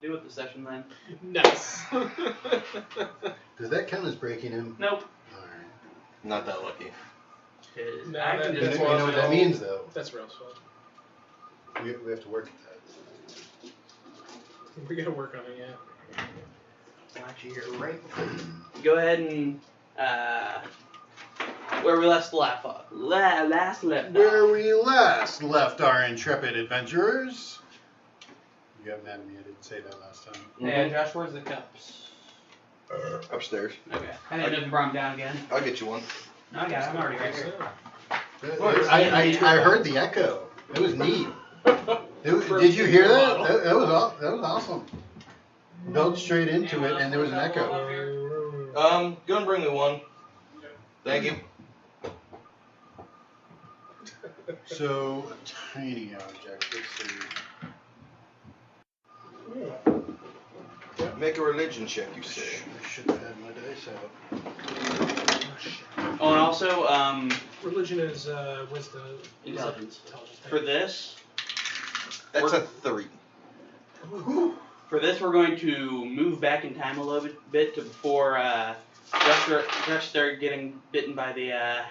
Do with the session then. Nice. Does that count as breaking him? Nope. Alright. Not that lucky. No, I can You just know what that means, though? That's Rail's fault. We have to work at We gotta work on it, yeah. I'll actually hear right before. Go ahead and where we last left off. Where we last left our intrepid adventurers. You haven't had me. I didn't say that last time. Hey, Josh, where's the cups? Upstairs. Okay. I didn't know if you brought them down again. I'll get you one. No, I got it. I'm already right here. I heard the echo. It was neat. Did you hear that? That was awesome. Built straight into it, and there was an echo. Go and bring me one. Thank you. So, a tiny object. Let's see. Make a religion check, you say. I should have had my dice out. Oh, and also, Religion is wisdom. intelligence. Intelligence. For this, That's a 3. we're going to move back in time a little bit to before Josh started getting bitten by the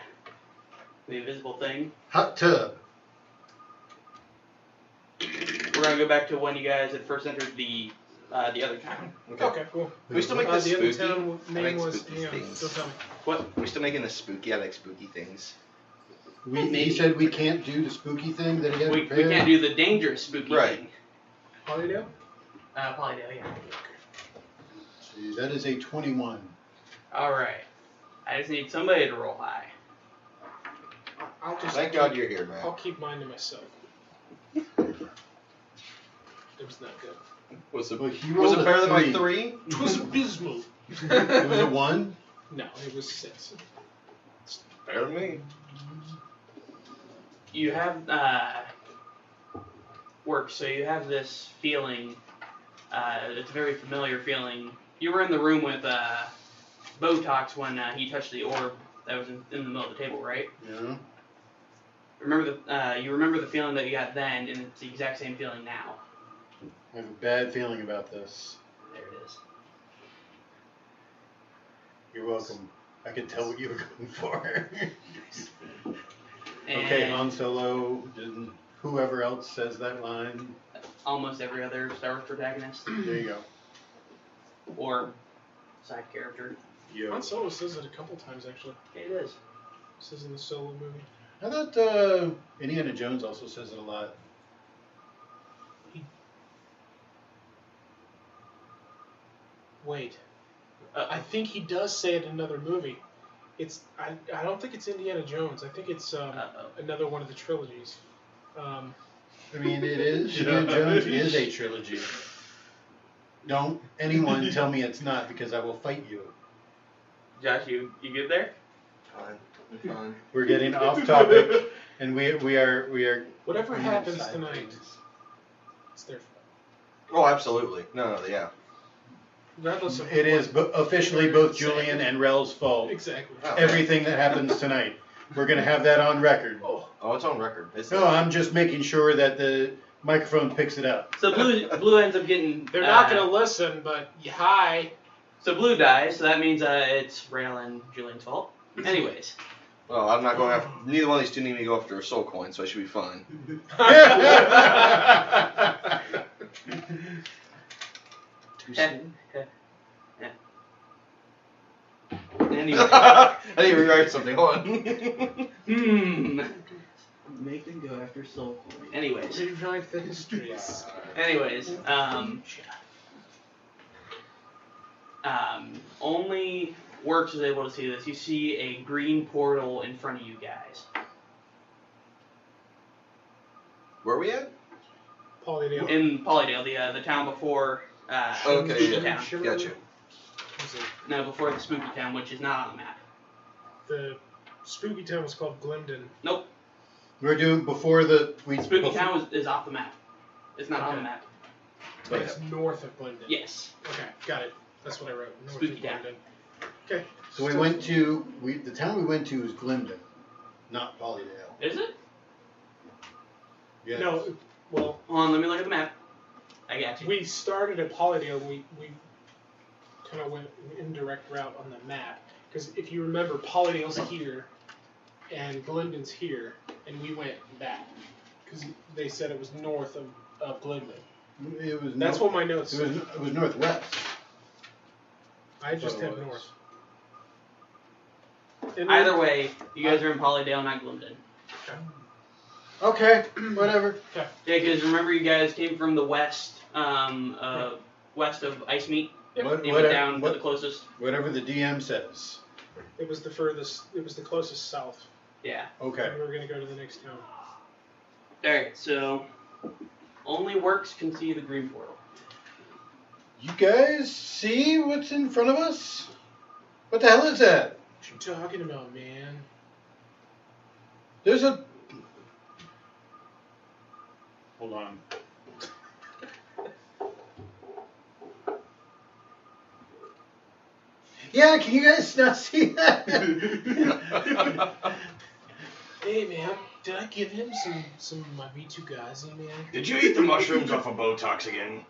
invisible thing. Hot tub. We're gonna go back to when you guys had first entered the other town. Okay, cool. We still make this The other spooky. town I name like was. spooky Hang on, things. don't tell me. What? We still making this spooky. I like spooky things. He said we can't do the spooky thing that he had We prepared. can't do the dangerous spooky Right. thing. Hollydale? Polydale, yeah. See, that is a 21. Alright. I just need somebody to roll high. I'll just. Thank God you're here, I'll man. keep mine to myself. It was not good. Was it Well, he was rolled it a better than my 3. 3? It was abysmal. It was a 1. No, it was 6. Better than me. You have work, so you have this feeling. It's a very familiar feeling. You were in the room with Botox when he touched the orb that was in the middle of the table, right? Yeah. You remember the feeling that you got then, and it's the exact same feeling now. I have a bad feeling about this. There it is. You're welcome. I could tell what you were going for. And Okay, Han Solo, whoever else says that line. almost every other Star Wars protagonist There you go. or side character. Yo. Han Solo says it a couple times, actually. It is. Says in the Solo movie. I thought Indiana Jones also says it a lot. Wait. I think he does say it in another movie. I don't think it's Indiana Jones. I think it's another one of the trilogies. I mean, it is. Indiana Jones is a trilogy. Don't anyone tell me it's not, because I will fight you. Josh, you good there? Fine. Fine. We're getting off topic, and we are. Whatever on happens side tonight, things. it's their fault. Oh, absolutely. No, yeah. Regardless of It is officially both Julian and Rel's fault. Exactly. Oh. Everything that happens tonight, we're gonna have that on record. Oh, It's on record. It's No, I'm just making sure that the microphone picks it up. So blue ends up getting. they're not gonna listen, but hi. So blue dies, so that means it's Rail and Julian's fault. Anyways. Well, I'm not going after. Neither one of these two need me to go after a soul coin, so I should be fine. Anyway. I need to rewrite something. Hold on. Make them go after Soul Coin. Anyways. Rewrite the histories. Anyways. Only Works is able to see this. You see a green portal in front of you guys. Where are we at? Polydale. In Polydale, the town before Okay, Spooky yeah. Town. Gotcha. Was it No, before the Spooky Town, which is not on the map. the spooky town was called Glimden. Nope. We're doing before the Spooky Town is off the map. It's not on Okay. the map. But it's north of Glimden. Yes. Okay, got it. That's what I wrote. North Spooky of town. Glimden. Okay. So we went to the town we went to is Glimden, not Polydale. Is it? Yes. No, well, Hold on, let me look at the map. I got you. We started at Polydale. We kind of went an indirect route on the map. Because if you remember, Polydale's here, and Glendon's here, and we went back. Because they said it was north of Glendon. It was. That's what my notes said. It was northwest. I just have north. And Either way, you guys are in Polydale, not Glendon. Okay, whatever. Yeah, because remember you guys came from the west, west of Ice Meat. What, They went down to the closest. Whatever the DM says. It was the furthest. It was the closest south. Yeah. Okay. We were gonna go to the next town. Alright, so only Works can see the green portal. You guys see what's in front of us? What the hell is that? What you talking about, man? There's a... Hold on. Yeah, can you guys not see that? Hey, man, did I give him some of my V2 Gazi, man? Did you eat the mushrooms off of Botox again?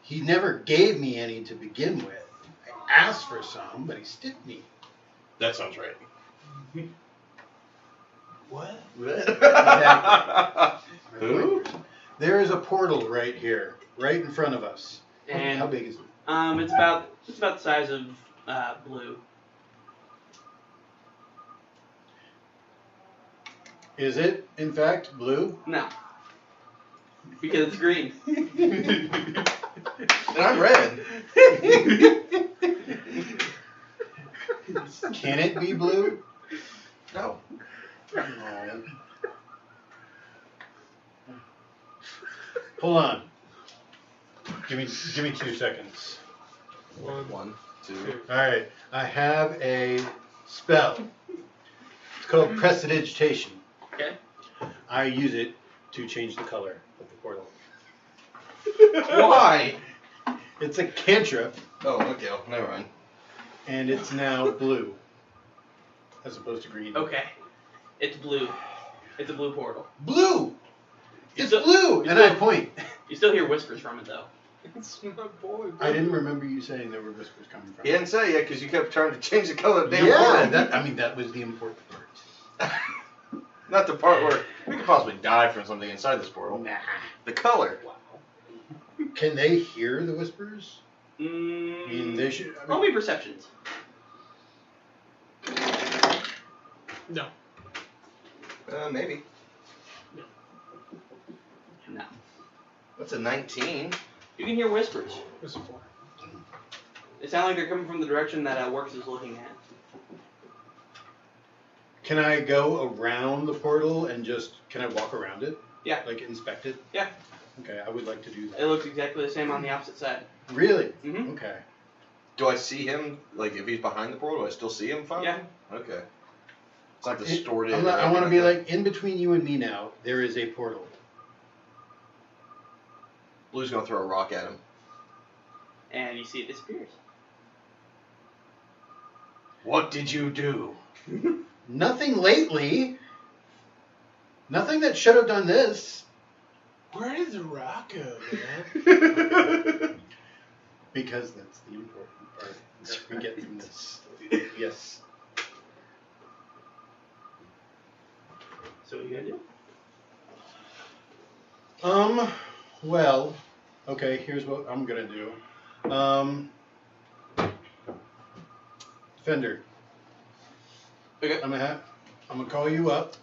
He never gave me any to begin with. I asked for some, but he stiffed me. That sounds right. What? Exactly. Who? There is a portal right here, right in front of us. And How big is it? it's about the size of blue. Is it, in fact, blue? No. Because it's green. And I'm red. Can it be blue? No. No. Hold on. Give me 2 seconds. One, two. All right. I have a spell. It's called Prestidigitation. Okay. I use it to change the color of the portal. Why? It's a cantrip, Oh, okay. Oh, never mind. and it's now blue, as opposed to green. Okay. It's blue. It's a blue portal. Blue. It's still- blue, you and still- I point. You still hear whispers from it though. It's my boy. I didn't remember you saying there were whispers coming from. He didn't say yet because you kept trying to change the color of the damn Yeah, portal. that was the important part. Not the part where we could possibly die from something inside this portal. Nah. The color. Can they hear the whispers? I Mm, mean, they should. roll me perceptions. No. Maybe. No. That's a 19. You can hear whispers. It was a 4. They sound like they're coming from the direction that Works is looking at. Can I go around the portal and can I walk around it? Yeah. Like inspect it? Yeah. Okay, I would like to do It that. looks exactly the same on the opposite side. Really? Mhm. Okay. Do I see him? Like, if he's behind the portal, do I still see him fine? Yeah. Okay. It's not distorted. I want to be like, in between you and me now, there is a portal. Blue's gonna throw a rock at him. And you see it disappears. What did you do? Nothing lately. Nothing that should have done this. Where did the rock go, man? Because that's the important part that we get from this. Yes. So what are you gonna do? Well, okay, here's what I'm gonna do. Fender. Okay. I'm gonna call you up.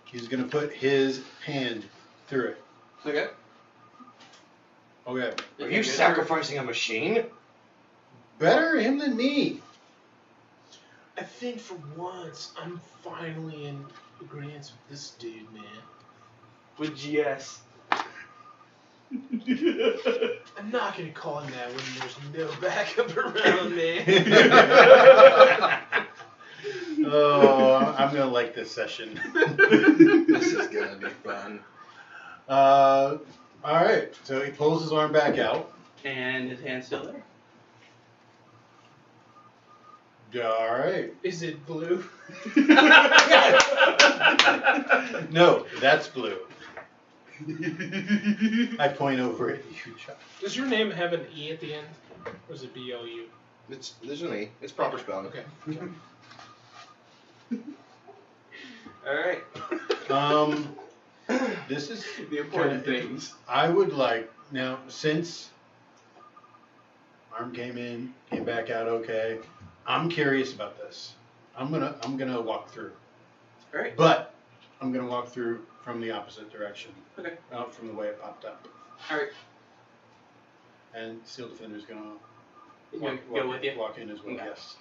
He's gonna put his hand through it. Okay. Okay. Are you sacrificing a machine? Better him than me. I think for once, I'm finally in agreement with this dude, man. With GS. I'm not gonna call him that when there's no backup around, man. Oh, I'm gonna like this session. This is gonna be fun. All right. So he pulls his arm back out. And his hand's still there. All right. Is it blue? No, that's blue. I point over at you, Chuck. Does your name have an E at the end? Or is it B-O-U? There's an E. It's proper spelling. Okay. Alright. This is The important things. I would like now since Arm came back out okay. I'm curious about this. I'm gonna walk through. Alright. But I'm gonna walk through from the opposite direction. Okay. Out from the way it popped up. Alright. And Seal Defender's gonna Go with you. walk in as well. Okay. Yes.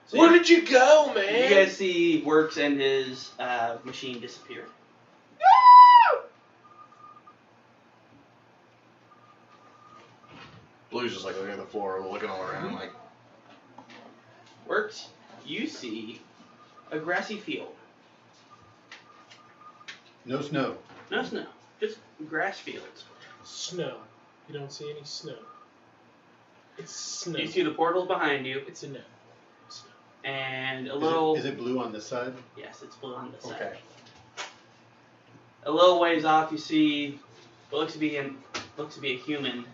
So Where did you go, man? you guys see Works and his machine disappear. Blue's just like looking at the floor, looking all around, like. Works, you see a grassy field. No snow. No snow, just grass fields. Snow. You don't see any snow. It's snow. You see the portals behind you, It's a no. Snow. and a little. Is it blue on this side? Yes, it's blue on this side. Okay. A little ways off, you see what looks to be a human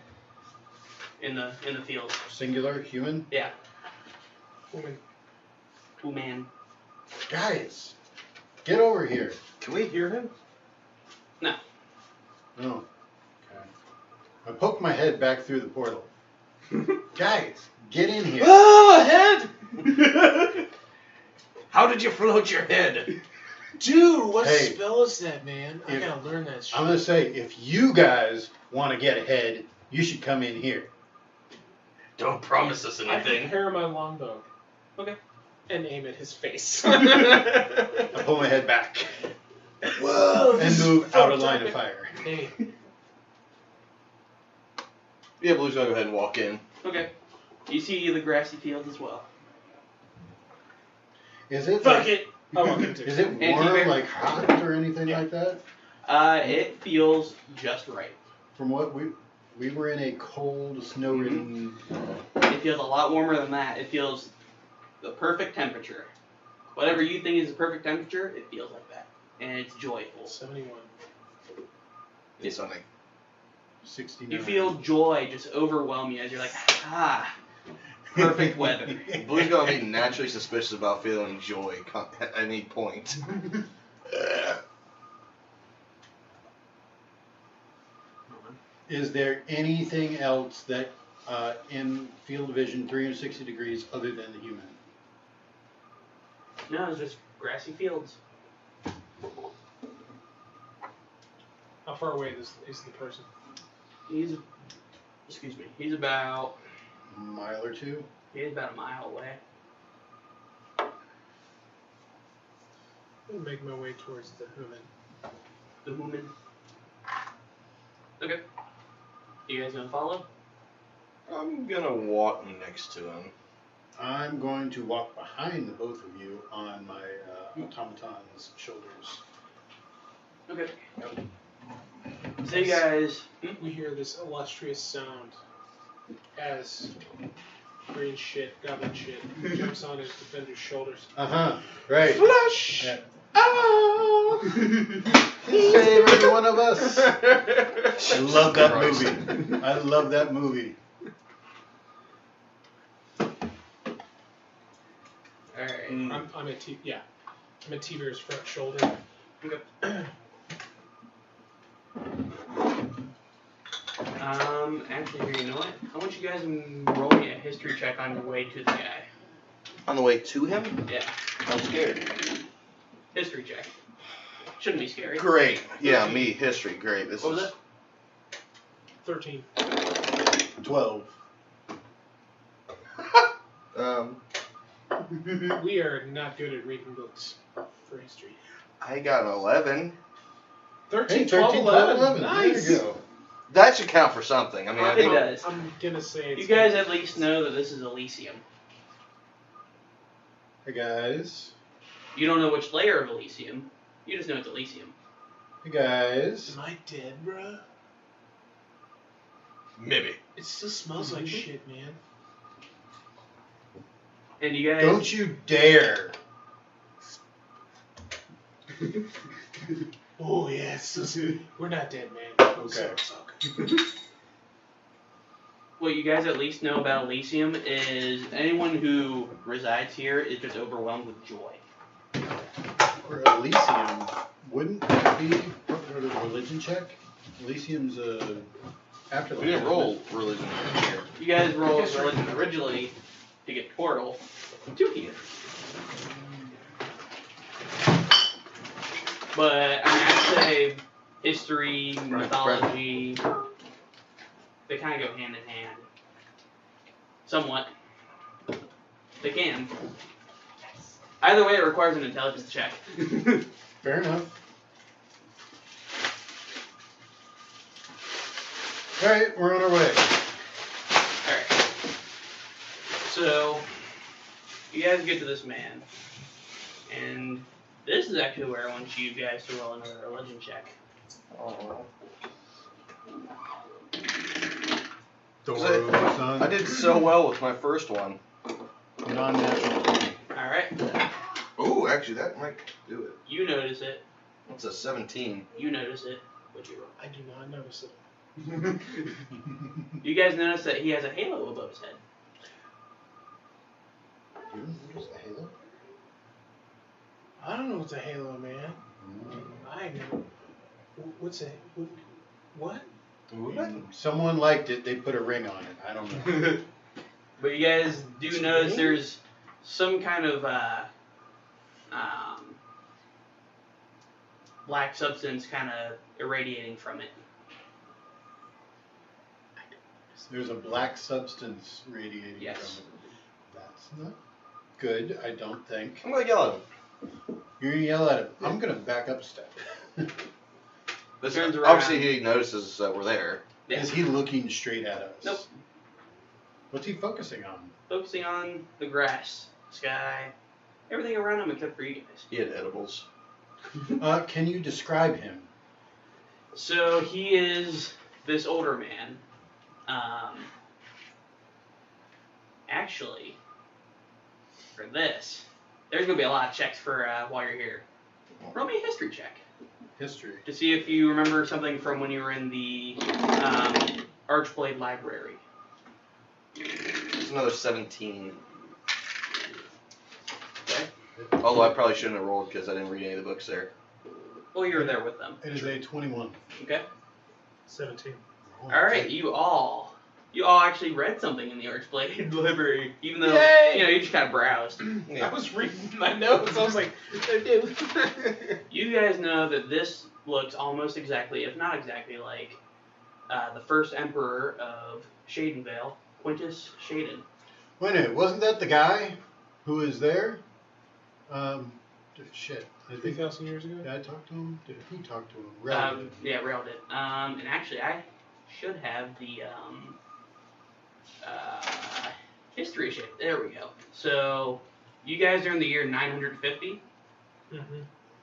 in the field. Singular human. Yeah, Woman. man. Guys, get over here. Can we hear him? No. Okay. I poke my head back through the portal. Guys, get in here. Ah, head! How did you float your head? Dude, what Hey. spell is that, man? I If- gotta learn that shit. I'm gonna say, if you guys want to get ahead, you should come in here. Don't promise us I prepare my longbow. Okay. And aim at his face. I pull my head back Whoa! and move out of line of fire. Hey, Yeah, Blue's gonna go ahead and walk in. Okay. You see the grassy fields as well. Is it? fuck like, it! I want him to. Is it warm, Anti-bear? like hot, or anything like that? It feels just right. From what we were in a cold, snow-ridden. It feels a lot warmer than that. It feels the perfect temperature. Whatever you think is the perfect temperature, it feels like that. And it's joyful. 71. It's something. 69. You feel joy just overwhelm you as you're like, perfect weather. Blue's gonna be naturally suspicious about feeling joy at any point. Is there anything else that in field of vision 360 degrees other than the human? No, it's just grassy fields. How far away is the person? He's about A mile or two? a mile away. I'll make my way towards the human. The woman. Okay. You guys gonna follow? I'm gonna walk next to him. I'm going to walk behind the both of you on my automaton's shoulders. Okay. So you guys. We hear this illustrious sound as green shit, goblin shit, jumps on his defender's shoulders. Right. Flush! Yeah. Oh! Save every one of us. I love that Christ. movie. I love that movie. Alright. I'm at I'm at T-Bear's front shoulder. Okay. Actually, here, you know what? I want you guys to roll me a history check on your way to the guy. On the way to him? Yeah. I'm scared. History check. Shouldn't be scary. Great. Yeah, me, history, great. This What was is it? 13. 12. We are not good at reading books for history. I got 11. 13, Hey, 12, 13, 11. 11. Nice. There you go. That should count for something. I mean, I It think does. I'm gonna say it's You guys at least know that this is Elysium. Hey guys. You don't know which layer of Elysium. You just know it's Elysium. Hey guys. Am I dead, bruh? maybe. It still smells like shit, man. And you guys. Don't you dare. Oh yes, we're not dead, man. Okay. What you guys at least know about Elysium is anyone who resides here is just overwhelmed with joy. For Elysium, wouldn't that be part of the religion check? Elysium's afterlife. We didn't roll religion here. You guys roll religion originally to get portal to here. But I mean, I'd say history, mythology, they kind of go hand in hand. Somewhat. They can. Either way, it requires an intelligence check. Fair enough. Alright, we're on our way. Alright. So, you guys get to this man. And this is actually where I want you guys to roll another religion check. Oh. Don't worry, my son. I did so well with my first one. Non-natural. Alright. Ooh, actually, that might do it. You notice it. That's a 17. You notice it. What'd you roll? I do not notice it. You guys notice that he has a halo above his head. You notice the halo? I don't know what's a halo, man. I know. What's a what? Someone liked it, they put a ring on it. I don't know. But you guys do notice there's some kind of black substance kind of irradiating from it. There's a black substance radiating Yes. from it. That's not good, I don't think. I'm gonna yell at him. You're gonna yell at him. I'm gonna back up a step. This, Turns around. obviously, he notices that we're there. Yeah. Is he looking straight at us? Nope. What's he focusing on? Focusing on the grass, sky, everything around him except for you guys. He had edibles. Can you describe him? So he is this older man. Actually, for this, there's going to be a lot of checks for while you're here. Roll me a history check History. to see if you remember something from when you were in the Archblade Library. It's another 17. Okay. Although I probably shouldn't have rolled because I didn't read any of the books there. Well, you were there with them. It is a 21. Okay. 17. Oh, All right. You all actually read something in the Archblade Library, even though Yay! you just kind of browsed. I was reading my notes. I was like, I did. You guys know that this looks almost exactly, if not exactly, like the first emperor of Shadenvale, Quintus Shaden. Wait a minute, wasn't that the guy who was there? Shit. I think 3,000 years ago? Did I talk to him? Who talked to him? Rel did. Yeah, Rail did. And actually, I should have the history sheet. There we go. So, you guys are in the year 950. Mm-hmm.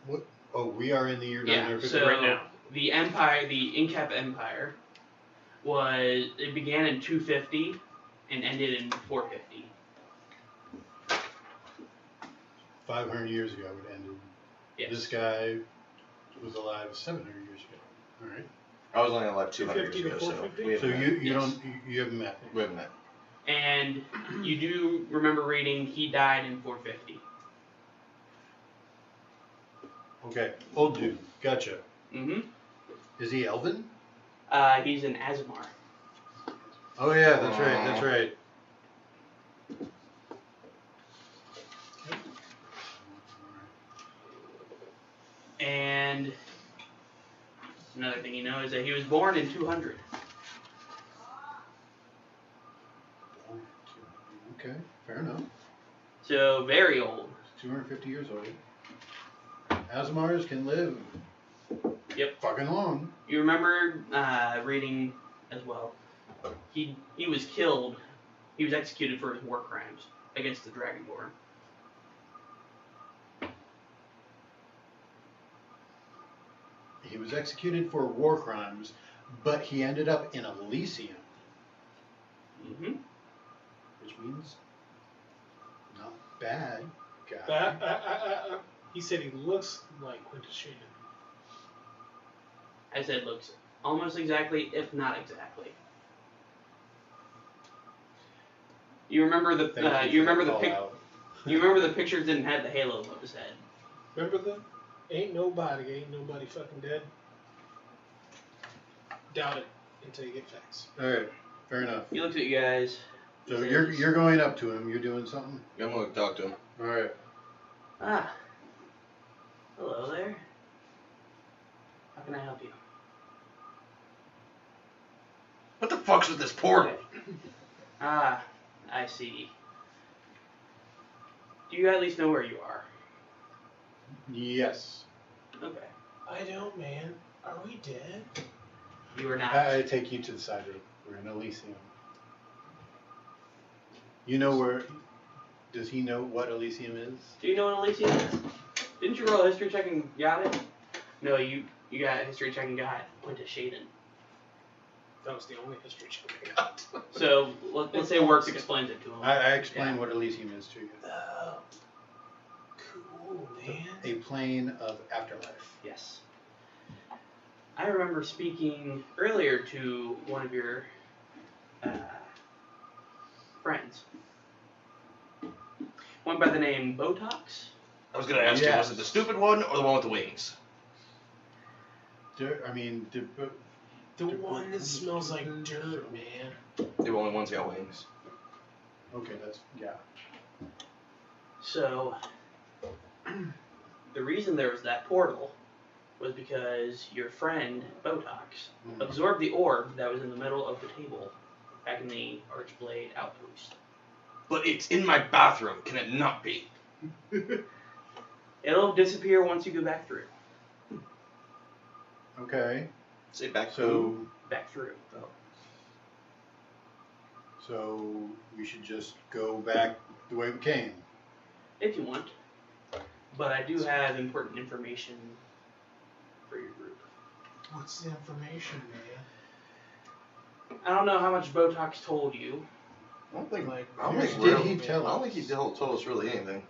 What? Oh, we are in the year Yeah, 950 so right now. the empire, the Incap Empire, it began in 250 and ended in 450. 500 years ago it ended. Yes. This guy was alive 700 years ago. All right. I was only alive 200 years 250 to ago, so 450? we So haven't you Yes. don't you haven't met. we haven't met. And you do remember reading he died in 450. Okay. Old dude. Gotcha. Mm-hmm. Is he Elven? He's in Azamar. Oh yeah, that's right. That's right. And another thing you know is that he was born in 200. Okay. Fair enough. So very old. 250 years old. Asmars can live. Yep. Fucking long. You remember reading as well. He was killed. He was executed for his war crimes against the Dragonborn. He was executed for war crimes, but he ended up in Elysium, Mm-hmm. which means not bad guy. He said he looks like Quintus Shaden. I said looks almost exactly, if not exactly. You remember the you remember the pictures didn't have the halo above his head. Remember the ain't nobody fucking dead. Doubt it until you get facts. All right, fair enough. He looks at you guys. So you're going up to him. You're doing something. I'm gonna talk to him. All right. Ah. Hello there. How can I help you? What the fuck's with this portal? Ah, I see. Do you at least know where you are? Yes. Okay. I don't, man. Are we dead? You are not. I take you to the side room. We're in Elysium. You know where? Does he know what Elysium is? Do you know what Elysium is? Didn't you roll a history check and got it? No, you got a history check and went to Shaden. That was the only history check I got. So let's say Works explains it to him. I explain what Elysium is to you. Oh, cool, man. A plane of afterlife. Yes. I remember speaking earlier to one of your friends. One by the name Botox. I was gonna ask you, was it the stupid one or the one with the wings? The one that smells like dirt, man. The only one's got wings. Okay, that's So, the reason there was that portal was because your friend, Botox, absorbed the orb that was in the middle of the table back in the Archblade outpost. But it's in my bathroom. Can it not be? It'll disappear once you go back through. Okay. Say back So Back through. Oh. So we should just go back the way we came. If you want. But I do have important information for your group. What's the information, man? I don't know how much Botox told you. I don't think He tell us? I don't think he told us really anything.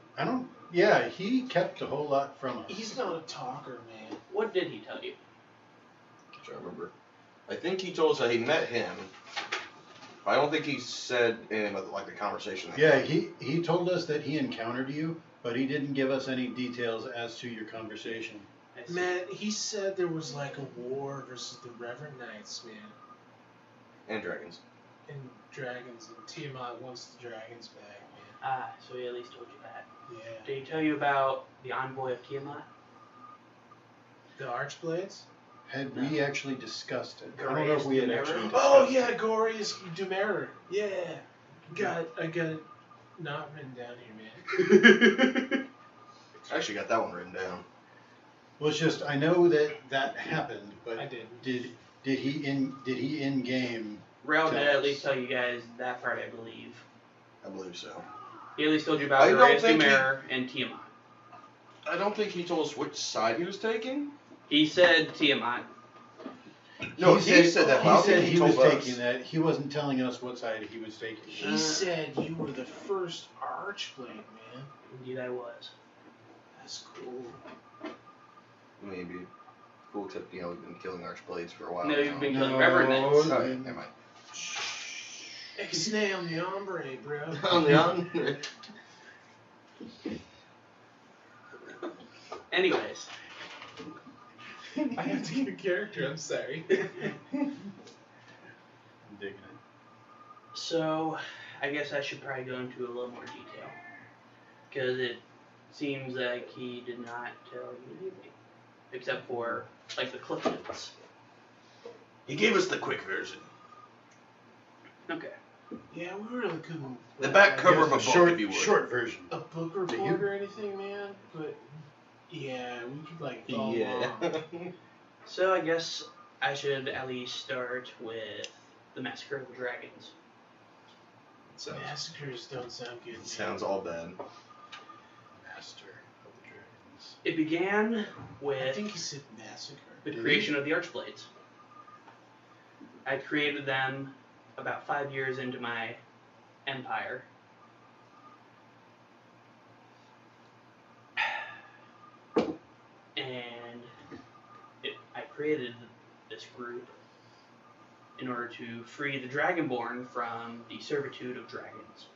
Yeah, he kept a whole lot from us. He's not a talker, man. What did he tell you? I don't remember. I think he told us that he met him. I don't think he said anything about like the conversation. Yeah, he told us that he encountered you, but he didn't give us any details as to your conversation. Man, he said there was like a war versus the Reverend Knights, man. And dragons. And dragons, and Tiamat wants the dragons back, man. Ah, so he at least told you that. Yeah. Did he tell you about the envoy of Tiamat? The Archblades? Had we actually discussed it? I don't know Glorious if we had Demeter? actually discussed Oh yeah, it. Glorious Demeter. Yeah. I got it not written down here, man. I actually got that one written down. Well, it's just I know that happened, but I did. Did he in game? Rail tell did at us? least tell you guys that part, I believe. I believe so. He at least told you about I don't Glorious think Demeter and Tiamat. I don't think he told us which side he was taking. He said Tiamat. No, he said that. but I He don't said think he was told us. taking that. He wasn't telling us what side he was taking. He said you were the first Archblade, man. Indeed, I was. That's cool. Maybe. Cool, except we've been killing archblades for a while. No, now. you've been killing Reverend Knights. Oh, yeah, never mind. Ixnay on the hombre, bro. On the on. Anyways, I have to give a character, I'm sorry. I'm digging it. so I guess I should probably go into a little more detail. Because it seems like he did not tell you anything. Except for, like, the cliff notes. He gave us the quick version. Okay. Yeah, we really couldn't. The back cover of a book, short, if you would. short version. A book report or anything, man. But yeah, we could like follow along. So I guess I should at least start with the Massacre of the Dragons. Massacres don't sound good. man. Sounds all bad. Master of the Dragons. It began I with think he said massacre. the creation of the Archblades. I created them about 5 years into my empire. And I created this group in order to free the Dragonborn from the servitude of dragons.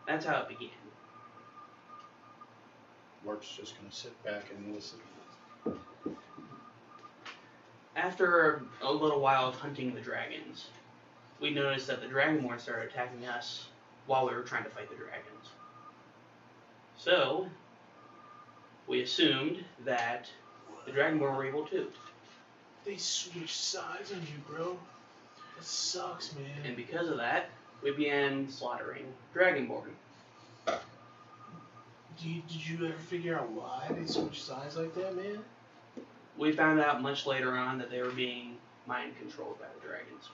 That's how it began. Lark's just gonna sit back and listen. After a little while of hunting the dragons, we noticed that the Dragonborn started attacking us while we were trying to fight the dragons. So, we assumed that the Dragonborn were able too. They switched sides on you, bro. That sucks, man. And because of that, we began slaughtering Dragonborn. Did you ever figure out why they switched sides like that, man? We found out much later on that they were being mind controlled by the dragons.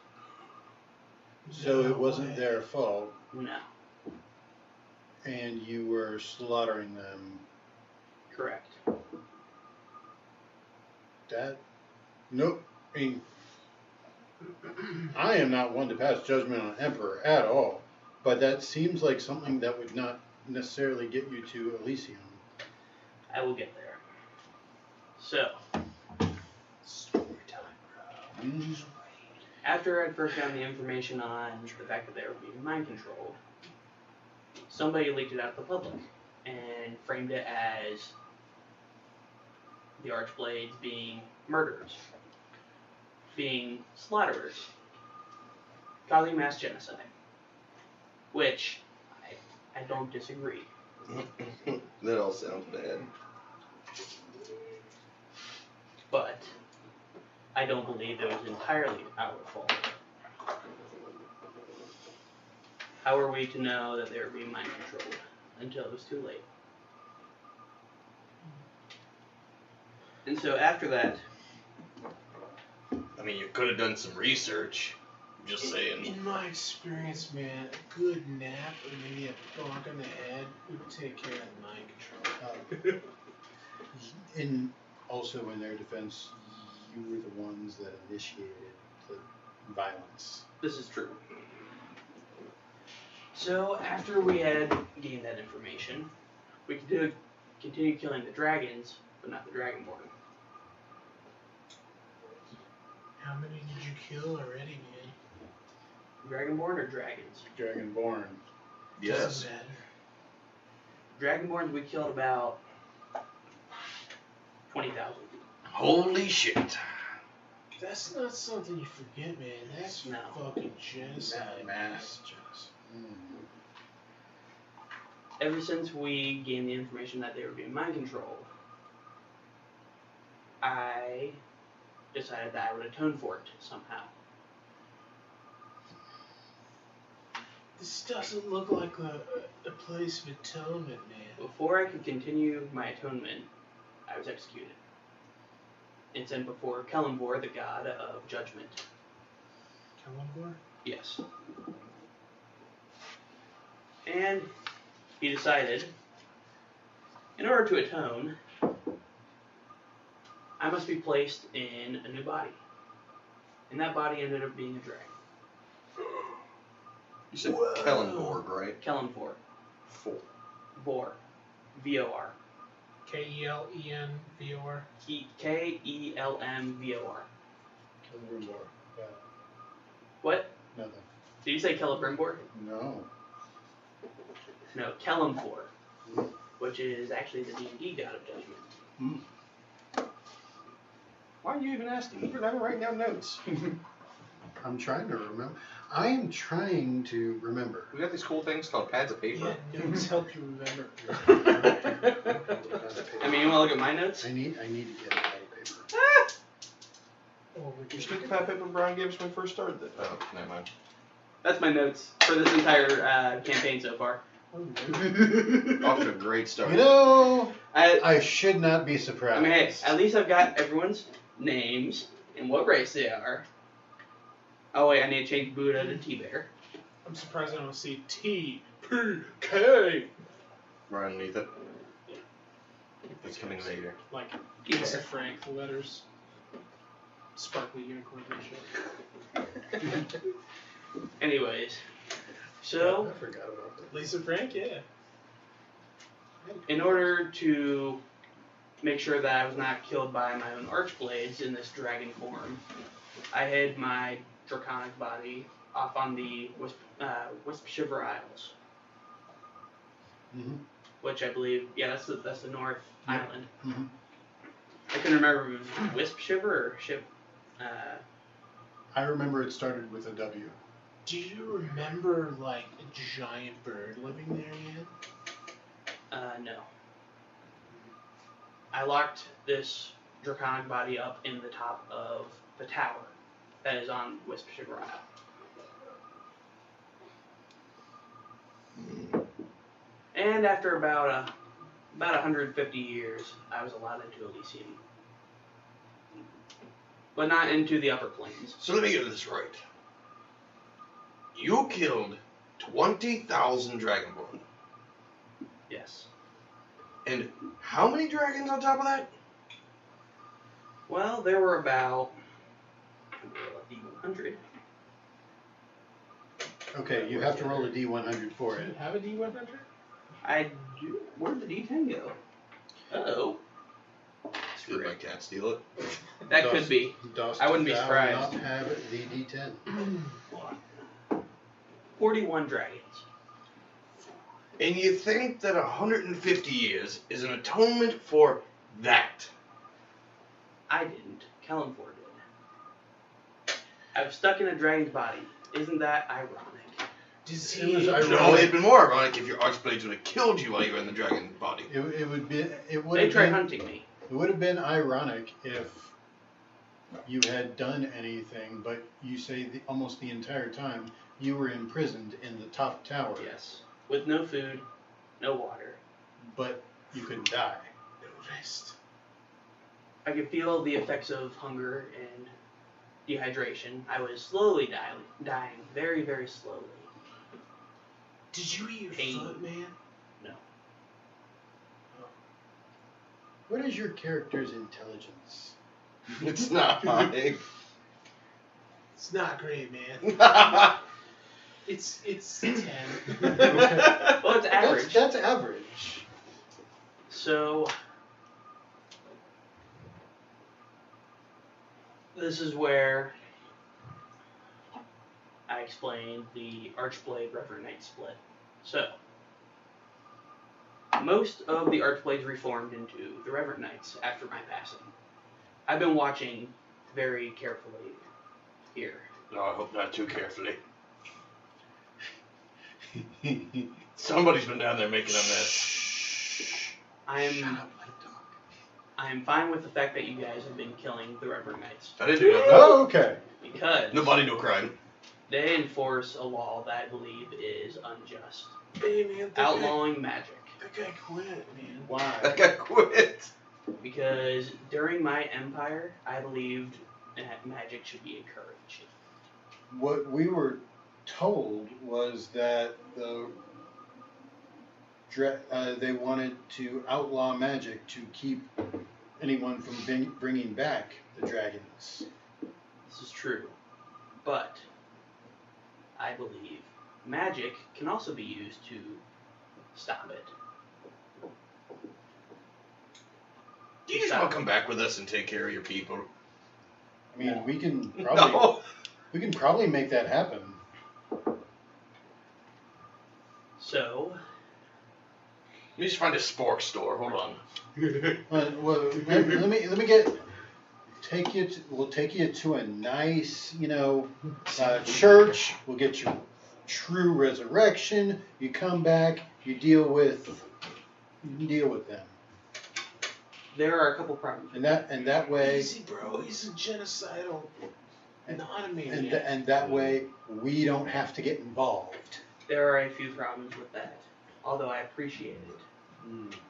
So it wasn't their fault, No, and you were slaughtering them. correct. That, nope. I mean, I am not one to pass judgment on Emperor at all, but that seems like something that would not necessarily get you to Elysium. I will get there. So, Story time, bro. Mm. after I'd first gotten the information on the fact that they were being mind controlled, somebody leaked it out to the public and framed it as the Archblades being murderers, being slaughterers, causing mass genocide, which I don't disagree. That all sounds bad. But I don't believe it was entirely our fault. How were we to know that they were being mind controlled until it was too late? And so after that, I mean, you could have done some research. Just saying. In my experience, man, a good nap or maybe a bonk on the head would take care of mind control. Also, in their defense, you were the ones that initiated the violence. this is true. So after we had gained that information, we continued killing the dragons, but not the Dragonborn. How many did you kill already, man? Dragonborn or dragons? Dragonborn. Yes. Doesn't matter. Dragonborns we killed about 20,000. Holy shit. That's not something you forget, man. That's No. fucking genocide. Mass genocide. Ever since we gained the information that they were being mind controlled, I decided that I would atone for it somehow. This doesn't look like a place of atonement, man. Before I could continue my atonement, I was executed and sent before Kellenvor, the god of judgment. Kellenvor? Yes. And he decided, in order to atone, I must be placed in a new body. And that body ended up being a dragon. You said Kellenborg, right? Kellenvor. Four. Vor. V-O-R. Kellenvor. K-E-L-M-V-O-R. Kellenborg. Yeah, What? nothing. Did you say Celebrimbor? No. No, Kellenvor. Which is actually the D&D god of judgment. Why are you even asking? You're not writing down notes. I'm trying to remember. I am trying to remember. We got these cool things called pads of paper. Yeah, notes help you remember. I mean, you want to look at my notes? I need to get a pad of paper. Oh, we You can still the pad of paper Brian gave us when we first started it. Oh, never mind. That's my notes for this entire campaign so far. Off to a great start. You know, I I should not be surprised. mean, hey, at least I've got everyone's names and what race they are. Oh wait, I need to change Buddha to T-Bear. I'm surprised I don't see T P K. Right underneath it. It's coming later. Like T-Bear. Lisa Frank letters. Sparkly unicorn and shit. Anyways, so I forgot about that. Lisa Frank, yeah. in order to make sure that I was not killed by my own archblades in this dragon form, I hid my draconic body off on the Wisp Shiver Isles, Mm-hmm. which I believe, that's the North Island. Mm-hmm. I couldn't remember if it was Wisp Shiver or Ship. I remember it started with a W. Do you remember like a giant bird living there yet? No. I locked this draconic body up in the top of the tower that is on Wisp Shiver Isle. And after about 150 years, I was allowed into Elysium. But not into the upper planes. So let me get this right. You killed 20,000 Dragonborn. Yes. And how many dragons on top of that? Well, there were about D100. Okay, you have to roll a D100 for Do you it. have a D100? I do. Where'd the D10 go? Uh-oh. Did my cat steal it? That could be. Dost I wouldn't be thou surprised. not have the D10. 41 dragons. And you think that 150 years is an atonement for that? I didn't. Kellenfor did. I was stuck in a dragon's body. Isn't that ironic? Does It was he? ironic. No, it'd been more ironic if your archblades would have killed you while you were in the dragon body. It would be. It would They have tried been. hunting me. It would have been ironic if you had done anything, but you say almost the entire time you were imprisoned in the top tower. Yes. With no food, no water. But you couldn't die. No rest. I could feel the effects of hunger and dehydration. I was slowly dying very, very slowly. Did you eat your Pain. foot, man? No. What is your character's intelligence? It's not high. It's not great, man. It's 10. Well, it's average. That's average. So, this is where I explained the Archblade Reverend Knight split. So, most of the Archblades reformed into the Reverend Knights after my passing. I've been watching very carefully here. No, I hope not too carefully. Somebody's been down there making a mess. I'm fine with the fact that you guys have been killing the Reverend Knights. I didn't do nothing. Oh, okay. Because Nobody, no crime. they enforce a law that I believe is unjust. Hey, man, Outlawing magic. That guy quit, man. Why? That guy quit. Because during my empire, I believed that magic should be encouraged. What we were told was that they wanted to outlaw magic to keep anyone from bringing back the dragons. This is true. But I believe magic can also be used to stop it. Do you just want to come back with us and take care of your people? I mean, we can probably No. we can probably make that happen. So, Let me just find a spork store. Hold on. Well, let me we'll take you to a nice, church. We'll get you true resurrection. You come back. You can deal with them. there are a couple problems. And that way, Easy, bro. He's a genocidal, not a maniac. and that way, we don't have to get involved. There are a few problems with that, although I appreciate it.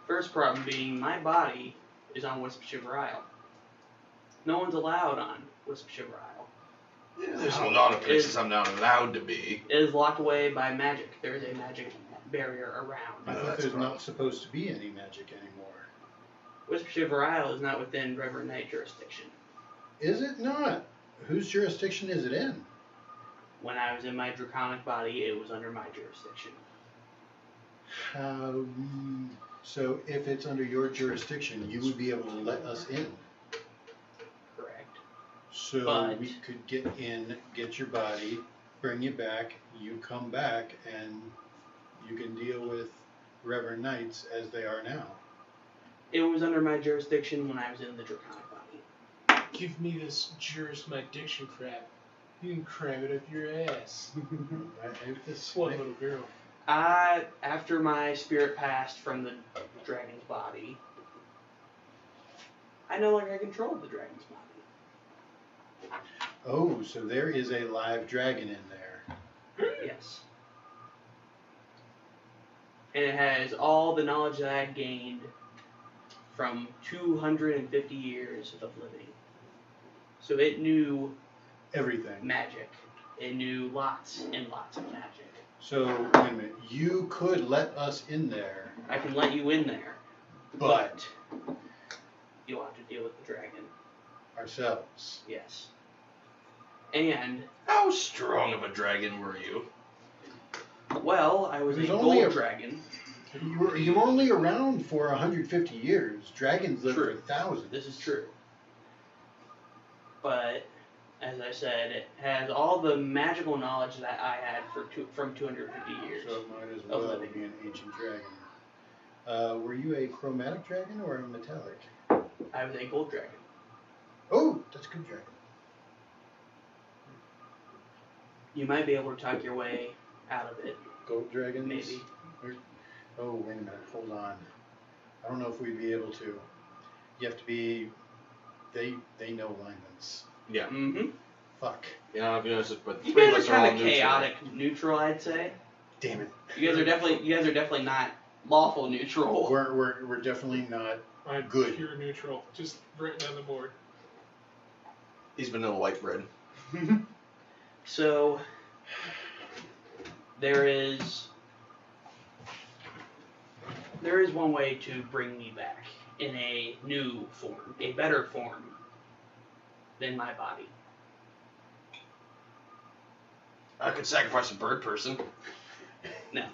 First problem being my body is on Wisp Shiver Isle. No one's allowed on Wisp Shiver Isle. There's a lot of places I'm not allowed to be. It is locked away by magic. There is a magic barrier around. I thought that's there's wrong. not supposed to be any magic anymore. Wisp Shiver Isle is not within Reverend Knight jurisdiction. Is it not? Whose jurisdiction is it in? When I was in my draconic body, it was under my jurisdiction. So if it's under your jurisdiction, you would be able to let us in. Correct. So But- we could get in, get your body, bring you back, you come back, and you can deal with Reverend Knights as they are now. It was under my jurisdiction when I was in the Draconic body. Give me this jurisdiction crap. You can cram it up your ass. What little girl? After my spirit passed from the dragon's body, I no longer controlled the dragon's body. Oh, so there is a live dragon in there. Yes. And it has all the knowledge that I gained from 250 years of living. So it knew Everything. magic. It knew lots and lots of magic. So, wait a minute. You could let us in there, I can let you in there, but you'll have to deal with the dragon. ourselves. Yes. And, How strong of a dragon were you? well, I was a There's only gold a- dragon. You're only around for 150 years. Dragons live True. for thousands. This is true. But, as I said, it has all the magical knowledge that I had from 250 years. So it might as of well living. be an ancient dragon. Were you a chromatic dragon or a metallic? I was a gold dragon. Oh, that's a good dragon. You might be able to talk your way out of it. Gold dragons? Maybe. Oh, wait a minute. Hold on. I don't know if we'd be able to. You have to be. They know alignments. Yeah. Mm-hmm. Fuck. Yeah, I've noticed it, but You three of guys us are are all kind of neutral. chaotic neutral, I'd say. Damn it. You guys are definitely not lawful neutral. We're definitely not. I'm Good. pure neutral. Just written on the board. He's vanilla white bread. So there is one way to bring me back in a new form, a better form than my body. I could sacrifice a bird person. No.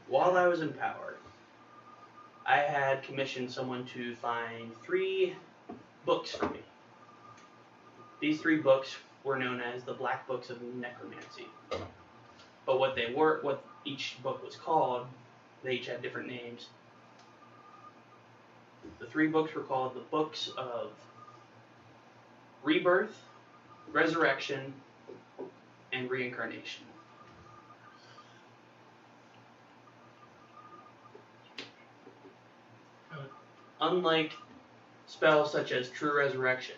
While I was in power, I had commissioned someone to find 3 books for me. These 3 books were known as the Black Books of Necromancy. But what each book was called, they each had different names. The 3 books were called the Books of Rebirth, Resurrection, and Reincarnation. Unlike spells such as True Resurrection,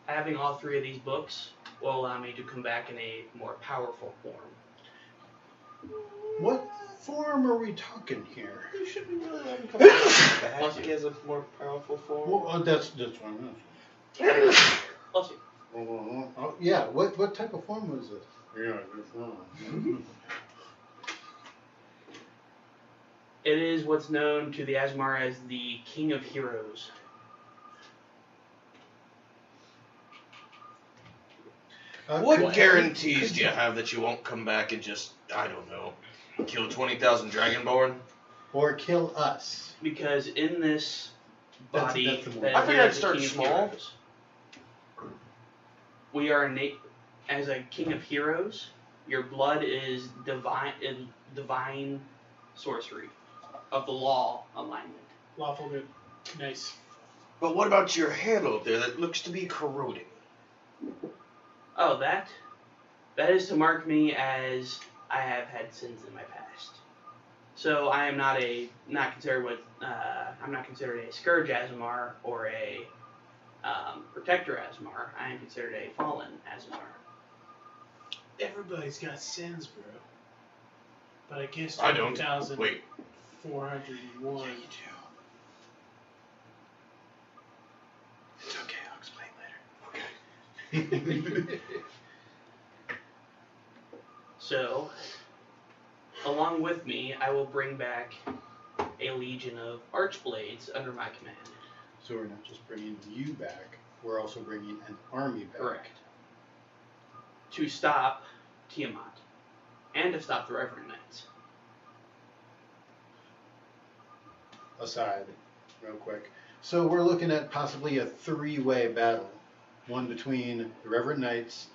having all 3 of these books will allow me to come back in a more powerful form. What form are we talking here? You should be really letting him come back. He has a more powerful form. Well, that's what I'm Bless you. asking. Oh, yeah. What type of form was this? Yeah, good form. It is what's known to the Asmar as the King of Heroes. What guarantees do you have that you won't come back and just, I don't know, kill 20,000 Dragonborn? Or kill us? Because in this body, That's the one. that I figured is I'd start the King of small. Heroes, we are as a King of Heroes. Your blood is divine sorcery of the law alignment. Lawful good. Nice. But what about your handle up there that looks to be corroding? Oh, that is to mark me as I have had sins in my past. So I am not considered I'm not considered a Scourge Asmar or a Protector Asmar. I am considered a Fallen Asmar. Everybody's got sins, bro. But I guess I don't. 20,401. Yeah, you do. It's okay. I'll explain later. Okay. So, along with me, I will bring back a legion of Archblades under my command. So we're not just bringing you back. We're also bringing an army back. Correct. To stop Tiamat. and to stop the Reverend Knights. Aside, real quick. So we're looking at possibly a 3-way battle. One between the Reverend Knights,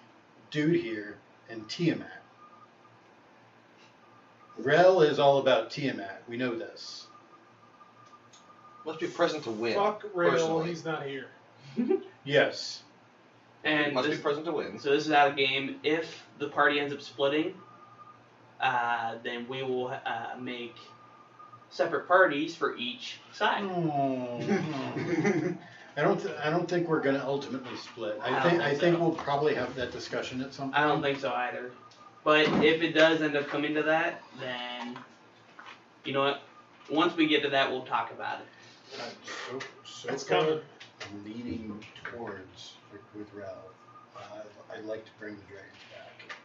Dude here, and Tiamat. Rel is all about Tiamat. We know this. Must be present to win. Fuck Rail, personally. he's not here. Yes. And Must this, be present to win. so this is out of game. If the party ends up splitting, then we will make separate parties for each side. Oh. I don't think we're gonna ultimately split. I don't I think think so. we'll probably have that discussion at some point. I don't think so either. But if it does end up coming to that, then you know what? Once we get to that, we'll talk about it. So It's far, coming. I'm leaning towards with Rel. I'd like to bring the dragons back.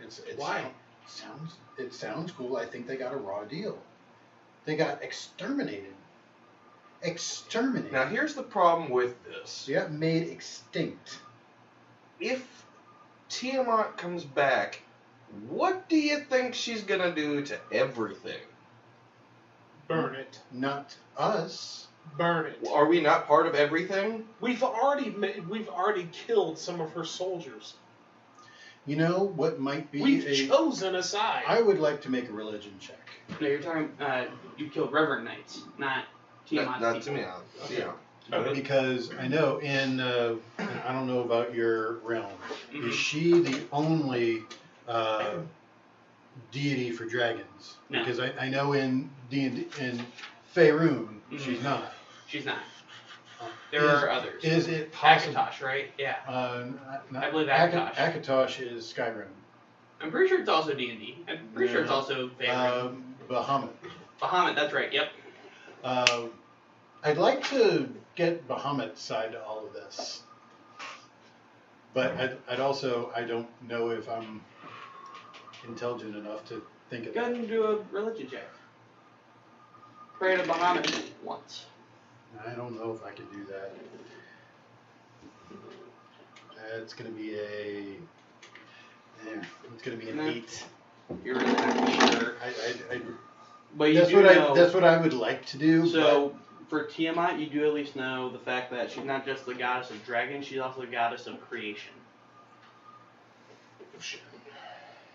It's Why? It sounds cool. I think they got a raw deal. They got exterminated. Exterminated. Now here's the problem with this. They got made extinct. If Tiamat comes back, what do you think she's gonna do to everything? Burn it. Not us. Burn it. Are we not part of everything? We've already killed some of her soldiers. You know what might be We've chosen a side. I would like to make a religion check. No, you're talking. You killed Reverend Knights, not Tiamat's Not people. Tiamat. Okay. Yeah. Because I know in, I don't know about your realm, Mhm. is she the only deity for dragons? No. Because I know in in Faerun, Mhm. she's not. She's not. There Is- are others. Is it possible? Akatosh, right? Yeah. I believe Akatosh. Akatosh is Skyrim. I'm pretty sure it's also D&D. I'm pretty sure it's also Faerun. Bahamut. Bahamut, that's right. Yep. I'd like to get Bahamut's side to all of this. But I'd also, I don't know if I'm intelligent enough to think of Go ahead that. and do a religion check. Pray to Bahamut once. I don't know if I can do that. It's gonna be it's gonna be an No. 8. You're really not sure. But you That's do what know. that's what I would like to do. So for Tiamat, you do at least know the fact that she's not just the goddess of dragons; she's also the goddess of creation. Oh, shit.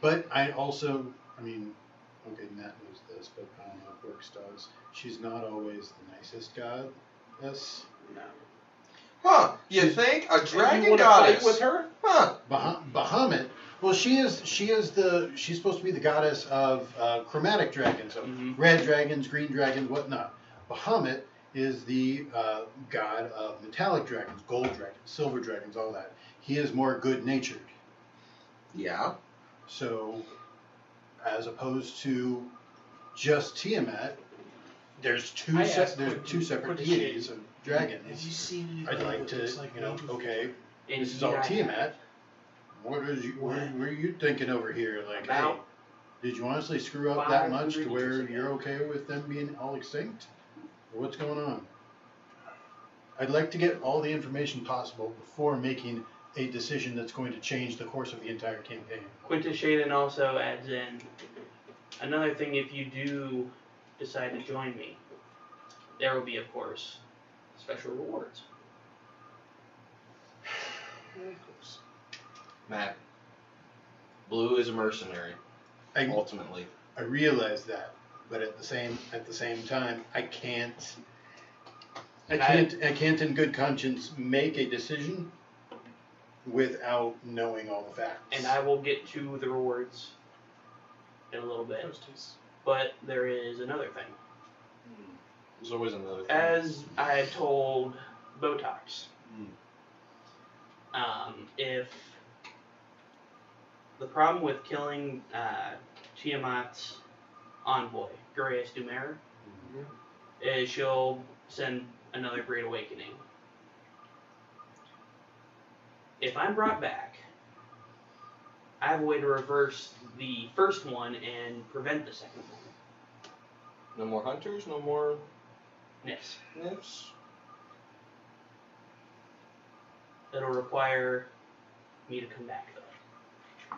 But I also, I mean, okay, Matt knows this, but I don't know if Works does. She's not always the nicest goddess. No. Huh? You think a And dragon you wanna goddess? fight with her? Huh? Bahamut. Well, she's supposed to be the goddess of chromatic dragons, so Mhm. red dragons, green dragons, whatnot. Bahamut is the god of metallic dragons, gold dragons, silver dragons, all that. He is more good-natured. Yeah. So, as opposed to just Tiamat, there's two I asked separate Quentin deities Shade, of dragons. Have you seen I'd anybody like that to, looks like me before? okay, And this is all yeah, Tiamat. What are you thinking over here? Like, hey, About did you honestly screw up that much to 500 where years ago. you're okay with them being all extinct? Or what's going on? I'd like to get all the information possible before making a decision that's going to change the course of the entire campaign. Quintus Shaden also adds in another thing. If you do decide to join me, there will be, of course, special rewards. Of course. Matt. Blue is a mercenary. I Ultimately. realize that, but at the same time, I can't And in good conscience make a decision without knowing all the facts. And I will get to the rewards in a little bit. Toasties. But there is another thing. There's always another thing. As I had told Botox, Mm. if the problem with killing Tiamat's envoy, Gurias Dumer, is she'll send another Great Awakening. If I'm brought back, I have a way to reverse the first one and prevent the second one. No more hunters, no more Yes. nymphs. It'll require me to come back though.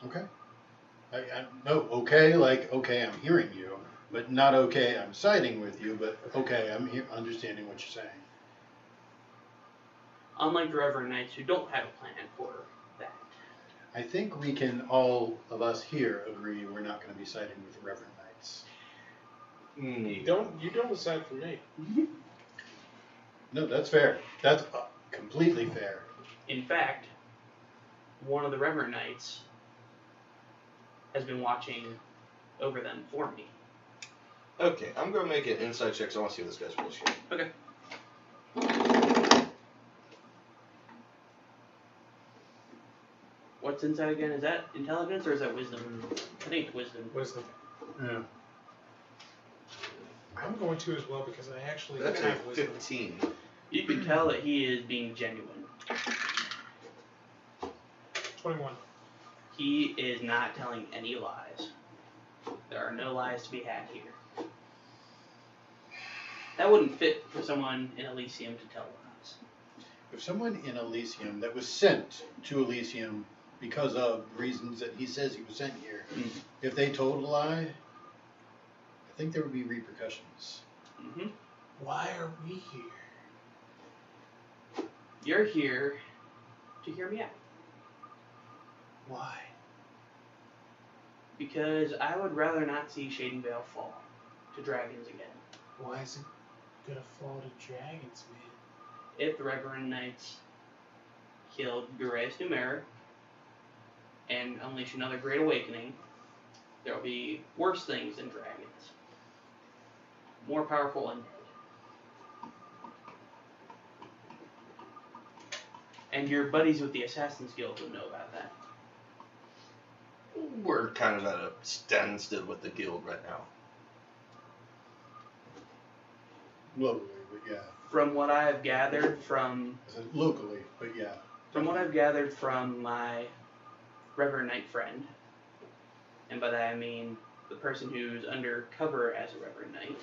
Okay. No, okay, like, okay, I'm hearing you, but not okay, I'm siding with you, but okay, I'm understanding what you're saying. Unlike the Reverend Knights who don't have a plan for that. I think we can, all of us here, agree we're not going to be siding with the Reverend Knights. You don't decide for me. No, that's fair. That's completely fair. In fact, one of the Reverend Knights has been watching over them for me. Okay, I'm gonna make an insight check, so I want to see what this guy's bullshit. Okay. What's inside again? Is that intelligence or is that wisdom? I think it's wisdom. Wisdom. Yeah. I'm going to as well because I actually That's a have wisdom. 15. You can tell that he is being genuine. 21. He is not telling any lies. There are no lies to be had here. That wouldn't fit for someone in Elysium to tell lies. If someone in Elysium that was sent to Elysium because of reasons that he says he was sent here, if they told a lie, I think there would be repercussions. Mm-hmm. Why are we here? You're here to hear me out. Why? Because I would rather not see Shadenvale fall to dragons again. Why is it gonna fall to dragons, man? If the Reverend Knights killed Guraeus Numer and unleash another Great Awakening, there will be worse things than dragons. More powerful undead. And your buddies with the Assassin's Guild would know about that. We're kind of at a standstill with the guild right now. Locally, but yeah. From what I have gathered from I said locally, but yeah. From what I've gathered from my Reverend Knight friend, and by that I mean the person who's undercover as a Reverend Knight,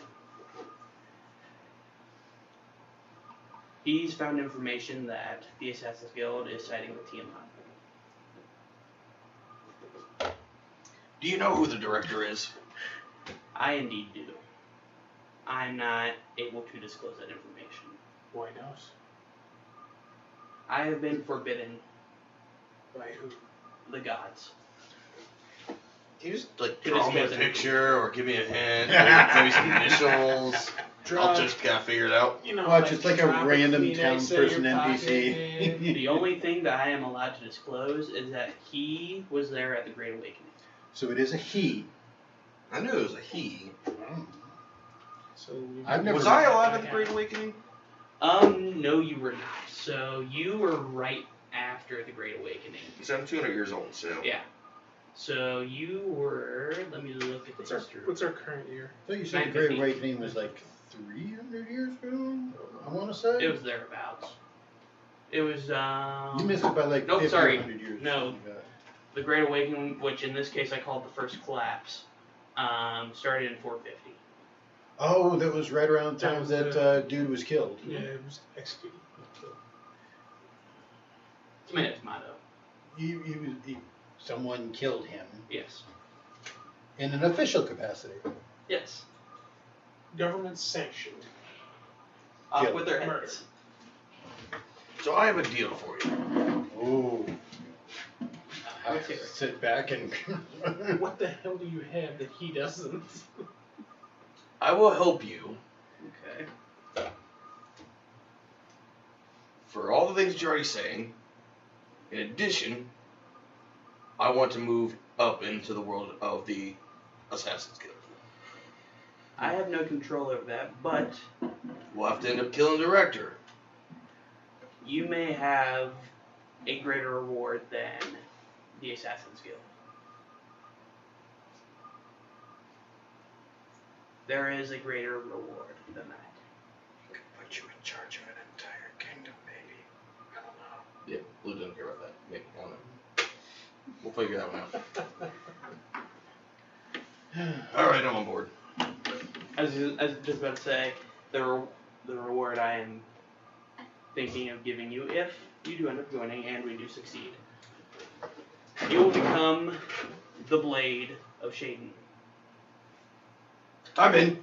he's found information that the Assassin's Guild is siding with Tiamat. Do you know who the director is? I indeed do. I'm not able to disclose that information. Why not? I have been forbidden By who? the gods. Can you just like To draw me a disclose picture or give me a hint? Or maybe some initials. Draw, I'll just kind of figure it out. you know, Watch, it's like a drop random Kleenex town in person your pocket, NPC. man. The only thing that I am allowed to disclose is that he was there at the Great Awakening. So it is a he. I knew it was a he. So I've never Was I alive at the Great Awakening? No, you were not. So you were right after the Great Awakening. So I'm 200 years old, so. Yeah. So you were. Let me look at the history. What's our current year? I thought you said the Great Awakening was like 300 years ago, I want to say? It was thereabouts. It was. You missed it by like Nope, 50 sorry. 100 years. No. Something like that. The Great Awakening, which in this case I called the First Collapse, started in 450. Oh, that was right around the That time was that dude was killed. Yeah, it was executed. Tomato, tomato. Someone killed him Yes. in an official capacity. Yes. Government sanctioned. Off Kill. with their Murder. heads. So I have a deal for you. Oh. Let's hear it. Sit back and. What the hell do you have that he doesn't? I will help you Okay. for all the things that you're already saying. In addition, I want to move up into the world of the Assassin's Guild. I have no control over that, but We'll have to end up killing the director. you may have a greater reward than the Assassin's Guild. There is a greater reward than that. Put you in charge of an entire kingdom, maybe. I don't know. Yeah, Blue doesn't care about that. Maybe, I don't know. We'll figure that one out. Alright, I'm on board. I was just about to say, the reward I am thinking of giving you if you do end up joining and we do succeed You will become the blade of Shaden. I'm in.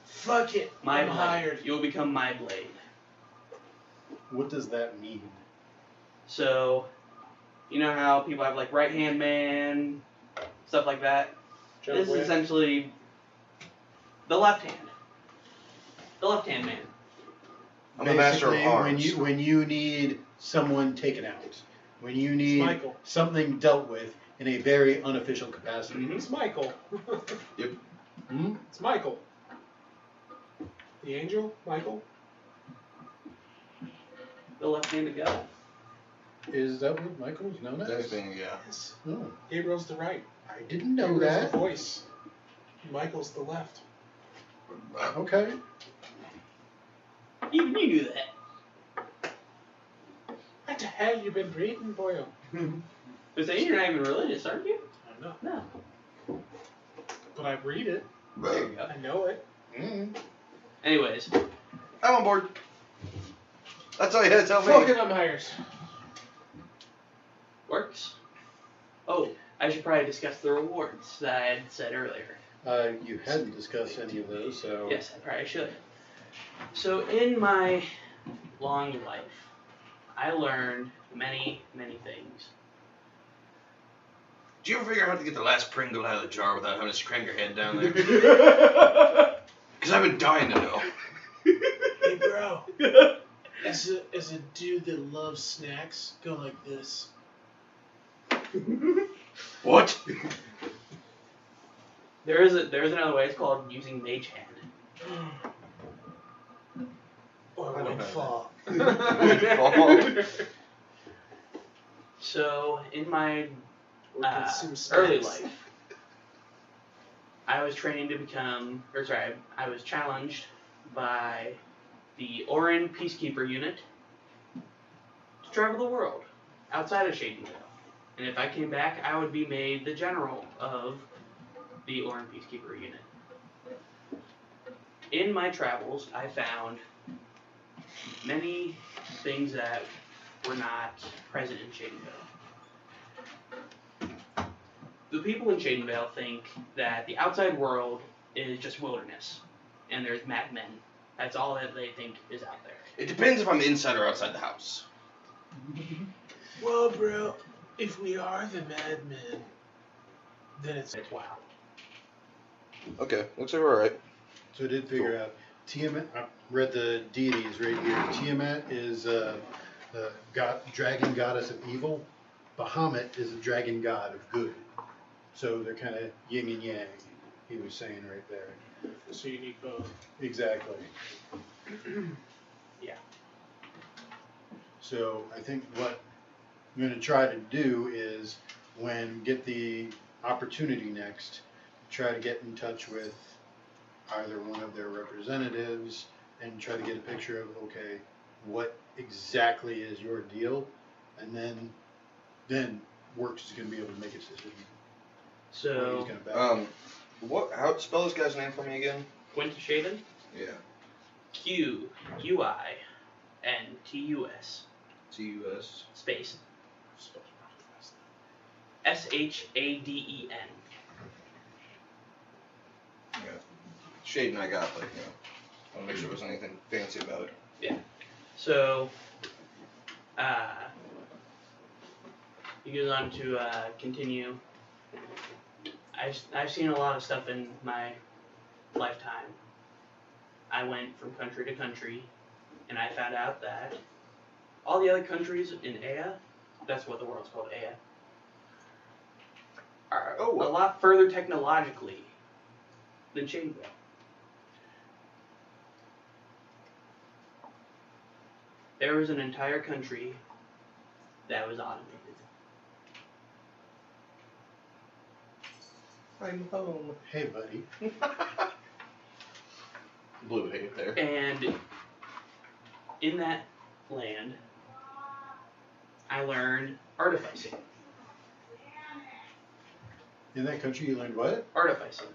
Fuck it. My I'm blade. hired. You will become my blade. What does that mean? So, you know how people have like right hand man, stuff like that? John This is Wick. essentially the left hand. The left hand man. I'm the master of Basically, arms. when you need someone taken out, when you need Michael. something dealt with in a very unofficial capacity. Mhm. It's Michael. Hmm? It's Michael. The angel? Michael? The left-handed guy. Is that what Michael's known as? Anything, yeah. Yes. Oh, Gabriel's the right. I didn't know Gabriel's that. the voice. Michael's the left. Okay. Even you knew that. What the hell you been reading, boyo? But saying you're not even religious, aren't you? I'm not. No. But I read it. There you go. I know it. Mm. Anyways, I'm on board. That's all you had to tell me. Fuck it, I'm hired. works. Oh, I should probably discuss the rewards that I had said earlier. You hadn't discussed any of those, so. Yes, I probably should. So in my long life, I learned many, many things. Did you ever figure out how to get the last Pringle out of the jar without having to crank your head down there? Because I've been dying to know. Hey, bro. As a dude that loves snacks, go like this. What? There's another way. It's called using Mage Hand. Or I don't windfall. Windfall. So in my Or consume snacks. early life, I was training to become, I was challenged by the Orin Peacekeeper unit to travel the world outside of Shadenvale. And if I came back, I would be made the general of the Orin Peacekeeper unit. In my travels, I found many things that were not present in Shadenvale. The people in Shadenvale think that the outside world is just wilderness, and there's madmen. That's all that they think is out there. It depends if I'm inside or outside the house. Well, bro, if we are the madmen, then it's wow. Okay, looks like we're alright. So I did figure out Tiamat. I read the deities right here. Tiamat is the dragon goddess of evil. Bahamut is a dragon god of good. So they're kind of yin and yang. He was saying right there. So you need both. Exactly. Yeah. So I think what I'm going to try to do is, when we get the opportunity next, try to get in touch with either one of their representatives and try to get a picture of, okay, what exactly is your deal, and then Works is going to be able to make its decision. So, He's gonna back. How spell this guy's name for me again? Quintus Shaden, Yeah. Q-U-I-N-T-U-S, T-U-S. space, S-H-A-D-E-N. Yeah. Shaden I got, but, I want to make sure there wasn't anything fancy about it. Yeah. So, he goes on to continue. I've seen a lot of stuff in my lifetime. I went from country to country, and I found out that all the other countries in Ea, that's what the world's called, Ea, are a lot further technologically than Shadenvale. There was an entire country that was automated. I'm home. Hey, buddy. Blue hay there. And in that land, I learned artificing. In that country, you learned what? Artificing.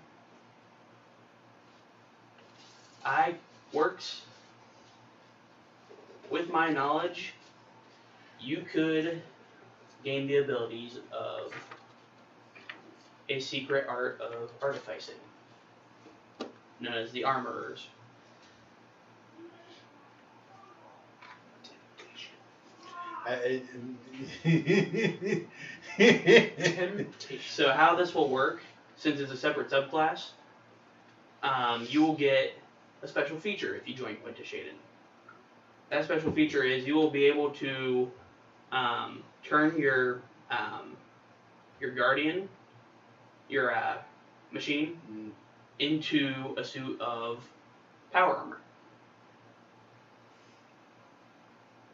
I works with my knowledge. You could gain the abilities of a secret art of artificing, known as the Armorers. So how this will work, since it's a separate subclass, you will get a special feature if you join Quinta Shaden. That special feature is you will be able to turn your Guardian, your machine, into a suit of power armor.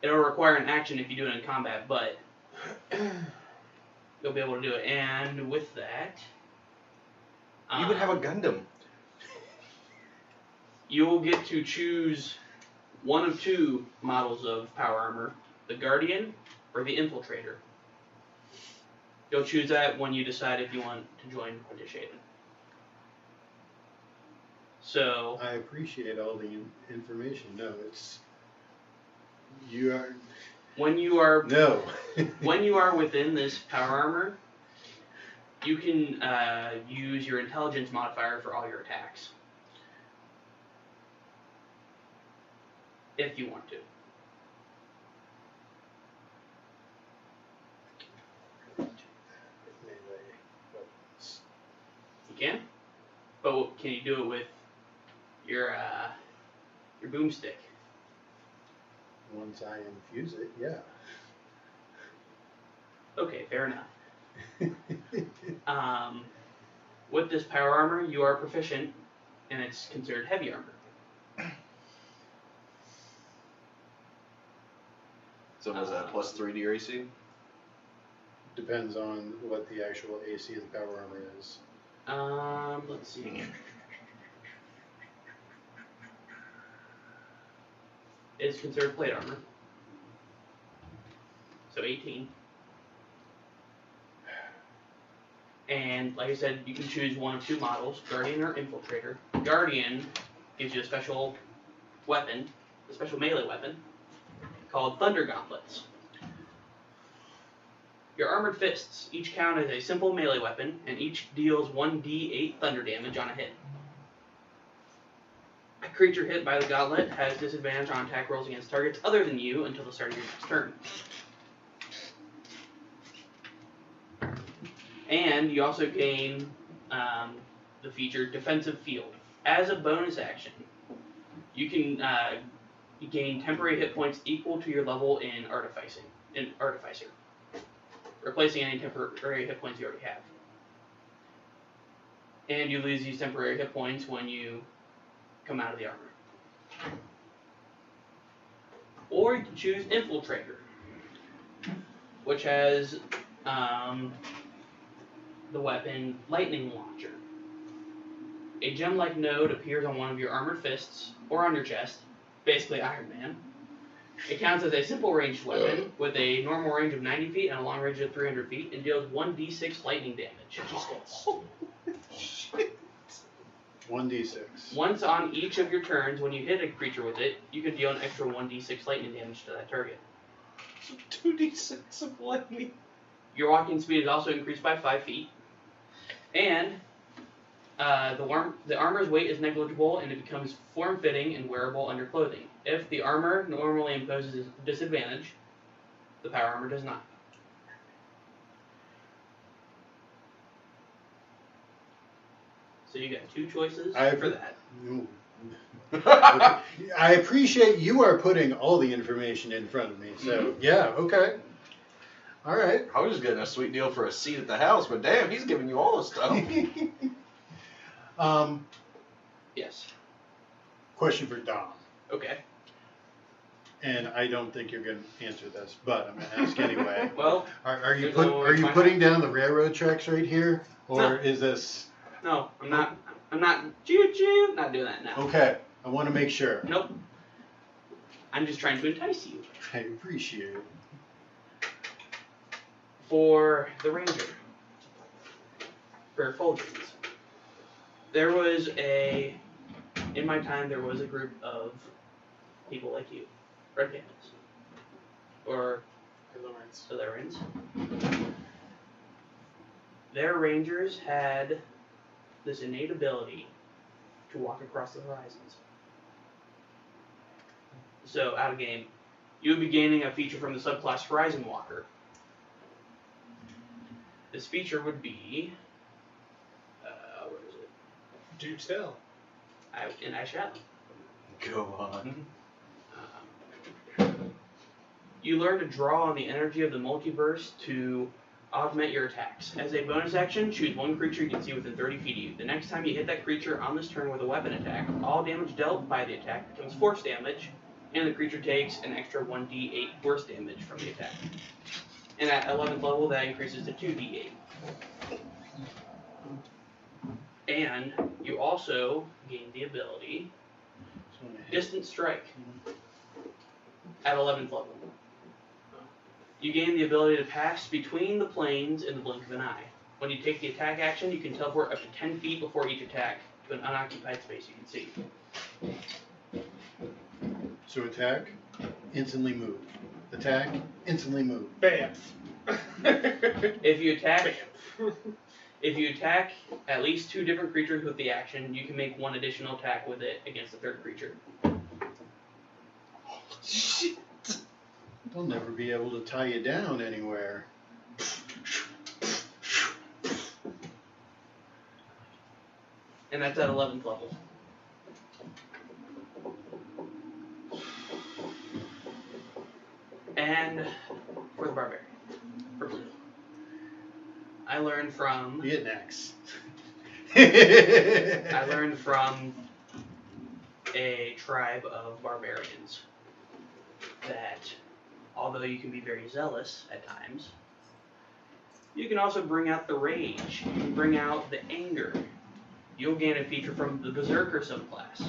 It'll require an action if you do it in combat, but you'll be able to do it. And with that, You would have a Gundam. you will get to choose one of two models of power armor, the Guardian or the Infiltrator. You'll choose that when you decide if you want to join Quinta Shaden. So I appreciate all the information. No, it's you are when you are no. when you are within this power armor, you can use your intelligence modifier for all your attacks. If you want to. You can? But can you do it with your boomstick? Once I infuse it, yeah. Okay, fair enough. With this power armor, you are proficient, and it's considered heavy armor. So was that +3 to your AC? Depends on what the actual AC of the power armor is. Let's see. It's considered plate armor. So 18. And like I said, you can choose one of two models, Guardian or Infiltrator. Guardian gives you a special weapon, a special melee weapon, called Thunder Gauntlets. Your armored fists each count as a simple melee weapon, and each deals 1d8 thunder damage on a hit. A creature hit by the gauntlet has disadvantage on attack rolls against targets other than you until the start of your next turn. And you also gain the feature Defensive Field. As a bonus action, you can gain temporary hit points equal to your level in Artificer, replacing any temporary hit points you already have. And you lose these temporary hit points when you come out of the armor. Or you can choose Infiltrator, which has the weapon Lightning Launcher. A gem-like node appears on one of your armored fists or on your chest, basically Iron Man. It counts as a simple ranged weapon with a normal range of 90 feet and a long range of 300 feet and deals 1d6 lightning damage. 1d6. Once on each of your turns, when you hit a creature with it, you can deal an extra 1d6 lightning damage to that target. 2d6 of lightning. Your walking speed is also increased by 5 feet. And the armor's weight is negligible and it becomes form-fitting and wearable under clothing. If the armor normally imposes a disadvantage, the power armor does not. So you got two choices for that. I appreciate you are putting all the information in front of me. So yeah, okay. All right. I was just getting a sweet deal for a seat at the house, but damn, he's giving you all the stuff. Yes. Question for Dom. Okay. And I don't think you're going to answer this, but I'm going to ask anyway. Well, are you there's no putting down the railroad tracks right here, or No. is this? No, I'm not. I'm not. Choo-choo. Not doing that now. Okay, I want to make sure. Nope. I'm just trying to entice you. I appreciate it. For the Ranger. For Fulgens. In my time, there was a group of people like you. Red Bandits. Or Lawrence. Their rangers had this innate ability to walk across the horizons. So, out of game, you would be gaining a feature from the subclass Horizon Walker. This feature would be, where is it? Do tell. I shall. Go on. You learn to draw on the energy of the multiverse to augment your attacks. As a bonus action, choose one creature you can see within 30 feet of you. The next time you hit that creature on this turn with a weapon attack, all damage dealt by the attack becomes force damage, and the creature takes an extra 1d8 force damage from the attack. And at 11th level, that increases to 2d8. And you also gain the ability Distant Strike at 11th level. You gain the ability to pass between the planes in the blink of an eye. When you take the attack action, you can teleport up to 10 feet before each attack to an unoccupied space you can see. So attack, instantly move. Attack, instantly move. Bam. If you attack at least 2 different creatures with the action, you can make 1 additional attack with it against the 3rd creature. Shit. They'll never be able to tie you down anywhere. And that's at 11th level. And for the barbarian, for blue, I learned from Be an axe. I learned from a tribe of barbarians that although you can be very zealous at times, you can also bring out the rage, you can bring out the anger. You'll gain a feature from the Berserker subclass.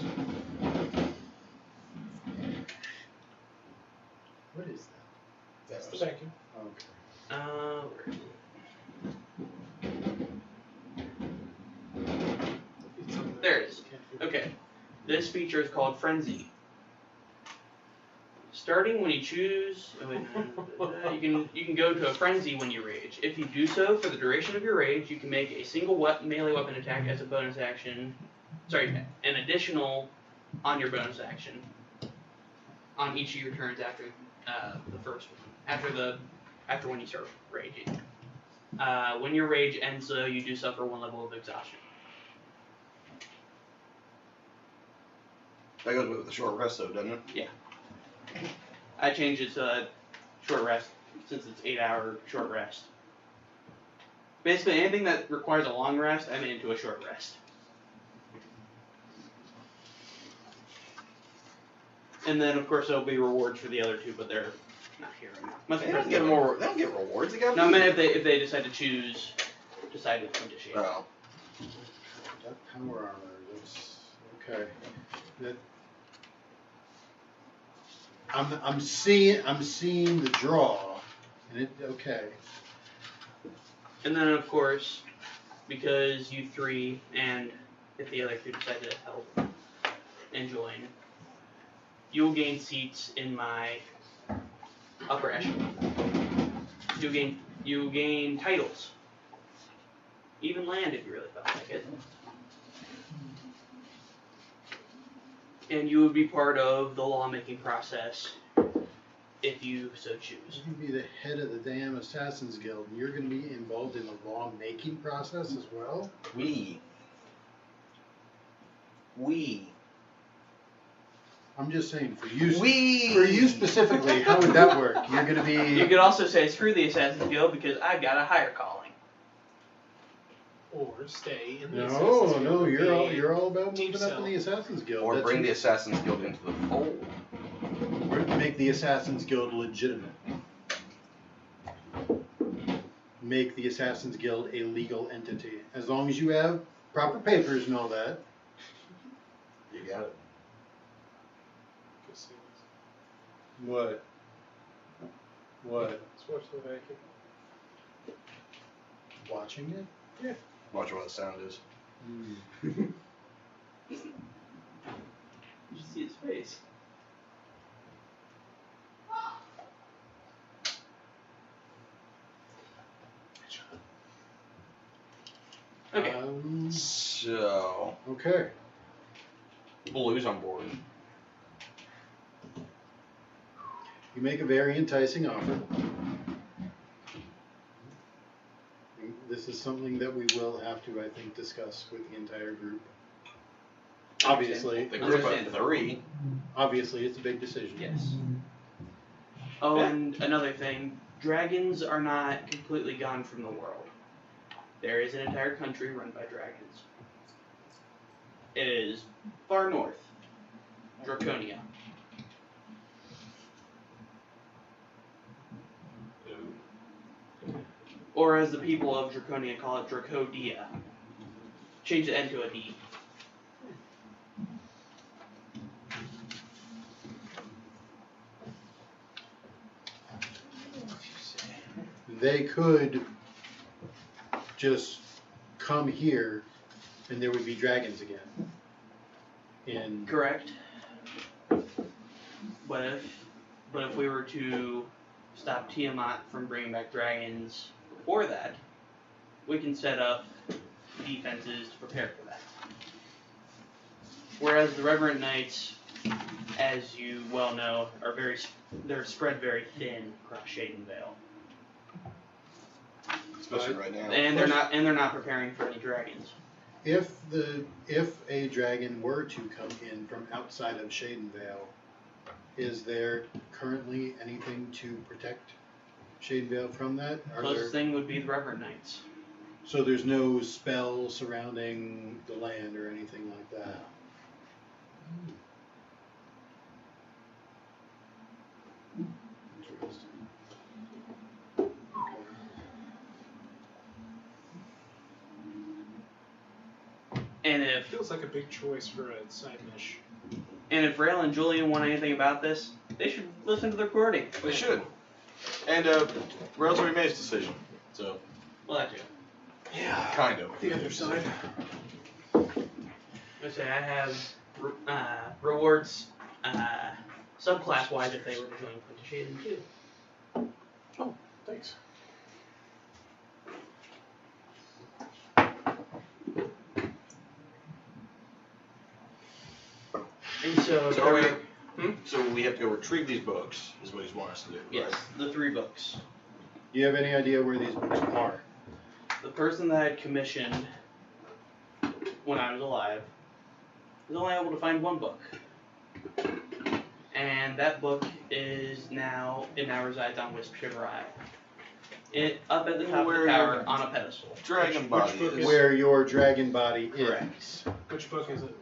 What is that? That's the vacuum. Okay. Where is it? It's on the- There it is. can't figure Okay. This feature is called Frenzy. Starting when you choose, you can go to a frenzy when you rage. If you do so for the duration of your rage, you can make a single melee weapon attack as a bonus action. Sorry, an additional on your bonus action on each of your turns after the first one. After when you start raging. When your rage ends, though, you do suffer 1 level of exhaustion. That goes with the short rest, though, doesn't it? Yeah. I changed it to short rest since it's 8-hour short rest. Basically, anything that requires a long rest, I made into a short rest. And then, of course, there'll be rewards for the other 2, but they're not here right now. They don't get more. They don't get rewards. They got. No, I mean if they decide to decide to initiate. Oh. That power armor, that's okay. That I'm seeing the draw, and it okay. And then, of course, because you 3 and if the other 2 decide to help and join, you'll gain seats in my upper echelon. You gain titles. Even land if you really felt like it. And you would be part of the lawmaking process if you so choose. You're going to be the head of the damn Assassin's Guild, and you're going to be involved in the law-making process as well? We. I'm just saying, for you, We. for you specifically, how would that work? You're going to be... You could also say screw the Assassin's Guild because I've got a higher calling. Or stay in the No, Assassin's Guild. no, you're all about Team moving up in cell. the Assassin's Guild. Or That's bring the you. Assassin's Guild into the fold. Or make the Assassin's Guild legitimate. Make the Assassin's Guild a legal entity. As long as you have proper papers and all that. You got it. What? What? Let's watch the vacuum. Watching it? Watch what the sound is. You should see his face. Okay. So, Okay. Blue's on board. You make a very enticing offer. This is something that we will have to, I think, discuss with the entire group. Obviously, The group of 3. obviously, it's a big decision. Yes. Oh, and another thing, dragons are not completely gone from the world. There is an entire country run by dragons. It is far north, Draconia. Or as the people of Draconia call it, Dracodia. Change the N to a D. They could just come here and there would be dragons again. And Correct. But if we were to stop Tiamat from bringing back dragons before that, we can set up defenses to prepare for that. Whereas the Reverend Knights, as you well know, they're spread very thin across Shadenvale. Especially right now. And they're not preparing for any dragons. if a dragon were to come in from outside of Shadenvale, is there currently anything to protect Shadenvale from that? Closest thing would be the Reverend Knights. So there's no spell surrounding the land or anything like that? Interesting. And if Feels like a big choice for a side mish. Rail and Julian want anything about this, they should listen to the recording. They should. And Rails already made his decision. So, Well, that too. yeah, kind of. The other side. I say I have rewards subclass wise if they were to join Quinta Shaden too. Oh, thanks. And so, So we have to go retrieve these books, is what he's wanting us to do. yes, Right? the 3 books. Do you have any idea where these books are? The person that I had commissioned when I was alive was only able to find 1 book. And that book it now resides on Wisp Shiver Isle. It up at the top of the tower on a pedestal. Dragon Which body book is. Where your dragon body Correct. is. Which book is it?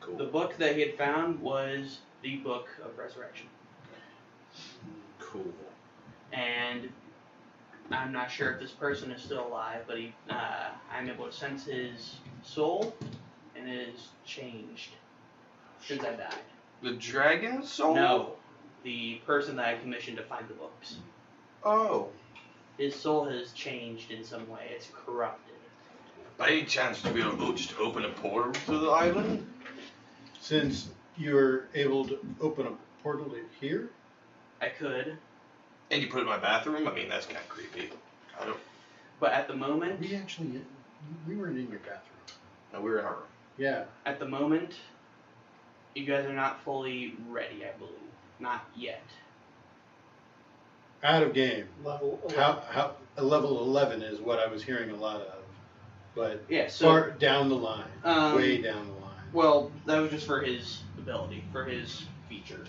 Cool. The book that he had found was the Book of Resurrection. Cool. And I'm not sure if this person is still alive, but I'm able to sense his soul, and it has changed since I died. The dragon soul? No, the person that I commissioned to find the books. Oh. His soul has changed in some way. It's corrupted. By any chance, would you be able to just open a portal to the island? Since you're able to open a portal to here? I could, And you put it in my bathroom? I mean, that's kind of creepy. I don't. but at the moment, We weren't in your bathroom. No, we were in our room. Yeah. at the moment, you guys are not fully ready, I believe. Not yet. Out of game. Level 11. How a level 11 is what I was hearing a lot of, but Yeah, so far down the line, way down the line. well, that was just for his ability, for his feature,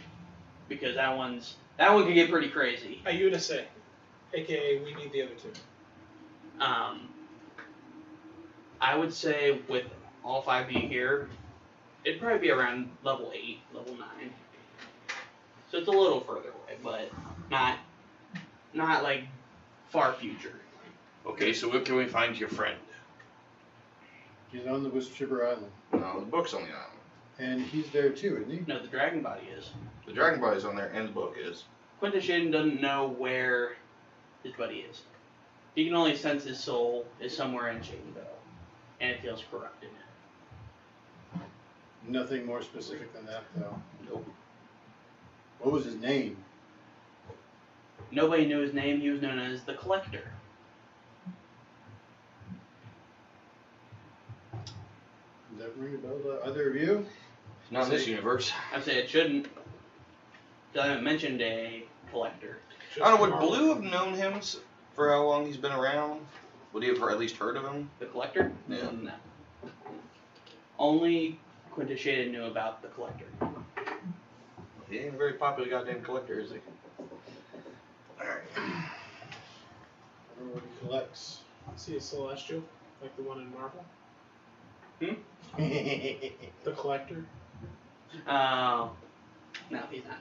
because that one can get pretty crazy. Ayunase, aka we need the other 2. I would say with all 5 being here, it'd probably be around level 8, level 9. So it's a little further away, but not like far future. Okay, so where can we find your friend? He's on the Wisp Shiver Island, No, the book's on the island. and he's there too, isn't he? No, the dragon body is. The dragon body's on there, and the book is. Quinta Shaden doesn't know where his buddy is. He can only sense his soul is somewhere in Shadenvale, and it feels corrupted. Nothing more specific than that, though. Nope. What was his name? Nobody knew his name. He was known as the Collector. ring a bell to either of you? Not in this universe. I'd say it shouldn't. I haven't mentioned a collector. I don't know, would Blue have known him for how long he's been around? Would he have at least heard of him? The collector? Yeah. No. Only Quintus Shaden knew about the collector. He ain't a very popular goddamn collector, is he? Alright. I don't know what he collects. See a celestial, like the one in Marvel? He The collector? No, he's not.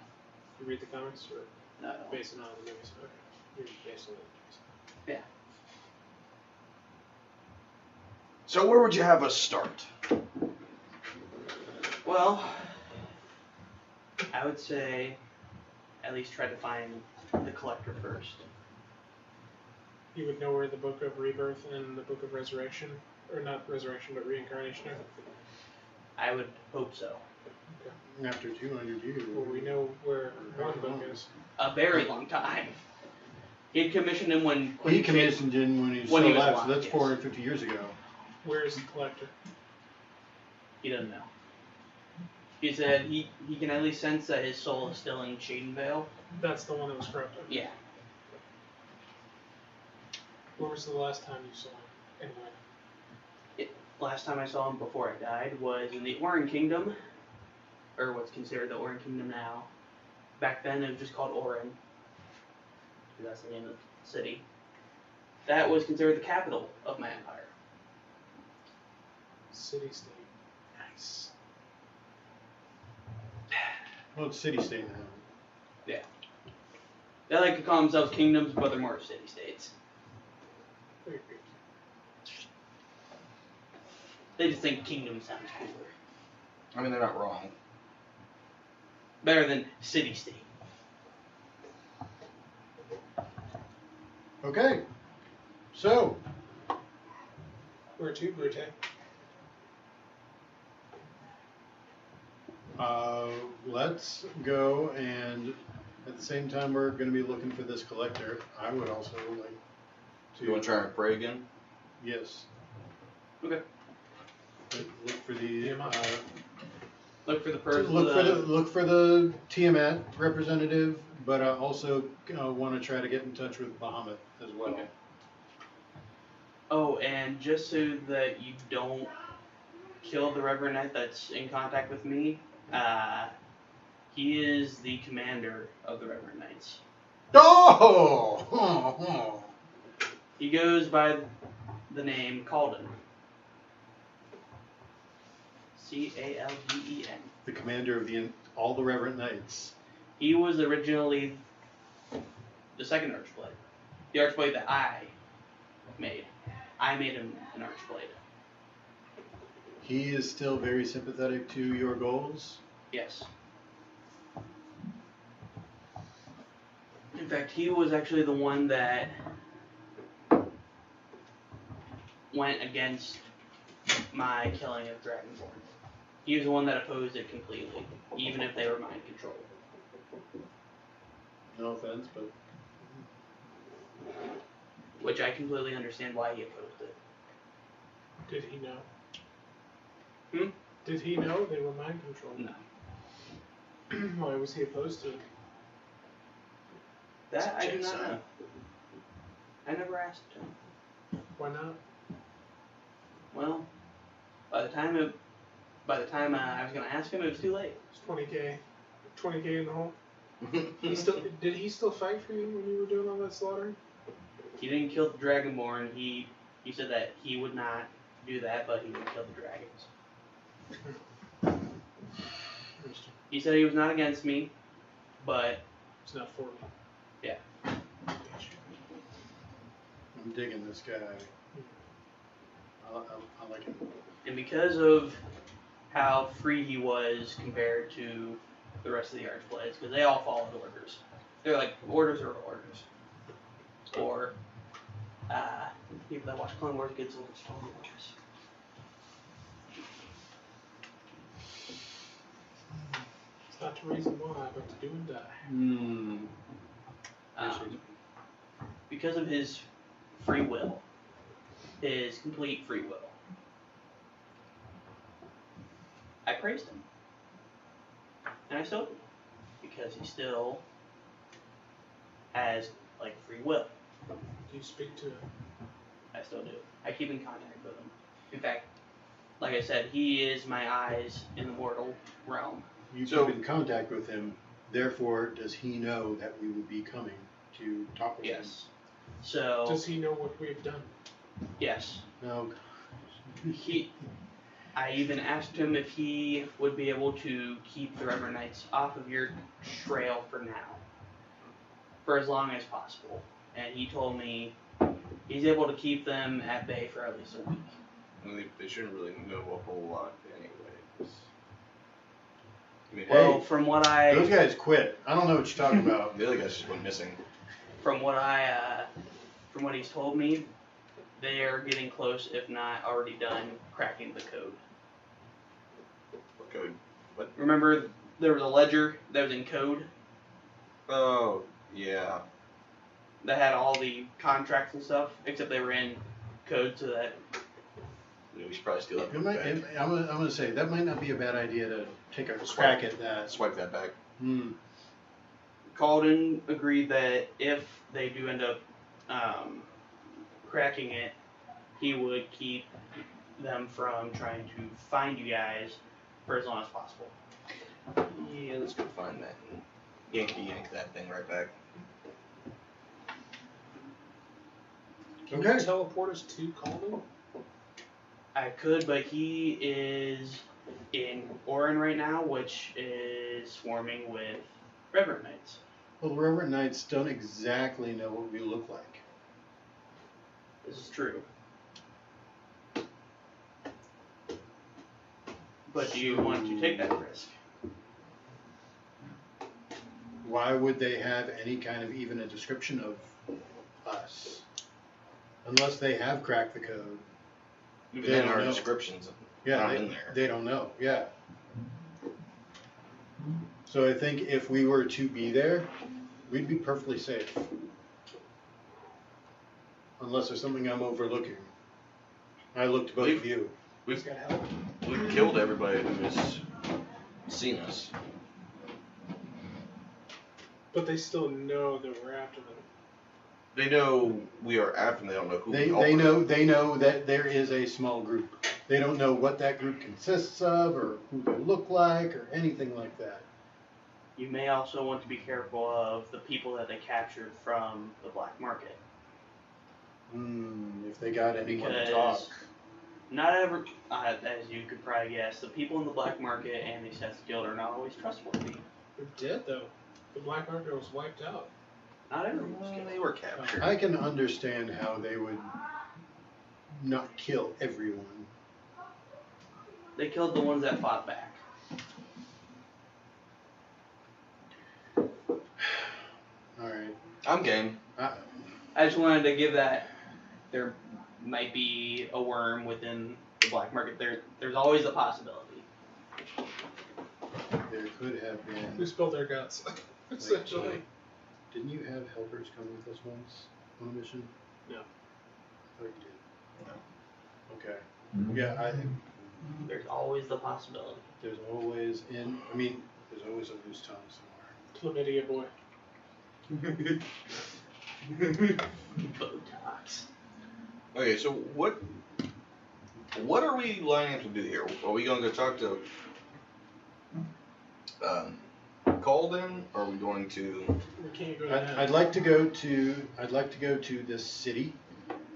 You read the comics or No. based on the movies? Okay. You're based on the movies. So where would you have us start? Well, I would say at least try to find the collector first. You would know where the Book of Rebirth and the Book of Resurrection, or not Resurrection, but Reincarnation are? I would hope so. After 200 years. Well, we know where one book is. A very long time. He had commissioned him when He Quintus commissioned him when he was when still he was alive, so alive, that's yes. 450 years ago. Where is the collector? He doesn't know. He said he can at least sense that his soul is still in Shadenvale. That's the one that was corrupted. Yeah. Where was the last time you saw him and when? Last time I saw him before I died was in the Orin Kingdom, or what's considered the Orin Kingdom now. Back then it was just called Orin. That's the name of the city. That was considered the capital of my empire. City state. Nice. Well, it's city-state now. Yeah. They like to call themselves kingdoms, but they're more city-states. Very good. They just think kingdom sounds cooler. I mean, they're not wrong. Better than city-state. Okay. So, Where to, Brute? let's go, and at the same time we're going to be looking for this collector. I would also like to... You want to try and pray again? Yes. Okay. Look for the... Look for the person. look for the Tiamat representative, but I also want to try to get in touch with Bahamut as well. Okay. Oh, and just so that you don't kill the Reverend Knight that's in contact with me, he is the commander of the Reverend Knights. Oh! He goes by the name Calden. Calden. The commander of all the Reverend Knights. He was originally the second Archblade. The Archblade that I made. I made him an Archblade. He is still very sympathetic to your goals. Yes. In fact, he was actually the one that went against my killing of Dragonborn. He was the one that opposed it completely, even if they were mind controlled. No offense, but... Which I completely understand why he opposed it. Did he know? Hmm? Did he know they were mind controlled? No. Why was he opposed to it? That I do not know. I never asked him. Why not? Well, by the time I was gonna ask him, it was too late. It's 20K. 20K in the hole. Did he still fight for you when you were doing all that slaughtering? He didn't kill the Dragonborn. He said that he would not do that, but he would kill the dragons. Interesting. He said he was not against me, but It's not for me. yeah. I'm digging this guy. I like him. And because of how free he was compared to the rest of the Archblades, because they all followed orders. They're like, orders are orders. Or, people that watch Clone Wars get some Clone Wars. It's not the reason why, but to do and die. Because of his free will, his complete free will, I praised him. And I still do. Because he still has, like, free will. Do you speak to him? I still do. I keep in contact with him. In fact, like I said, he is my eyes in the mortal realm. You keep in contact with him, therefore does he know that we would be coming to talk with him? Yes. So. Does he know what we've done? Yes. No. I even asked him if he would be able to keep the Reverend Knights off of your trail for now. For as long as possible. And he told me he's able to keep them at bay for at least a week. They shouldn't really know a whole lot anyways. I mean, Well, from what those guys quit. I don't know what you're talking about. The other guys just went missing. From what he's told me, they are getting close, if not already done, cracking the code. What code? What? Remember, there was a ledger that was in code Oh, yeah. that had all the contracts and stuff, except they were in code so that. We should probably steal that I'm book back. going to say, that might not be a bad idea to take a crack at that. Swipe that back. Calden agreed that if they do end up cracking it, he would keep them from trying to find you guys for as long as possible. Yeah, let's go find that. Yank that thing right back. Can you teleport us to Calden? I could, but he is in Orin right now, which is swarming with Reverend Knights. Well, the Reverend Knights don't exactly know what we look like. This is true. But do you want to take that risk? Why would they have any kind of even a description of us? Unless they have cracked the code. Even They then, don't our know. descriptions Yeah, not in there. they don't know. Yeah. So I think if we were to be there, we'd be perfectly safe. Unless there's something I'm overlooking. I looked both of you. He's got help. We've killed everybody who has seen us. But they still know that we're after them. They know we are after them. They don't know who They we are. they know that there is a small group. They don't know what that group consists of or who they look like or anything like that. You may also want to be careful of the people that they captured from the black market. If they got anyone to talk. Not ever, as you could probably guess, the people in the black market and the Seth's Guild are not always trustworthy. They're dead though. The black market was wiped out. Not everyone was Well, killed. they were captured. I can understand how they would not kill everyone. They killed the ones that fought back. Alright. I'm game. I just wanted to give that there might be a worm within the black market. There's always a possibility. There could have been. Who spilled their guts? Essentially. Didn't you have helpers come with us once on a mission? No. I thought you did. Okay. Yeah, I think There's always the possibility. there's always there's always a loose tongue somewhere. Chlamydia boy. Botox. Okay, so what are we lining up to do here? Are we going to go talk to Calden? Or are we going to? We can't go down. I'd like to go to this city,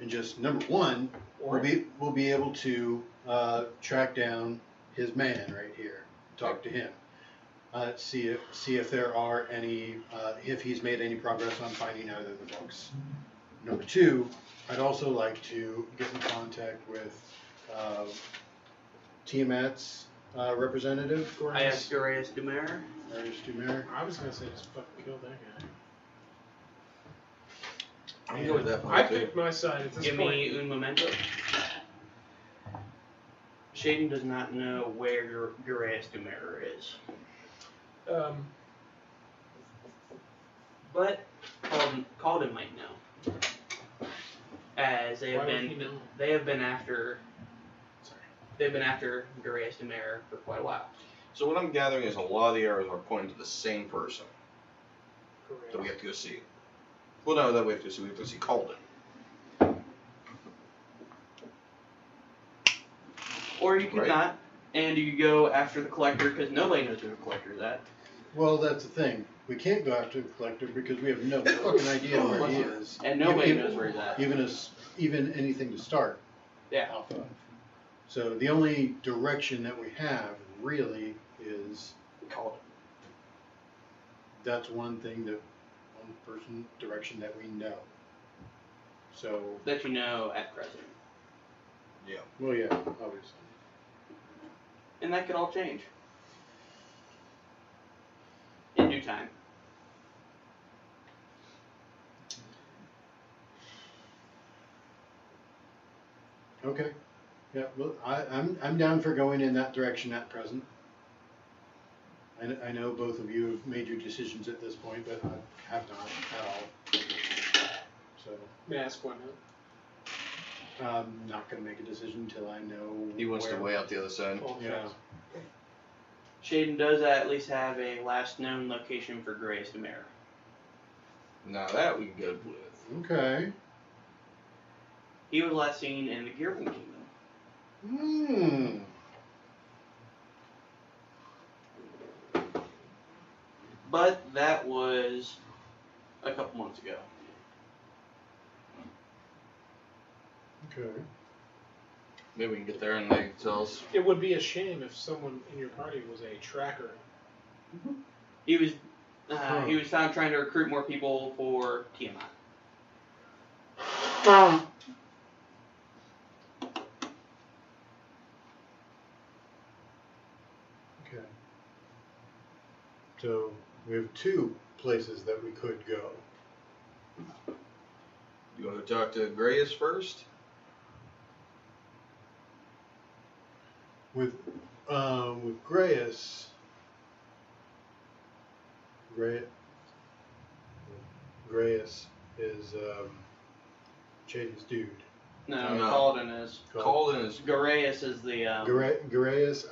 and just number one, we'll be able to track down his man right here, talk to him, see if there are any if he's made any progress on finding either of the books. Number two, I'd also like to get in contact with Tiamat's representative. I asked Urias Dumer. Arius Dumer. I was gonna say just fucking kill that guy. I'm good with that I one too. picked my side at this Give point. me un momento. Shaden does not know where Urias Dumer is. But Calden might know. As they have Why would he been know? they have been after They've been after Garaeus de Mare for quite a while. So what I'm gathering is a lot of the arrows are pointing to the same person Correct. that we have to go see. Well, no, that we have to see. We have to see Calden. Or you could Right. not, and you could go after the collector because nobody knows who the collector is at. Well, that's the thing. We can't go after the collector because we have no fucking idea where he is. And nobody Even- knows where he's at. Even anything to start Yeah. off of. So the only direction that we have really is Calden. that's one thing that one person direction that we know. So That you know at present. Yeah. well, yeah, obviously. And that could all change. In due time. Okay. Yeah. Well, I'm down for going in that direction at present. I know both of you have made your decisions at this point, but I have not at all. So May I ask why not? I'm not going to make a decision until I know. He wants where. to weigh out the other side. Oh, Yeah. thanks. Shaden does at least have a last known location for Garaeus de Mare. Now that we can go with. Okay. He was last seen in the Gearwing Kingdom. Hmm. But that was a couple months ago. Okay. Maybe we can get there and they can tell us. It would be a shame if someone in your party was a tracker. He was found trying to recruit more people for Tiamat. Okay. So we have two places that we could go. You want to talk to Graeus first? With Graeus. Graeus is Shaden's dude. No, No. Calden is. Calden is. Garaeus is the Graeus,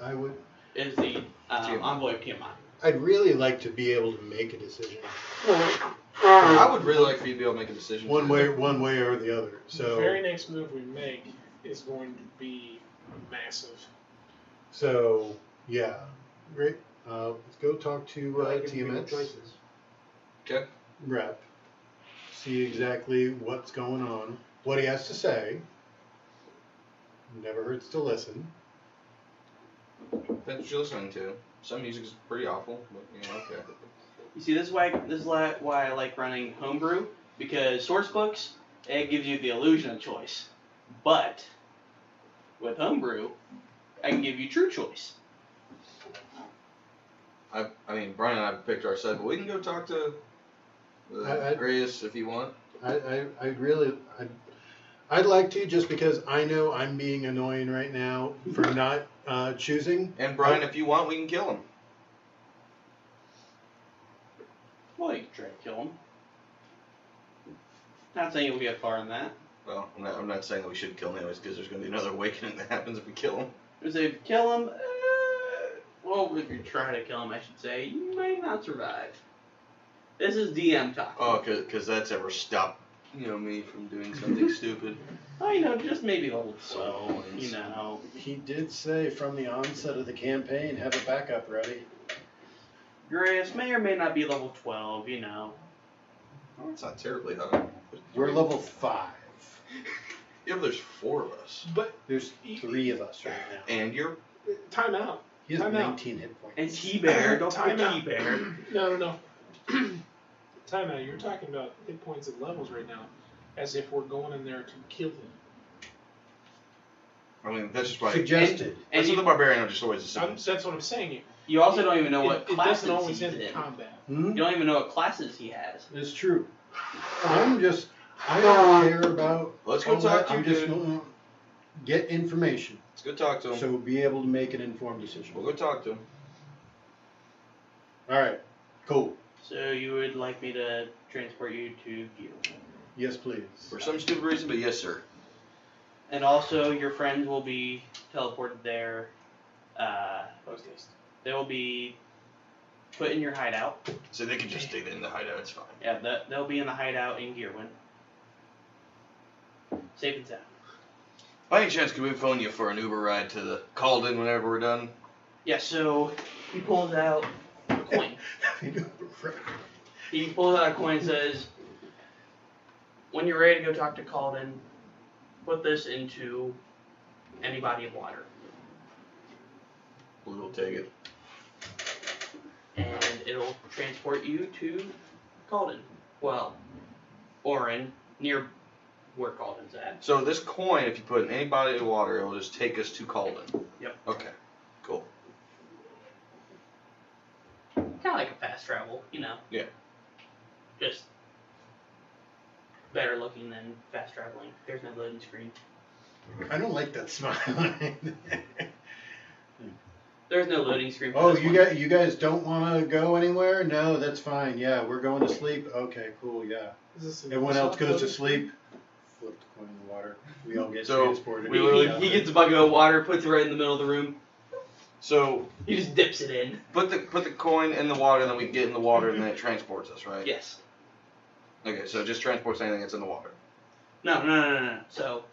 envoy of Tiamat. I'd really like to be able to make a decision. I would really like for you to be able to make a decision. One way or the other. The So very next move we make is going to be massive. so yeah. Great. Let's go talk to I like giving people Tiamat's choices. Okay. rep. See exactly what's going on, what he has to say. Never hurts to listen. Depends what you're listening to. Some music is pretty awful, but okay. You see, this is why I like running homebrew, because source books, it gives you the illusion of choice. But with homebrew, I can give you true choice. I mean, Brian and I picked our side, but we can go talk to Graeus if you want. I'd like to, just because I know I'm being annoying right now for not choosing. And Brian, if you want, we can kill him. Well, you can try to kill him. Not saying you'll get far in that. Well, I'm not saying that we should kill him anyways, because there's going to be another awakening that happens if we kill him. If you kill him, well, if you try to kill him, I should say, you might not survive. This is DM talking. Oh, because that's ever stopped, me from doing something stupid. Just maybe level 12, He did say from the onset of the campaign, have a backup ready. Garaeus may or may not be level 12, Oh, it's not terribly high. We're level 5. Yeah, but there's 4 of us. But There's 3 of us right now. And you're... time out. He has Time out. 19 hit points. And T-Bear, don't Time forget out. T-Bear. No. Time out. You're talking about hit points and levels right now, as if we're going in there to kill him. I mean, that's just why... Suggested. And That's what the barbarian just always assumes. That's what I'm saying. You also don't even know what It classes doesn't always he's end in in. combat. You don't even know what classes he has. It's true. I don't care about Let's go all talk that. to I'm him, just dude. going to get information. Let's go talk to him. So be able to make an informed decision. We'll go talk to him. Alright, cool. So you would like me to transport you to Gear? Yes, please. For some stupid reason, but yes, sir. And also, your friends will be teleported there. Post haste. They will be put in your hideout. So they can just stay in the hideout, it's fine. Yeah, they'll be in the hideout in Gearwin. Safe and sound. By any chance, can we phone you for an Uber ride to the Calden whenever we're done? Yeah, so he pulls out a coin. He pulls out a coin and says, when you're ready to go talk to Calden, put this into any body of water. We'll take it. And it'll transport you to Calden. Well, Orin, near where Calden's at. So this coin, if you put in any body of water, it will just take us to Calden. Yep. Okay, cool. Kind of like a fast travel, you know. Yeah. Just better looking than fast traveling. There's no loading screen. I don't like that smile. There's no loading screen. For Oh, this you guys don't want to go anywhere? No, that's fine. Yeah, we're going to sleep. Okay, cool. Yeah. Is this Everyone else goes to sleep. Flip the coin in the water. We all get So, transported. He gets a bucket of water, puts it right in the middle of the room. So He just dips it in. put the coin in the water, and then we get in the water, and then it transports us, right? Yes. Okay, so it just transports anything that's in the water. No. So,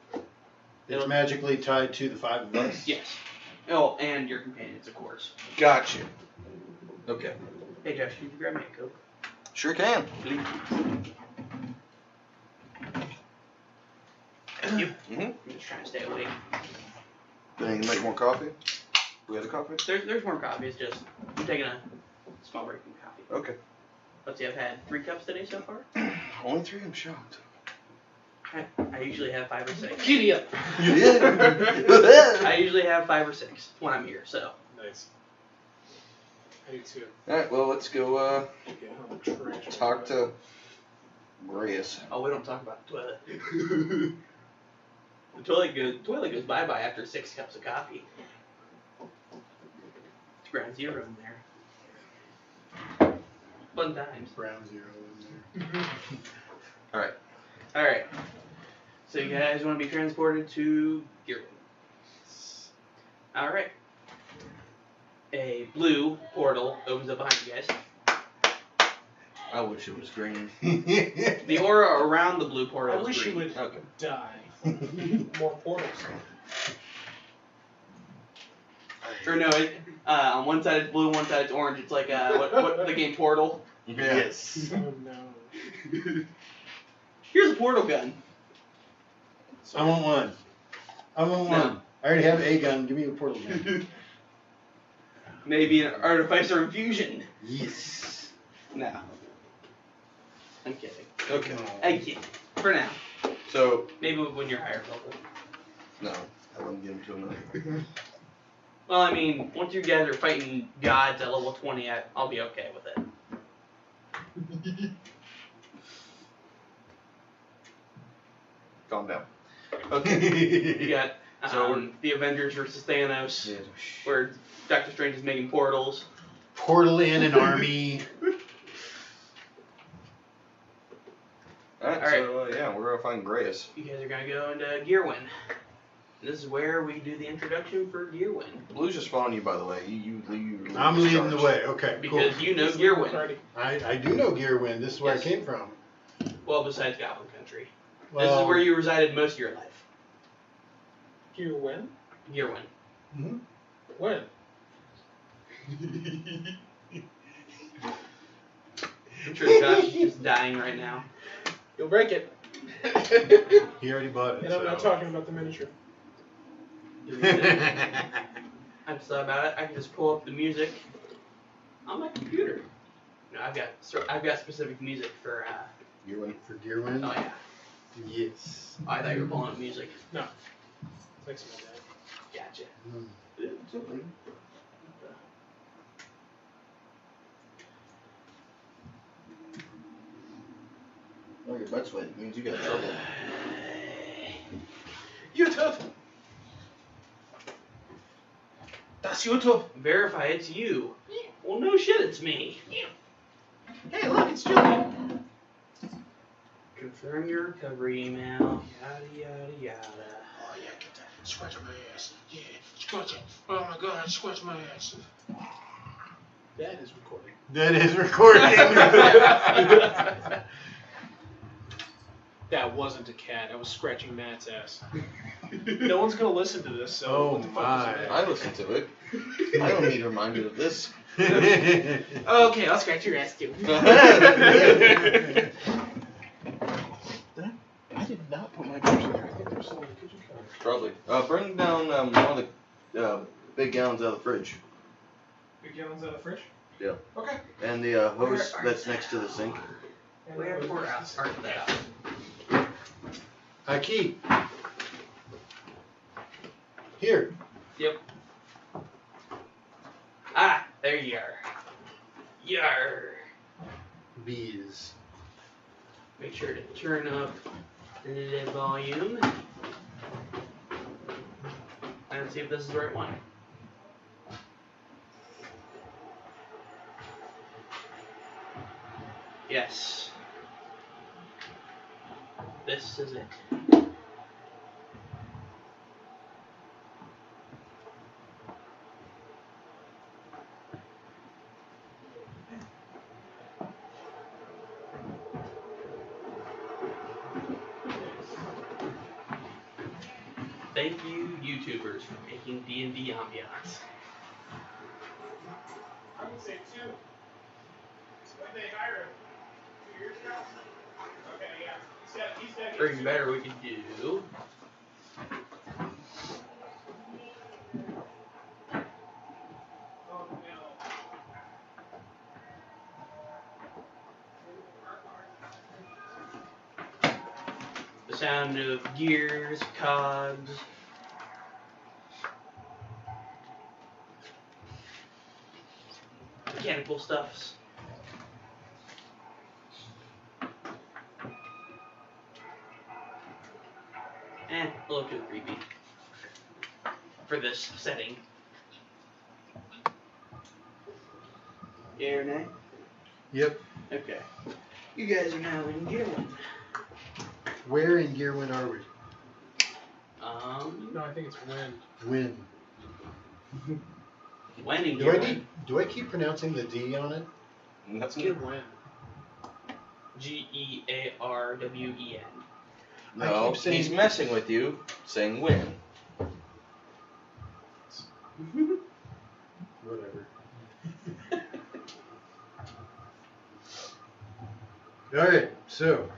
It's magically tied to the 5 of us. yes. Oh, and your companions, of course. Gotcha. Okay. Hey, Josh, could you grab me a Coke? Sure can. Please. Thank you. Mm-hmm. I'm just trying to stay awake. Then you make more coffee? We had a coffee? There's more coffee. It's just I'm taking a small break from coffee. Okay. Let's see, I've had 3 cups today so far. Only 3, I'm shocked. I usually have 5 or 6. Giddy up. You did? I usually have 5 or 6 when I'm here, so. Nice. I do too. Alright, well, let's go Get home trash. talk to Reyes. Oh, we don't talk about the toilet. The toilet goes bye-bye after 6 cups of coffee. It's ground zero in there. Fun times. Ground 0 in there. Alright. So you guys want to be transported to Gearwood. Alright. A blue portal opens up behind you guys. I wish it was green. The aura around the blue portal I is wish you green. would Okay. die. More portals. Or no, on one side it's blue, one side it's orange. It's like what the game Portal. Yes. Oh no. Here's a portal gun. I want one. I want one. No. I already have a gun. Give me a portal gun. Maybe an artificer infusion. Yes. No. I'm kidding. Okay. I'm kidding. For now. So, Maybe when you're higher level. no, I wouldn't get him to another. Well, I mean, once you guys are fighting gods at level 20, I'll be okay with it. Calm down. Okay. You got So the Avengers versus Thanos, Yeah. where Doctor Strange is making portals. Portal in an army. Alright, so yeah, we're gonna find Grace. You guys are gonna go into Gearwin. This is where we do the introduction for Gearwin. Blue's just following you, by the way. You I'm leading the way. Okay, cool. Because you know Gearwin. I do know Gearwind. This is where Yes. I came from. Well, besides Goblin Country. Well, This is where you resided most of your life. Here when? Gearwin. Mhm. When? I'm sure Josh is just dying right now. You'll break it. He already bought it. And I'm not so. talking about the miniature. I just thought about it. I can just pull up the music on my computer. No, I've got specific music for. You win. For Gearwind? Oh yeah. Yes. Oh, I thought you were pulling up music. No. Thanks, my dad. Gotcha. Mm. It's okay. Oh, your butt's wet. It means you got trouble. YouTube! That's YouTube! Verify it's you. Well, no shit, it's me. Hey, look, it's Julian. Confirm your recovery email. Yada yada yada. Oh yeah, get that. Scratch my ass. Yeah, scratch it. Oh my god, scratch my ass. That is recording. That is recording. That wasn't a cat. I was scratching Matt's ass. No one's gonna listen to this, so. Oh what the fuck my. is I listened to it. I don't need reminded of this. Okay, I'll scratch your ass too. I did not put my purse there. I think there's some in the kitchen counter. Probably. Bring down one of the big gallons out of the fridge. Big gallons out of the fridge? Yeah. Okay. And the hose that's next to the sink. Where are that? Key. Here. Yep. Ah, there you are. Yar. Bees. Make sure to turn up the volume. And see if this is the right one. Yes. This is it. Thank you, YouTubers, for making D&D ambiance. I would say 2. When they hire him? 2 years ago? Okay, yeah. He's got Or even better, we could do. Oh, no. The sound of gears, cogs. Mechanical stuffs. A little too creepy for this setting. Yeah or nay? Yep. Okay. You guys are now in gear 1. Where in Gearwind are we? No, I think it's when. When? When in gear 1? Do I keep pronouncing the D on it? That's Get when. Gearwen. No, keep saying- he's messing with you, saying when. Whatever. Alright, so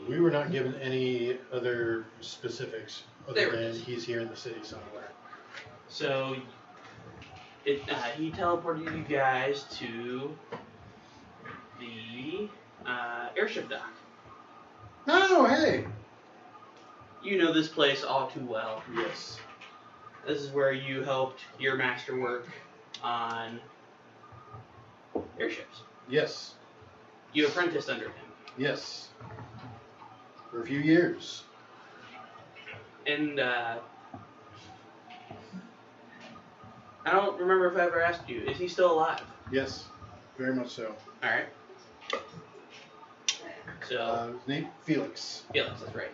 we were not given any other specifics other There it than is. he's here in the city somewhere. So, he teleported you guys to the airship dock. Oh, hey! You know this place all too well. Yes. This is where you helped your master work on airships. Yes. You apprenticed under him. Yes. For a few years. And, I don't remember if I ever asked you, is he still alive? Yes. Very much so. Alright. So, His name? Felix. Felix, that's right.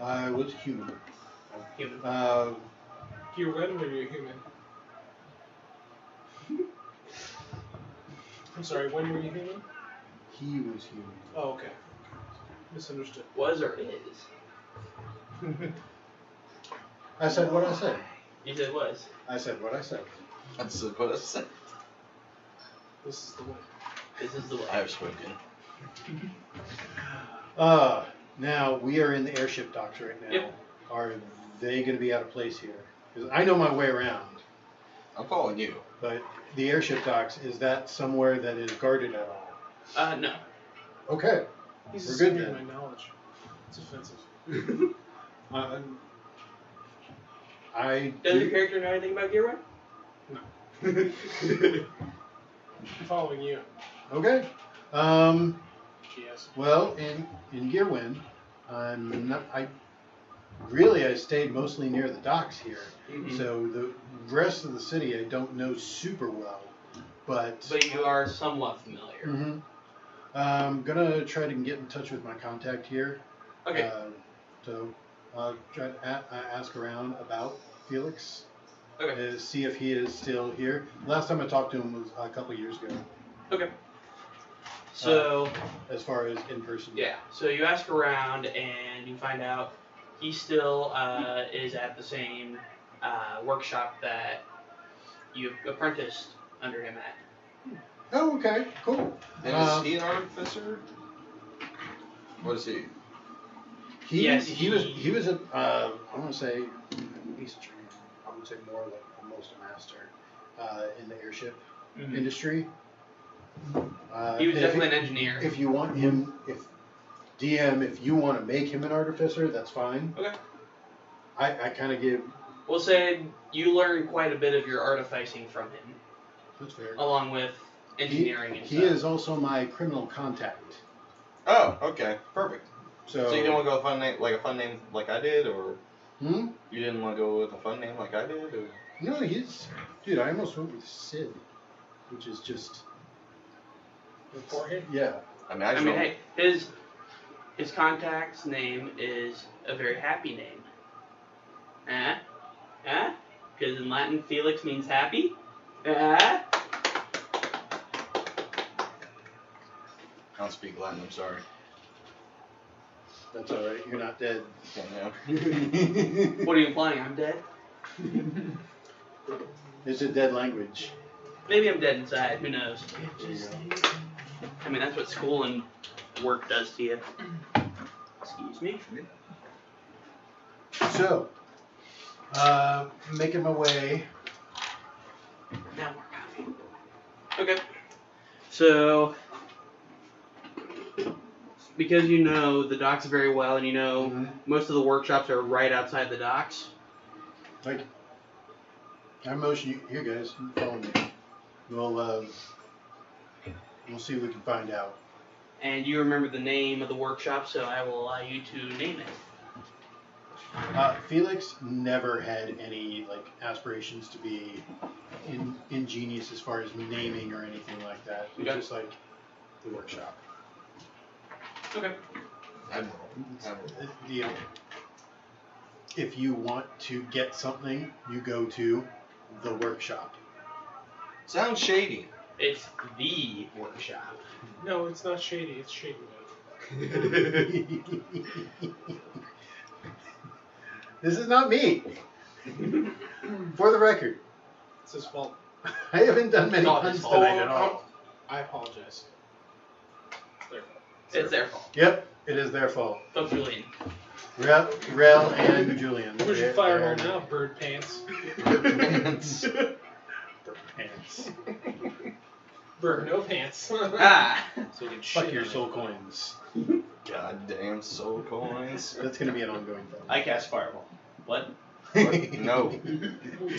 I was human. Human. Gear when were you human? I'm sorry, when were you human? He was human. Oh, okay. Misunderstood. Was or is? I said what I said. You said was. I said what I said. That's what I said. This is the way. This is the way. I have spoken. Now we are in the airship docks right now. Yep. Are they going to be out of place here? Because I know my way around, I'm following you. but the airship docks, is that somewhere that is guarded at all? No. Okay. He's We're good assuming then. my knowledge. It's offensive. I Does your do, character know anything about Gear 1? No. I'm following you. okay. Yes. Well, in Gearwind, I stayed mostly near the docks here. Mhm. So the rest of the city I don't know super well, but But you are somewhat familiar. Mhm. I'm gonna try to get in touch with my contact here. Okay. So I'll try to ask around about Felix. Okay. See if he is still here. Last time I talked to him was a couple years ago. Okay. So. As far as in person. Yeah. So you ask around and you find out he still is at the same workshop that you apprenticed under him at. Oh, okay, cool. And is he an artificer? What is he? Yes, he was a I want to say at least I would say more like almost a master in the airship industry. He was definitely an engineer. If you want him, if you want to make him an artificer, that's fine. Okay. I kind of give. We'll say you learn quite a bit of your artificing from him. That's fair. Along with engineering and stuff. He is also my criminal contact. Oh, okay, perfect. So you didn't want to go with a fun name like I did, or you didn't want to go with a fun name like I did, or no, dude. I almost went with Sid, which is just Beforehand? yeah. I mean, hey, his contact's name is a very happy name. Because in Latin, Felix means happy. I don't speak Latin. I'm sorry. That's all right. You're not dead. What are you implying? I'm dead? It's a dead language. Maybe I'm dead inside. Who knows? There you go. I mean, that's what school and work does to you. Excuse me. So, making my way. Now more coffee. Okay. So, because you know the docks very well, and you know most of the workshops are right outside the docks. Like, I motion you here, guys. Follow me. We'll see what we can find out. And you remember the name of the workshop, so I will allow you to name it. Felix never had any aspirations to be ingenious as far as naming or anything like that. It was just like the workshop. Okay. If you want to get something, you go to the workshop. Sounds shady. It's the workshop. No, it's not shady. It's Shadenvale. This is not me. For the record, It's his fault. I haven't done many Not puns his fault. tonight at all. I apologize. Their fault. It's their fault. Yep, it is their fault. Fuck Julian. Rel and Julian. Where's your fireball now, bird pants? Pants. Pants. Bird no pants. Ah! So you can Fuck shit your on it. soul coins. Goddamn soul coins. That's gonna be an ongoing thing. I cast Fireball. What? No.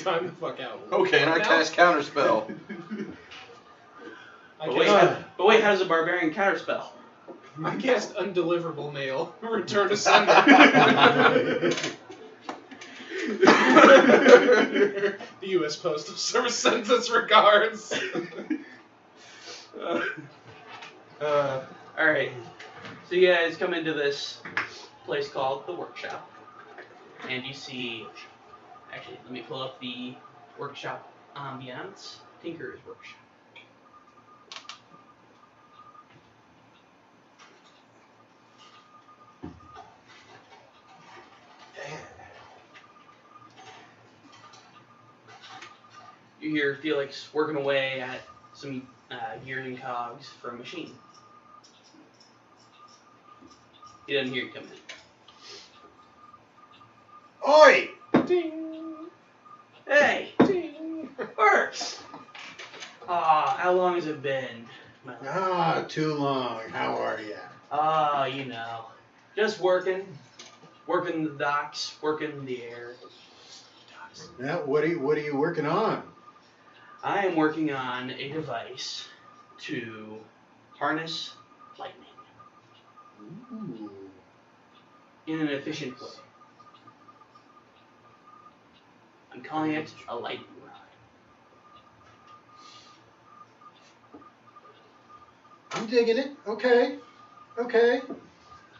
Time the fuck out. Okay, and I cast counterspell. But wait, how does a barbarian counterspell? I cast undeliverable mail. Return to sender. The U.S. Postal Service sends us regards. Alright. So you guys come into this place called the workshop. And you see... Actually, let me pull up the workshop ambiance. Tinker's workshop. You hear Felix working away at some gears and cogs for a machine. He doesn't hear you coming in. Oi! Ding. Hey! Ding. Works! Aw, how long has it been? Too long. How are ya? You know. Just working. Working the docks, working the air. Now, what are you working on? I am working on a device to harness lightning Ooh. in an efficient way. I'm calling it a lightning rod. I'm digging it. Okay.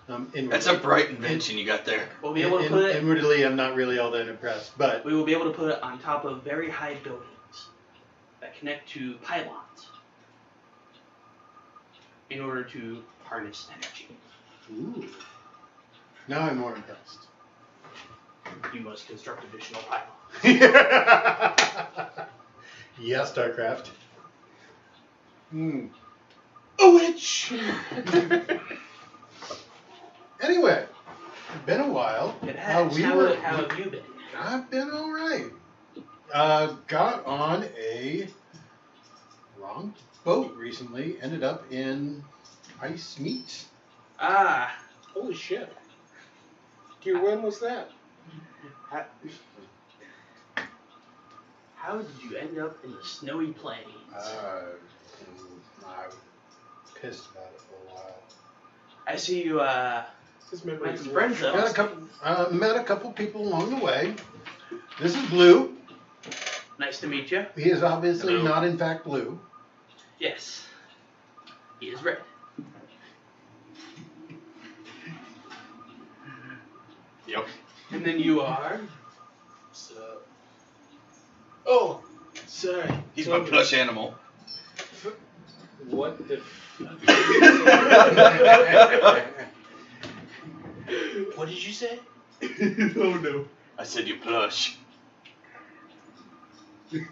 That's a bright invention you got there. We'll be able to put it. Inwardly, I'm not really all that impressed, but We will be able to put it on top of very high buildings that connect to pylons in order to harness energy. ooh. Now I'm more impressed. You must construct additional pylons. Yes, StarCraft. A witch! Anyway, it's been a while. It has. How have you been? I've been alright. Got on a wrong boat recently. Ended up in ice meat. Ah, Holy shit. Dear, when was that? how did you end up in the snowy plains? I'm pissed about it for a while. I see you His memory met is some friends though. Met a couple people along the way. This is Blue. Nice to meet you. He is obviously Hello. not in fact blue. Yes. He is red. Yep. And then you are. So. Oh, sorry. He's my plush animal. What the What did you say? Oh no. I said you plush. I'm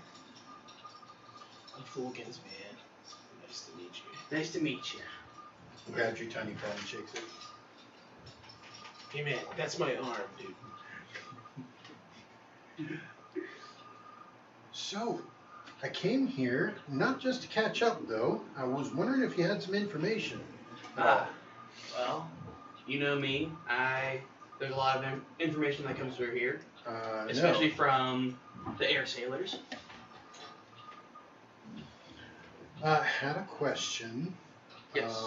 Fulgens, man. Nice to meet you. Nice to meet you. Grabs your tiny paw and shakes it. Hey man, that's my arm, dude. So, I came here not just to catch up though. I was wondering if you had some information. Well, you know me. There's a lot of information that comes through here, especially from the air sailors. I had a question. Yes.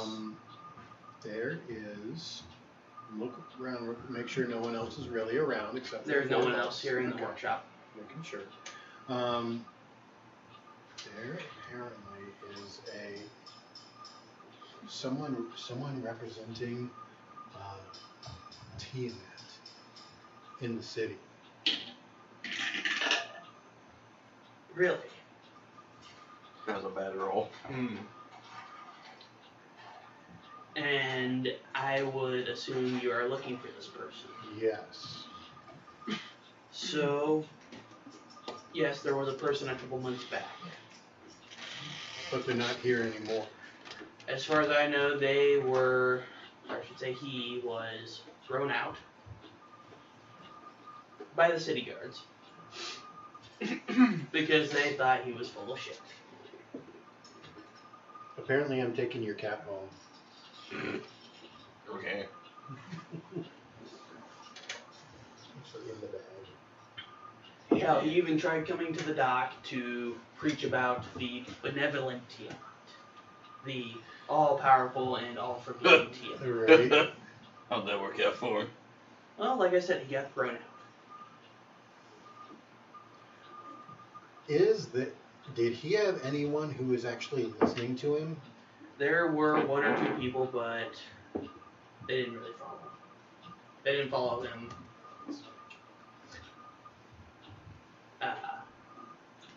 There is. Look around, make sure no one else is really around except. There's for no four one of else us. here in the Okay. workshop. Making sure. There apparently is someone representing Tiamat in the city. Really? That was a bad roll. And I would assume you are looking for this person. Yes. So, yes, there was a person a couple months back. But they're not here anymore. As far as I know, he was thrown out by the city guards because they thought he was full of shit. Apparently I'm taking your cat home. Okay. It's in the bag. Hell, he even tried coming to the dock to preach about the benevolent Tiamat, the all-powerful and all-forgiving Tiamat. Right. How'd that work out for him? Well, like I said, he got thrown out. Did he have anyone who was actually listening to him? There were one or two people, but they didn't really follow him. They didn't follow him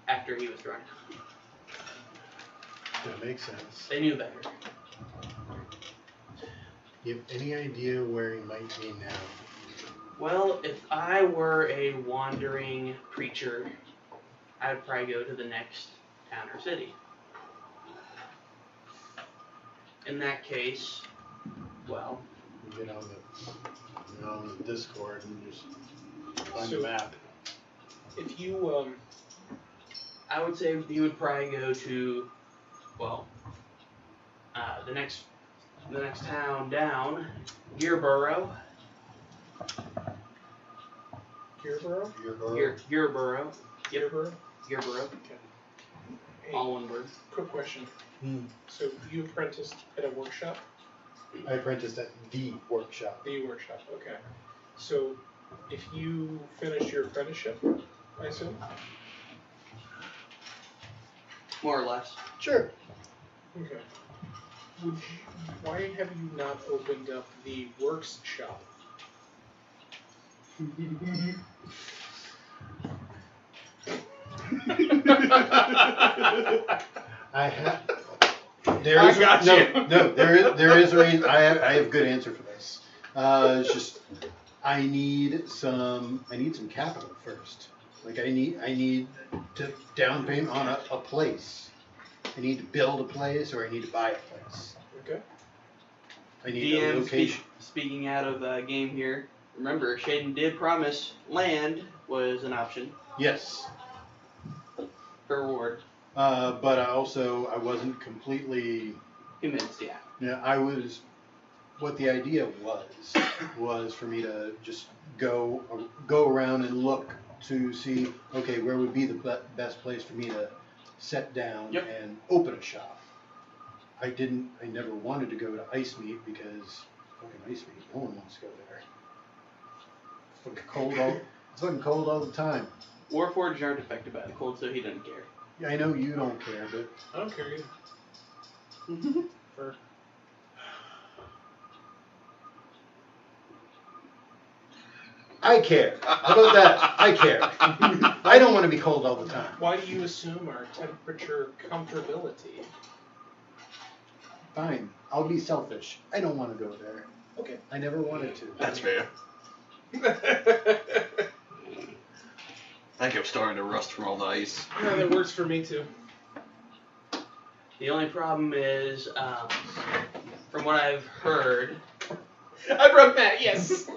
after he was thrown out. That makes sense. They knew better. You have any idea where he might be now? Well, if I were a wandering preacher, I'd probably go to the next town or city. In that case, well, Get on the Discord and just find So- a map. If you I would say you would probably go to, well, the next town down, Gearborough. Gearborough? Gearborough. Yep, Gearborough? Gearborough. Okay. Hey, All one word. quick question. So you apprenticed at a workshop? I apprenticed at the workshop. The workshop, okay. So if you finish your apprenticeship, I assume? More or less. Sure. Okay. Why have you not opened up the works shop? I have. There's got no, you. no. There is a reason. I have a good answer for this. It's just I need some capital first. Like I need to down payment on a place. I need to build a place, or I need to buy a place. Okay. I need a location. Speaking out of game here, remember, Shaden did promise land was an option Yes. for reward. But I wasn't completely. Convinced, yeah. Yeah, I was. What the idea was for me to just go around and look to see, okay, where would be the best place for me to set down and open a shop. I never wanted to go to Ice Meat because fucking Ice Meat, no one wants to go there. It's fucking cold all the time. Warforged aren't affected by the cold, so he doesn't care. Yeah, I know you don't care, but I don't care either. For I care. How about that? I care. I don't want to be cold all the time. why do you assume our temperature comfortability? Fine. I'll be selfish. I don't want to go there. Okay. I never wanted to. That's fair. I think I'm starting to rust from all the ice. Yeah, that works for me too. The only problem is, from what I've heard, I broke that. Yes.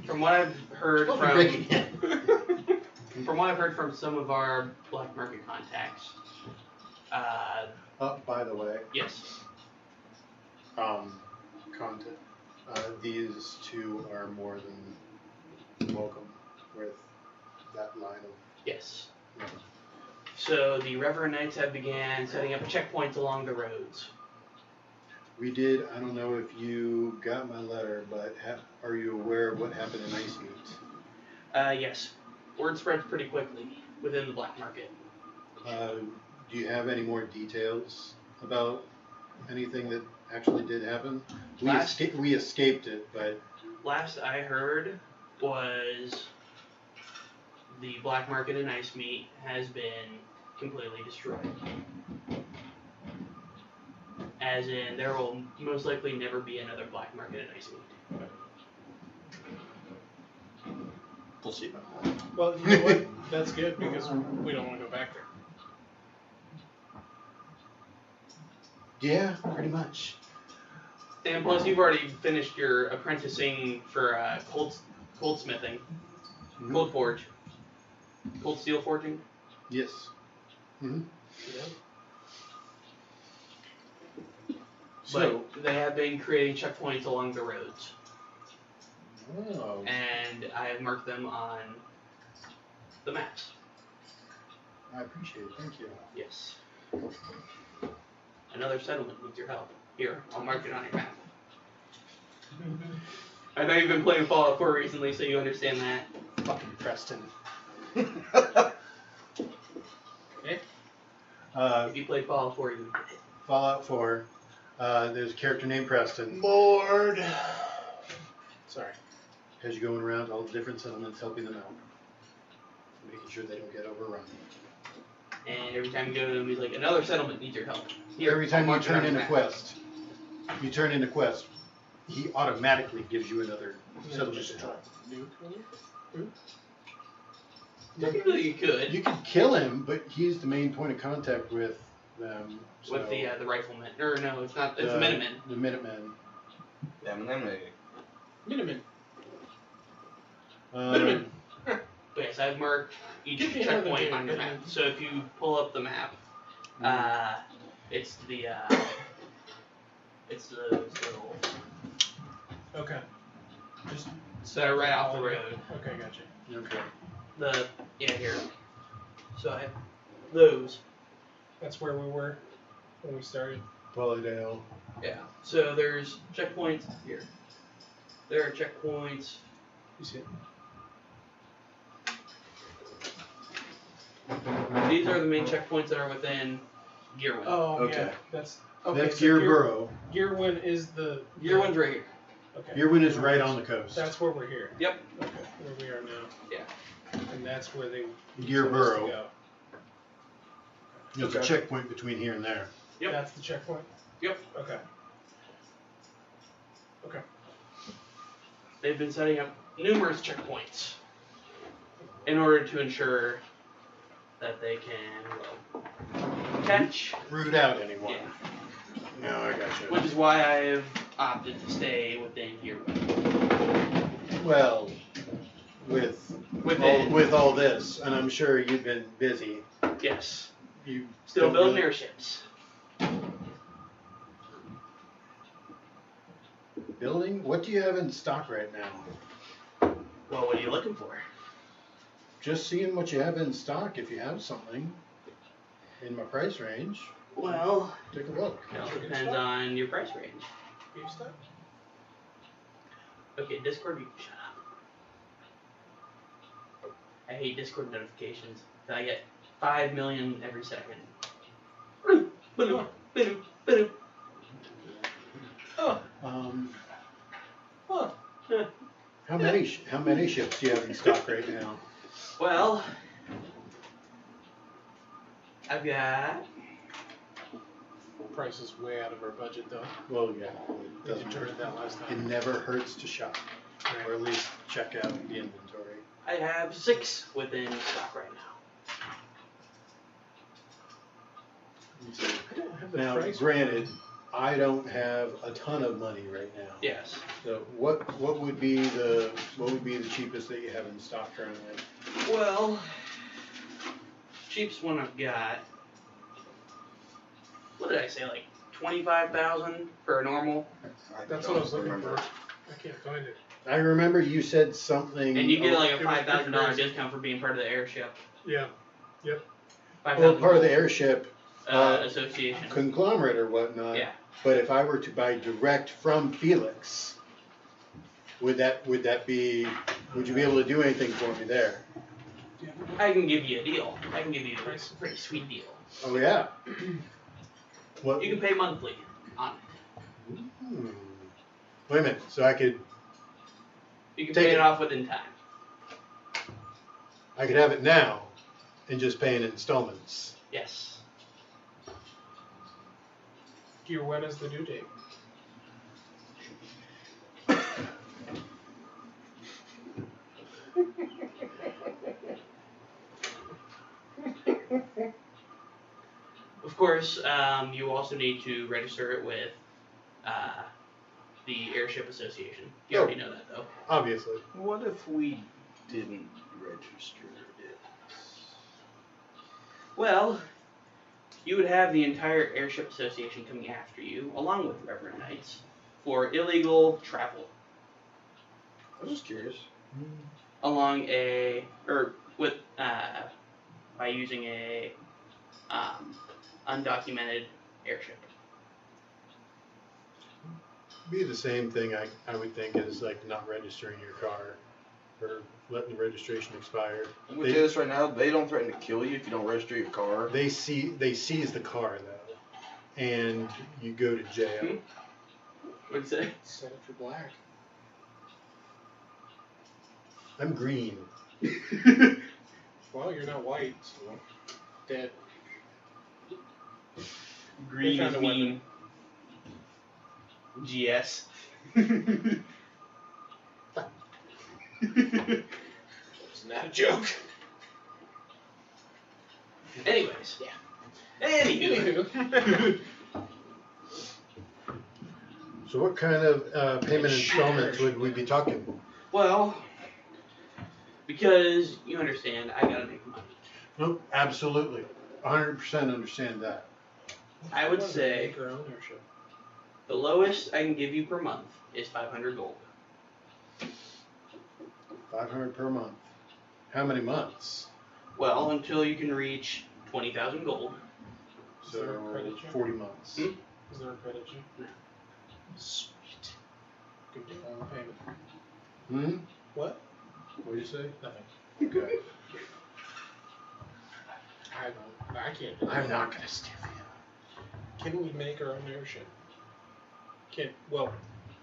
from what I've heard Well, from, breaking it. from what I've heard from some of our black market contacts, By the way, yes, content. These two are more than welcome with that line of. yes. You know, So the Reverend Knights have began setting up checkpoints along the roads. we did. I don't know if you got my letter, but are you aware of what happened in Ice Meat? Yes. Word spreads pretty quickly within the black market. Do you have any more details about anything that actually did happen? We escaped it, but Last I heard was the black market in Ice Meat has been completely destroyed. As in, there will most likely never be another black market in Ice Meat. We'll see about that. Well, you know what? That's good because we don't want to go back there. yeah, pretty much. And plus, you've already finished your apprenticing for goldsmithing, Mhm. cold forge, cold steel forging. Yes. Mm-hmm. Yeah. So. But they have been creating checkpoints along the roads, Oh. and I have marked them on the maps. I appreciate it. Thank you. Yes. Another settlement needs your help. Here, I'll mark it on your map. I know you've been playing Fallout 4 recently, so you understand that. Fucking Preston. Okay. If you played Fallout 4, you would get it. Fallout 4. There's a character named Preston. Bored. Sorry. As you're going around all the different settlements, helping them out, making sure they don't get overrun. And every time you go to him, he's like, another settlement needs your help. Here, Every time I'll you mark it turn on in your a map. quest, he automatically gives you another settlement Just to try help. nuke him. Technically, you could. You could kill him, but he's the main point of contact with them. So With the riflemen. Or no, it's not. It's the Minutemen. The Minutemen. Yeah, Minutemen. Miniman. Um, But yes, I've marked each Give me another checkpoint name, on your map. Minutemen. So if you pull up the map, it's the those little Okay. Just that are right off the road. Okay, gotcha. okay. Here. So I have those. That's where we were when we started. Polydale. Yeah. So there's checkpoints here. There are checkpoints. You see it? These are the main checkpoints that are within Gearwind. Oh, Okay. yeah. That's Okay, That's so Gear Burrow. Gearwin is the. Your one's right here. Okay. Gearwin is right on the coast. That's where we're here. Yep. Okay, where we are now. Yeah. And that's where they. Gear told us to Burrow. go. There's a Okay. checkpoint between here and there. Yep. That's the checkpoint. Yep. Okay. Okay. They've been setting up numerous checkpoints in order to ensure that they can catch. Root out anyone. Yeah. No, I gotcha. Which is why I've opted to stay within here. Well, with all this, and I'm sure you've been busy. Yes. You Still don't building really- airships. Building? What do you have in stock right now? Well, what are you looking for? Just seeing what you have in stock. If you have something in my price range, Well, take a look. it all depends on your price range. Beef stuff? Okay, Discord, you can shut up. I hate Discord notifications. I get 5 million every second. Ba-doom, ba-doom, ba-doom. Oh. Huh. How many ships do you have in stock right now? Well, I've got. Price is way out of our budget though. Well, yeah. We determined that last It time. never hurts to shop, or at least check out the inventory. I have 6 within stock right now. I don't have the Now, price. granted, I don't have a ton of money right now. Yes. So what would be the cheapest that you have in stock currently? Well, cheapest one I've got. What did I say? Like 25,000 for a normal, That's what I was looking for. I can't find it. I remember you said something. and you get like a it was pretty $5,000 crazy. discount for being part of the airship. Yeah. well, part of the airship association. conglomerate or whatnot. Yeah. But if I were to buy direct from Felix, would you be able to do anything for me there? I can give you a deal. I can give you a pretty sweet deal. Oh yeah. What? You can pay monthly on it. Wait a minute. So I could You can Take pay it. it off with in time. have it now, and just pay in installments. Yes. Gear, when is the due date? Of course, you also need to register it with the Airship Association. You Oh. already know that, though. Obviously. What if we didn't register it? Well, you would have the entire Airship Association coming after you, along with Reverend Knights, for illegal travel I was just curious. along by using a undocumented airship. Be the same thing I would think as like not registering your car or letting the registration expire. I'm gonna tell you this right now. They don't threaten to kill you if you don't register your car. They seize the car though, and you go to jail. What'd you say? Set it for black. I'm green. Well, you're not white, so dead. Green found is a weapon. mean. GS. Isn't that a joke? Anyways. Yeah. Anywho. So what kind of payment installments would we be talking? Well, because you understand, I gotta make money. Nope, absolutely. 100% understand that. I would say Make our own airship. the lowest I can give you per month is 500 gold. 500 per month. How many months? Well, until you can reach 20,000 gold. Is there a So credit check? 40 months. Hmm? Is there a credit check? No. Sweet. Good deal. Payment. Hmm? What? What did you say? Nothing. Okay. I can't. I'm not gonna steal you. Can we make our own airship?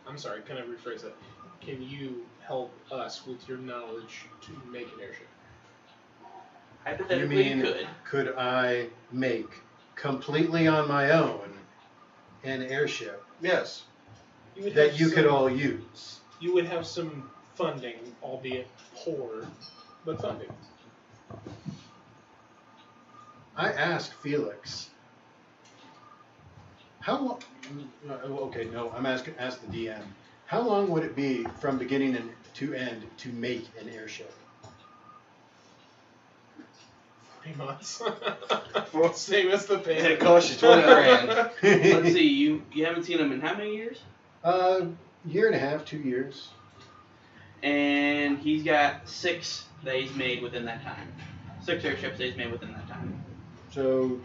I'm sorry, can I rephrase that? Can you help us with your knowledge to make an airship? Hypothetically, You mean, you could. could I make completely on my own an airship Yes. that you could all use? You would have some funding, albeit poor, but funding. I asked Felix, how long, okay, no, I'm asking, ask the DM, how long would it be from beginning to end to make an airship? 3 months. Same as the pay. It costs you 20 grand. Let's see, you haven't seen him in how many years? Year and a half, 2 years. And he's got 6 that he's made within that time. 6 airships that he's made within that time. So,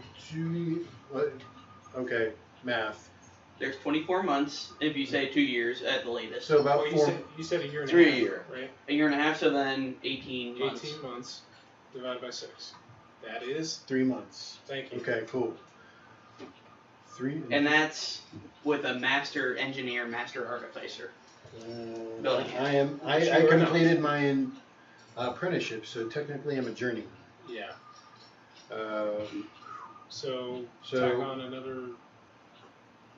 okay, math. There's 24 months if you say 2 years at the latest. So about Well, you said a year and a 3 half. a year. Right? A year and a half, so then 18 months. 18 months divided by 6. That is. 3 months. Thank you. Okay, cool. 3. And that's with a master engineer, master artificer. Building it. I completed my apprenticeship, so technically I'm a journeyman. Yeah. So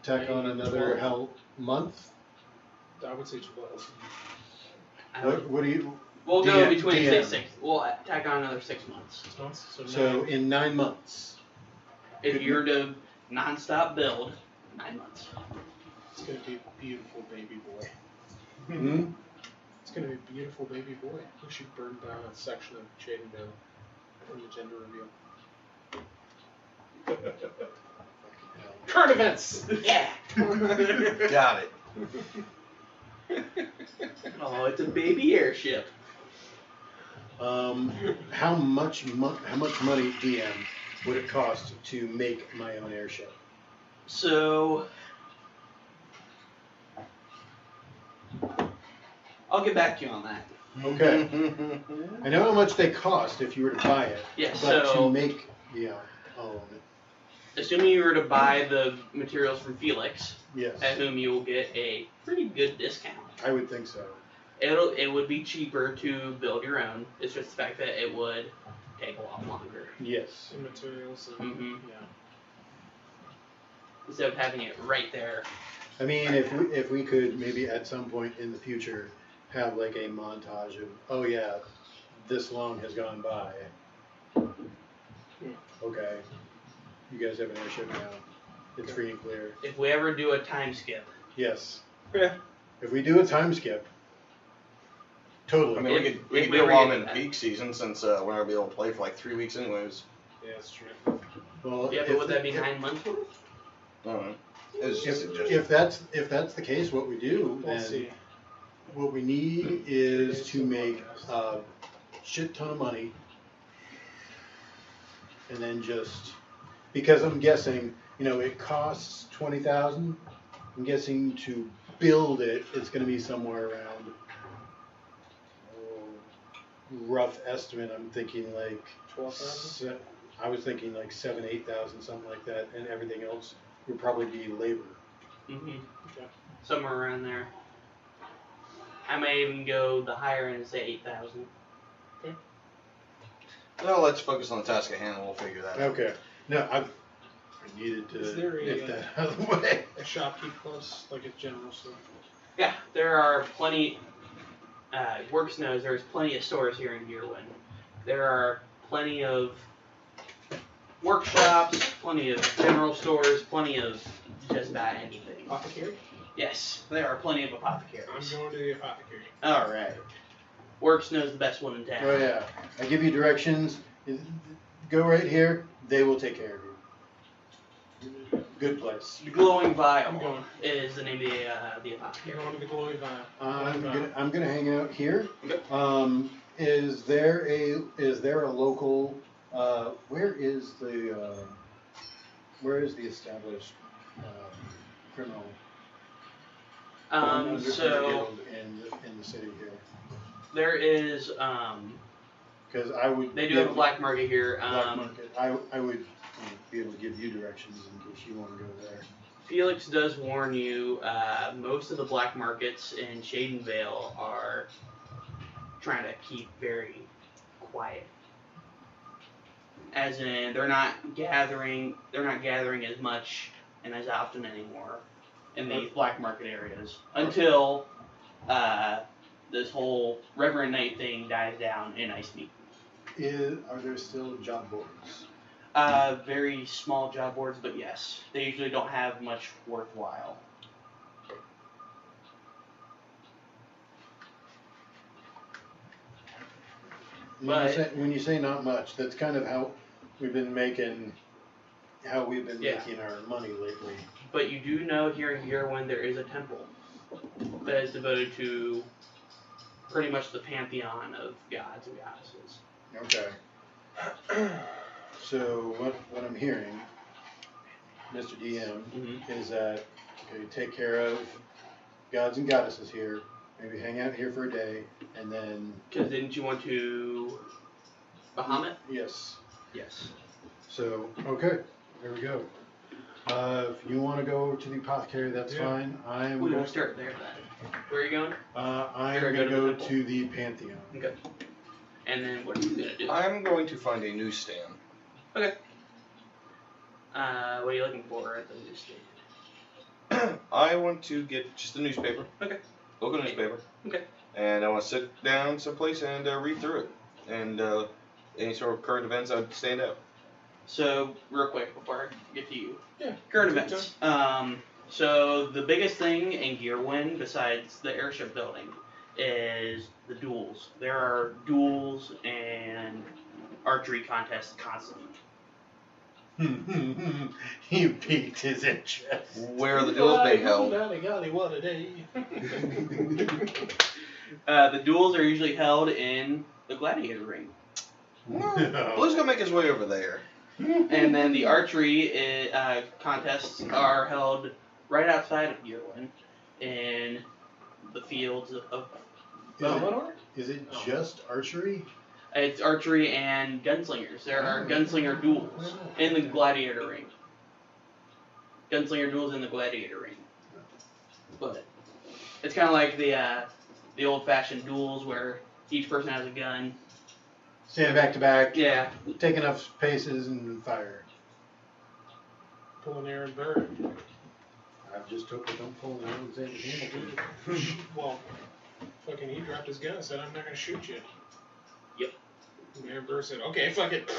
Tack on another. how month? I would say 12. What do you? We'll go DM. between say 6. We'll tack on another 6 months. 6 months. So 9. in 9 months. If you're to non-stop build, 9 months. It's gonna be a beautiful baby boy. Hmm? It's gonna be a beautiful baby boy. We should burn down a section of Shadenvale from the gender reveal. Current events. Yeah. Got it. Oh, it's a baby airship. How much money, DM, would it cost to make my own airship? So I'll get back to you on that. Okay. I know how much they cost if you were to buy it. Yeah, But so to make all of it. assuming you were to buy the materials from Felix, Yes. at whom you will get a pretty good discount. I would think so. It would be cheaper to build your own. It's just the fact that it would take a lot longer. Yes. Some materials. And, Mhm. Yeah. Instead of having it right there. I mean, if we could maybe at some point in the future have like a montage of, oh yeah, this long has gone by. Okay, you guys have an airship now. It's free and clear. If we ever do a time skip, Yes. Yeah. If we do a time skip, totally. I mean, we could we do ever them get in to that. peak season since we're not gonna be able to play for like 3 weeks anyways. Yeah, that's true. Well, yeah, if but would that be if- 9 months worth? I don't know. It's just a suggestion. If that's the case, what we do We'll then see. what we need is to make a shit ton of money, and then just because I'm guessing, it costs 20,000. I'm guessing to build it, it's going to be somewhere around. Rough estimate. I'm thinking like 12,000. I was thinking like 7,000, 8,000, something like that, and everything else would probably be labor. Mm-hmm. Okay. Somewhere around there. I may even go the higher end and say 8,000. No, let's focus on the task at hand and we'll figure that out. Okay. No, I needed Is to there a, nip that out of the way. A shopkeep close, like a general store. Yeah, there are plenty. Works knows there's plenty of stores here in Gearwind. There are plenty of workshops, plenty of general stores, plenty of just about anything. Apothecary? Yes, there are plenty of I'm apothecaries. going to the apothecary. All right. Works knows the best one in town. Oh yeah. I give you directions. Go right here. They will take care of you. Good place. The Glowing I'm Vial going. is the name of the You're apothecary. going to the glowy vial. I'm gonna hang out here. Okay. Is there a local? Where is the established criminal? So guild in the city here? there is Because I would. they do have a black market here. Black market. I would be able to give you directions in case you want to go there. Felix does warn you, most of the black markets in Shadenvale are trying to keep very quiet. As in, they're not gathering as much and as often anymore in these black market areas until this whole Reverend Knight thing dies down in Ice Meat. Are there still job boards? Very small job boards, but yes, they usually don't have much worthwhile. When you say not much, that's kind of how we've been making our money lately. But you do know here in Gearwin there is a temple that is devoted to pretty much the pantheon of gods and goddesses. Okay. So what I'm hearing, Mr. DM, is that take care of gods and goddesses here. Maybe hang out here for a day, and then. Because didn't you want to Bahamut? Yes. Yes. So there we go. If you want to go to the apothecary, that's fine. We will start there then. Where are you going? I'm going to go to the Pantheon. Okay. And then what are you going to do? I'm going to find a newsstand. Okay. What are you looking for at the newsstand? I want to get just a newspaper. Okay. Local newspaper. Okay. And I want to sit down someplace and read through it. And any sort of current events I'd stand out. So, real quick before I get to you. Yeah. Current events. So the biggest thing in Gearwin, besides the airship building, is the duels. There are duels and archery contests constantly. He piqued his interest. Where are the duels being held? What a day. The duels are usually held in the gladiator ring. Blue's gonna make his way over there. And then the archery contests are held right outside of Gearwin in the fields of Belmador? Is it just archery? It's archery and gunslingers. There are gunslinger duels in the gladiator ring. Gunslinger duels in the gladiator ring. But it's kind of like the old-fashioned duels where each person has a gun. Stand back to back. Yeah. Take enough paces and fire. Pull an Aaron Burr. I just hope they don't pull an Alexander Hamilton. Well, fucking he dropped his gun and said, I'm not going to shoot you. Yep. And Aaron Burr said, okay, fuck it.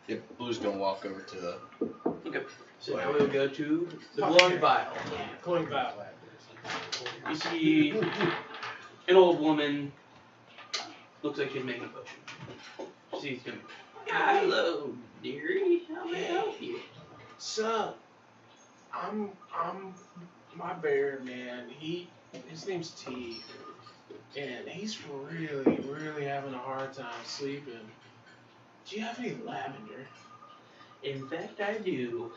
Yep, Blue's gonna walk over to the. Okay. So now we'll go to the glowing vial. Glowing vial. You see an old woman. Looks like she's making a potion. She's going, hello, dearie. How may I help you? So, I'm my bear, man. His name's T, and he's really having a hard time sleeping. Do you have any lavender? In fact, I do.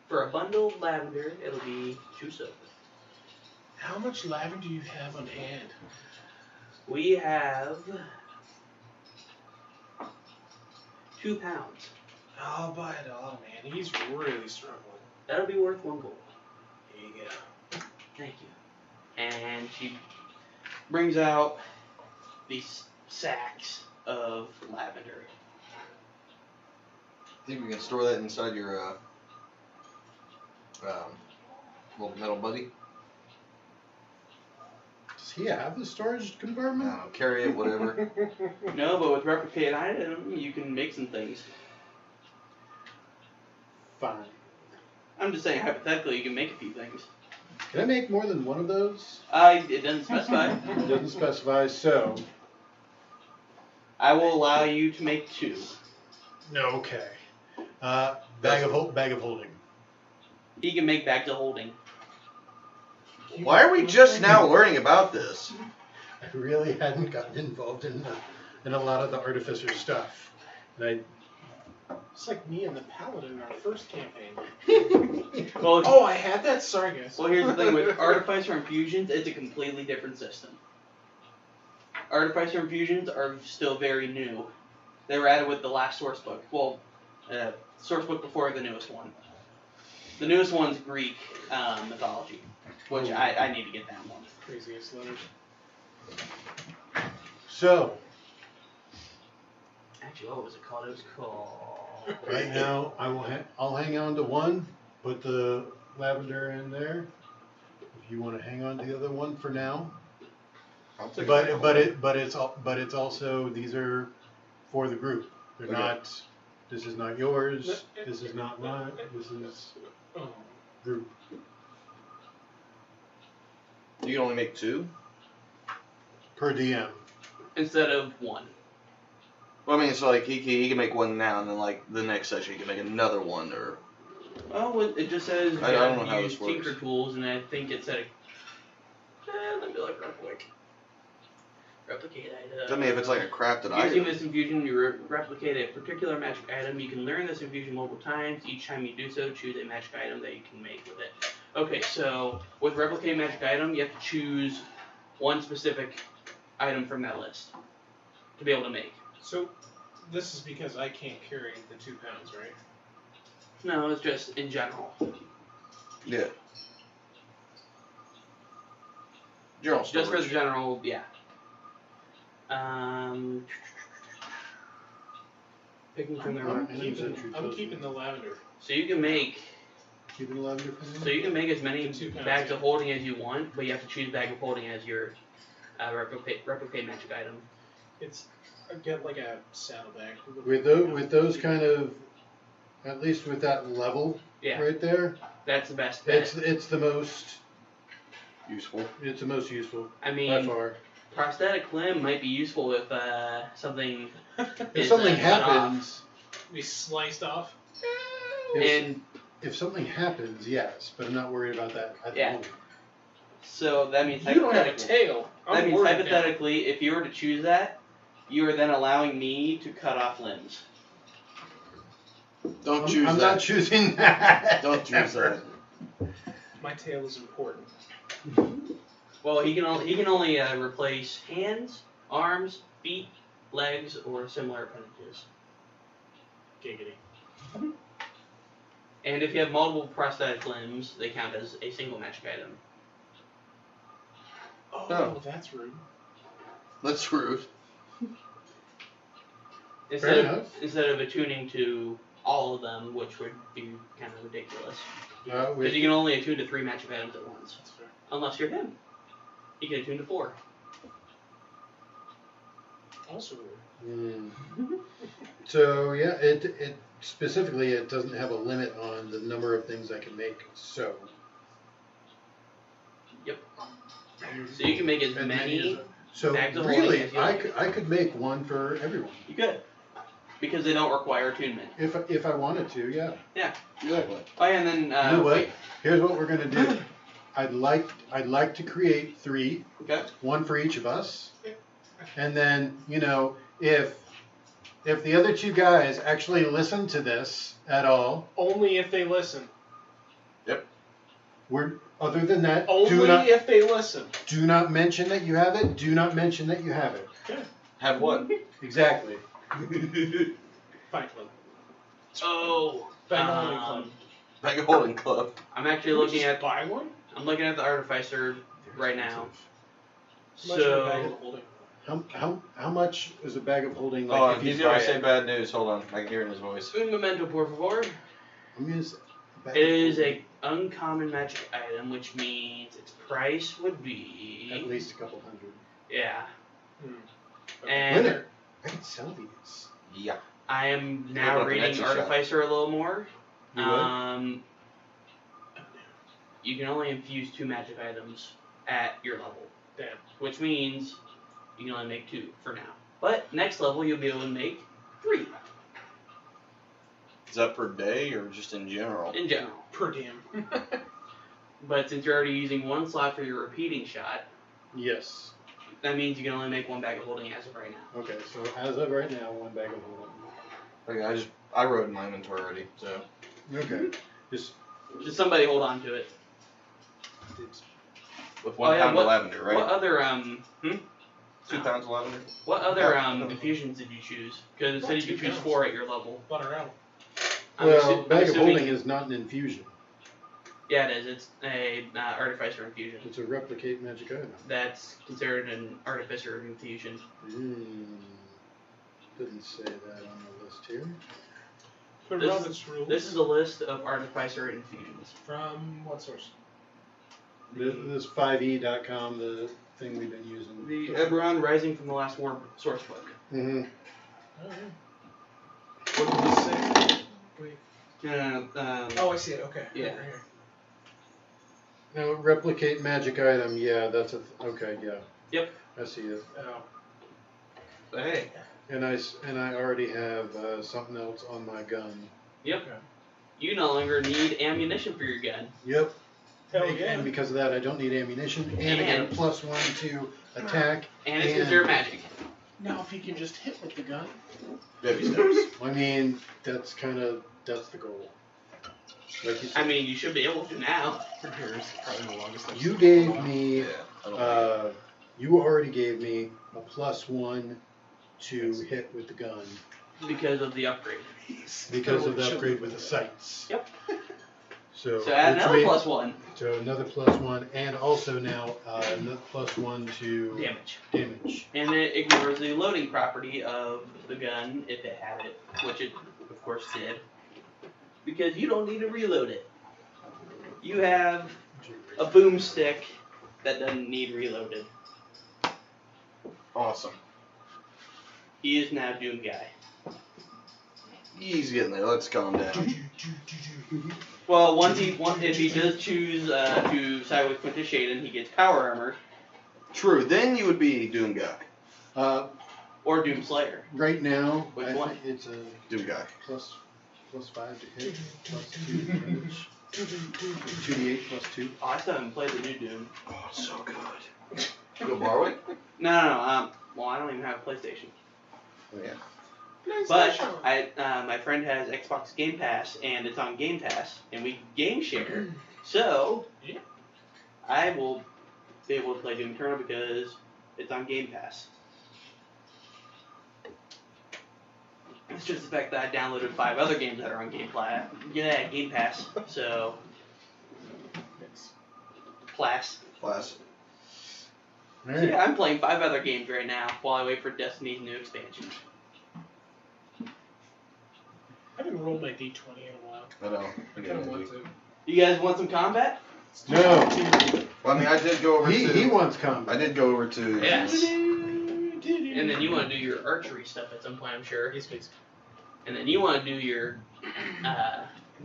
For a bundle of lavender, it'll be 2 silver. How much lavender do you have on hand? We have 2 pounds. I'll buy it all, man. He's really struggling. That'll be worth 1 gold. Here you go. Thank you. And she brings out these sacks of lavender. Think we can store that inside your little metal buddy? Does he have a storage compartment? I don't know, carry it, whatever. No, but with replicate item, you can make some things. Fine. I'm just saying, hypothetically, you can make a few things. Can I make more than one of those? It doesn't specify. It doesn't specify, so. I will allow you to make 2. No, okay. Bag of holding. He can make bags of holding. Why are we just now learning about this? I really hadn't gotten involved in a lot of the artificer stuff. And It's like me and the paladin in our first campaign. Well, Oh, I had that Sargus. well, here's the thing with artificer infusions, it's a completely different system. Artificer infusions are still very new. They were added with the last source book. Well, source book before the newest one. The newest one's Greek mythology, which I need to get that one. Craziest letters. So, Actually, what was it called? It was called... right now, I'll hang on to one, put the lavender in there. If you want to hang on to the other one for now. I'll take But it's also, these are for the group. They're Okay. not. This is not yours. This is not mine. This is Oh. group. You can only make 2? Per DM. Instead of 1. Well, I mean, it's like he can make one now, and then like the next session he can make another one, or Oh, it just says you I don't know gotta how use this works. tinker tools, and I think it said... let me look real quick. Replicate item. I mean, if it's like a crafted Using item. this infusion, you replicate a particular magic item. You can learn this infusion multiple times. Each time you do so, choose a magic item that you can make with it. Okay, so with replicate magic item, you have to choose one specific item from that list to be able to make. So, this is because I can't carry the 2 pounds, right? No, it's just in general. Yeah. General Just for the storage. general, yeah. Picking from their I'm I'm keeping the lavender. So you can make Keeping the lavender for me. So you can make as many 2 pounds, bags yeah. of holding as you want, but you have to choose bag of holding as your replicate magic item. It's I get like a saddlebag. With those kind of, at least with that level Yeah, right there, that's the best bet. it's the most Useful. useful I by mean, far. prosthetic limb might be useful if something If is something cut off. happens, Be sliced off. And if something happens, yes, but I'm not worried about that at the Yeah. moment. so that means You don't have a hypothetically, tail. that I'm means worried now. hypothetically, if you were to choose that, you are then allowing me to cut off limbs. Don't choose I'm that. not choosing that. Don't choose that. My tail is important. Well, he can only replace hands, arms, feet, legs, or similar appendages. Giggity. And if you have multiple prosthetic limbs, they count as a single magic item. Oh, Oh. that's rude. That's rude. Instead of attuning to all of them, which would be kind of ridiculous. Because you can only attune to 3 magic items at once. That's fair. Unless you're him. He can attune to 4. Also rude. So yeah, it specifically it doesn't have a limit on the number of things I can make. So So you can make as as many. so bags of holding really, as you I like. I could make one for everyone You could. Because they don't require attunement. if I wanted to. Yeah. Exactly. Oh, yeah, and then. You know what? Wait. Here's what we're gonna do. I'd like to create 3, Okay. one for each of us, and then if the other 2 guys actually listen to this at all, Only if they listen. other than that, Only if they listen. do not mention that you have it. Do not mention that you have it. Have what? Exactly. Fight Club. Oh. Bag of holding club. Bag of holding club. I'm actually Can we looking just at. buy one? I'm looking at the artificer right now. How much is a bag So. of holding? How much is a bag of holding? Oh, Like if he's you gonna buy say it? bad news. Hold on, I can hear it in his voice. Un momento, por favor. I'm gonna say a bag It of is holding, a uncommon magic item, which means its price would at be. least a couple hundred. Yeah. Okay. And Winner. I can sell these. Yeah. I am Open now up an reading Etsy shop. Artificer a little more. You would? You can only infuse 2 magic items at your level. Damn. Which means you can only make 2 for now. But next level you'll be able to make 3 Is that per day or just in general? in general. Per diem. But since you're already using 1 slot for your repeating shot, Yes. that means you can only make 1 bag of holding as of right now. Okay. So as of right now, 1 bag of holding. Okay, I wrote in my inventory already, so. Okay. Just Just somebody hold on to it. it's With 1 Oh, yeah, pound what- of lavender, right? What other 2 pounds of lavender. What other infusions did you choose? Because it said you could choose 4 at your level. Butter out. Well, Bag of Holding is not an infusion. Yeah, it is. It's a artificer infusion. It's a replicate magic item. That's considered an artificer infusion. Didn't say that on the list here. For Robert's rules. This is a list of artificer infusions. From what source? This 5e.com, the thing we've been using. The Eberron Rising from the Last War source book. Mm-hmm. What did this say? Wait. Oh, I see it. Okay. Yeah. Right here. No, replicate magic item. Yeah, that's okay. Yeah. Yep. I see it. Oh. Hey. And I already have something else on my gun. Yep. Okay. You no longer need ammunition for your gun. Yep. Hell yeah. And because of that, I don't need ammunition, and I get a +1 to attack. And it's considered magic. Now, if you can just hit with the gun. Baby steps. I mean, that's the goal. Like you I said, mean, you should be able to now. From here is probably the longest. I've you seen gave for a while. me, Yeah. I don't like you already gave me a +1 to hit with the gun Because of the upgrade. because of the upgrade with the sights. Yep. So add which another made- +1. So another +1, and also now another +1 to Damage. And it ignores the loading property of the gun, if it had it, which it, of course, did. Because you don't need to reload it. You have a boomstick that doesn't need reloaded. Awesome. He is now Doom Guy. He's getting there. Let's calm down. Well, if he does choose to side with Quintus Shaden, he gets power armor True. Then you would be Doom Guy. or Doom Slayer. Right now, Which I one? think it's a Doom Guy. +5 to hit, +2 damage, 2d8 +2. Oh, I still haven't played the new Doom. Oh, it's so good. You go borrow it? No. Well, I don't even have a PlayStation. Oh, yeah. But my friend has Xbox Game Pass, and it's on Game Pass, and we game share. So Yeah. I will be able to play Doom Eternal because it's on Game Pass. It's just the fact that I downloaded 5 other games that are on Game Pass. So Class. Class. So Alright. yeah, I'm playing 5 other games right now while I wait for Destiny's new expansion. I haven't rolled my d20 in a while. I know. I kind of want to. You guys want some combat? No, Well, I mean, I did go over to. he wants combat. I did go over to. Yes. And then you want to do your archery stuff at some point, I'm sure. Yes, please. And then you want to do your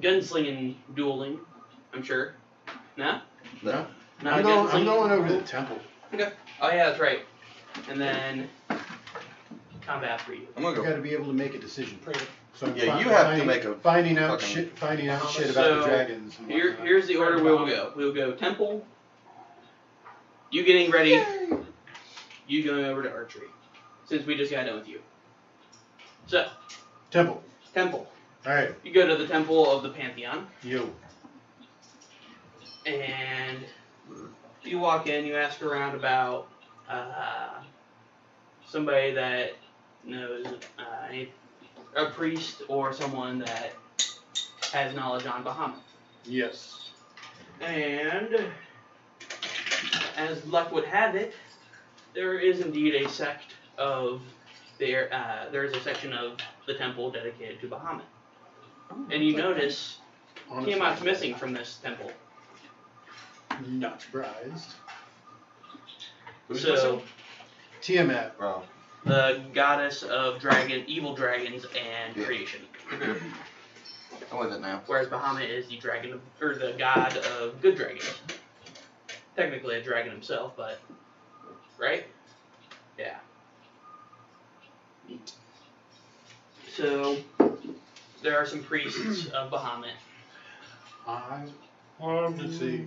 gunslinging dueling, I'm sure. No? No. Not I'm a going gunslinging? over to the temple. Okay. Oh yeah, that's right. And then combat for you. I'm gonna You go. got to be able to make a decision. Pray to So I'm Yeah, you have to finding- make a finding out fucking- shit about the So, dragons. And whatnot. Here's the order we'll go. We'll go temple. You getting ready. You going over to archery. Since we just got done with you. So, Temple. temple. All right, You go to the temple of the Pantheon. you. And you walk in, you ask around about somebody that knows a priest or someone that has knowledge on Bahamut. Yes. And as luck would have it, there is indeed a sect of there is a section of the temple dedicated to Bahamut. And you notice Honestly, Tiamat's missing from this temple. Not surprised. Who's So missing? Tiamat. Oh. the goddess of evil dragons and Yeah. creation. I like that now. Whereas Bahamut is the or the god of good dragons. Technically a dragon himself, but right? Yeah. So there are some priests of Bahamut. Let's see.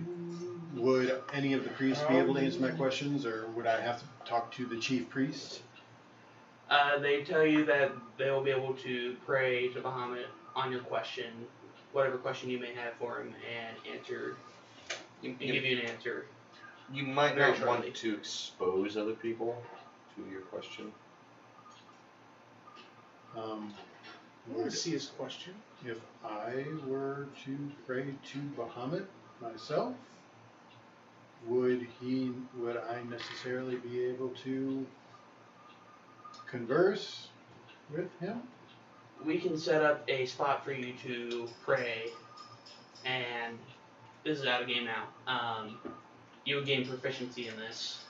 Would any of the priests be able to answer my questions, or would I have to talk to the chief priest? They tell you that they will be able to pray to Bahamut on your question, whatever question you may have for him, and answer. Give you an answer. You might Very not want shortly. to expose other people to your question. I want to see his question. If I were to pray to Bahamut myself, would I necessarily be able to converse with him? We can set up a spot for you to pray, and this is out of game now. You would gain proficiency in this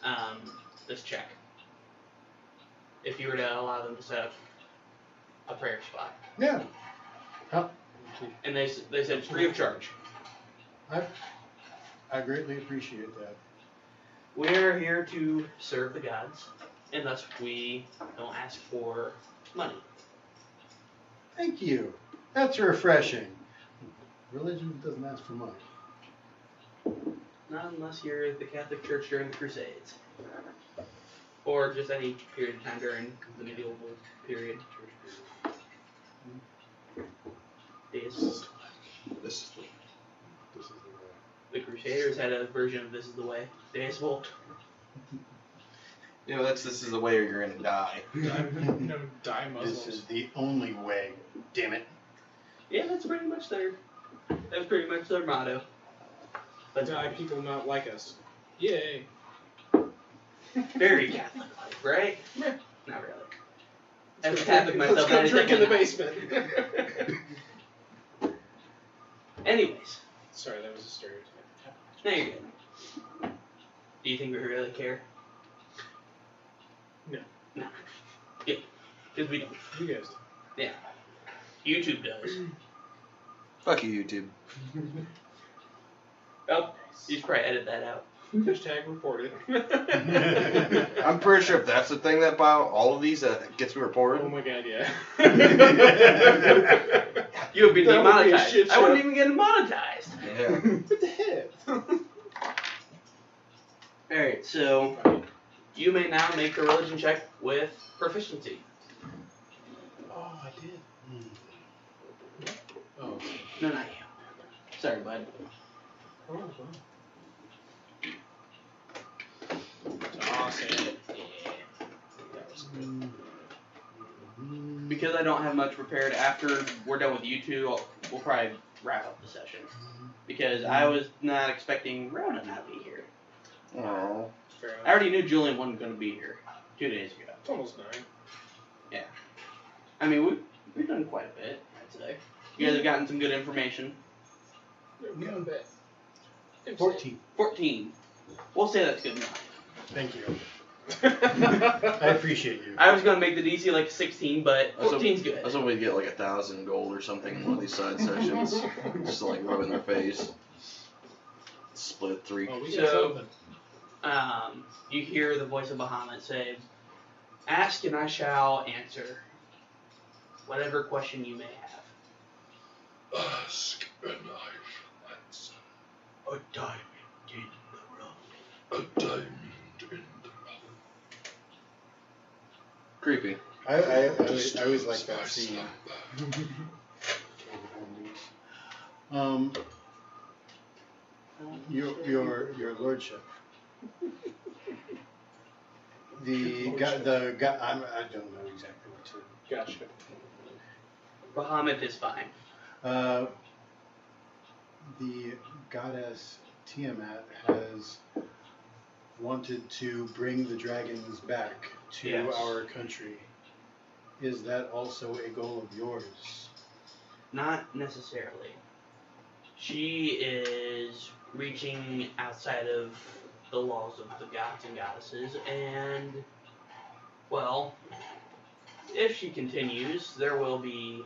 check if you were to allow them to set up a prayer spot. Yeah. How? And they said it's free of charge. I greatly appreciate that. We're here to serve the gods, and thus we don't ask for money. Thank you. That's refreshing. Religion doesn't ask for money. Not unless you're the Catholic Church during the Crusades. Or just any period of time during the medieval period. This is The Crusaders had a version of This is the Way. Deus Vult. You know, this is the way you're gonna die. No, die This Muslims. is the only way. Damn it. Yeah, that's pretty much their motto. Let's Die people not like us. Yay. Very Catholic like, right? Yeah. Not really. Let's As go Catholic drink- myself, let's go drink in the I basement. Anyways, Sorry, that was a stereotype. now you're good. Do you think we really care? No. No. Yeah. Because we don't. You guys Yeah. YouTube does. Fuck you, YouTube. Oh, you should probably edit that out. Hashtag reported. I'm pretty sure if that's the thing that all of these that gets me reported. Oh my god, yeah. You would be That would be a demonetized. shit I show. wouldn't even get monetized. Yeah. What the heck? Alright, so you may now make a religion check with proficiency. Oh, I did. Oh. No, not you. Sorry, bud. Oh, wow. Toss it. Yeah. That was good. Because I don't have much prepared, after we're done with you two, we'll probably wrap up the session. Because I was not expecting Rona not to be here. Oh. Fair I enough. already knew Julian wasn't going to be here 2 days ago. It's almost 9. I mean, we've done quite a bit, I'd say. You guys have gotten some good information. Yeah. One bit. 14. 14. We'll say that's good enough. Thank you. I appreciate you. I was going to make the DC like 16, but That's 14's good. I was hoping we'd get like 1,000 gold or something in one of these side sessions. Just to like rub in their face. Split 3. Oh, we So- got something. You hear the voice of Bahamut say, "Ask and I shall answer whatever question you may have." Ask and I shall answer. A diamond in the rough. A diamond in the rough. Creepy. I always like that scene. Your lordship. I don't know exactly what to. Gotcha. Bahamut is fine. The goddess Tiamat has wanted to bring the dragons back to Yes. our country. Is that also a goal of yours? Not necessarily. She is reaching outside of the laws of the gods and goddesses, and, well, if she continues, there will be,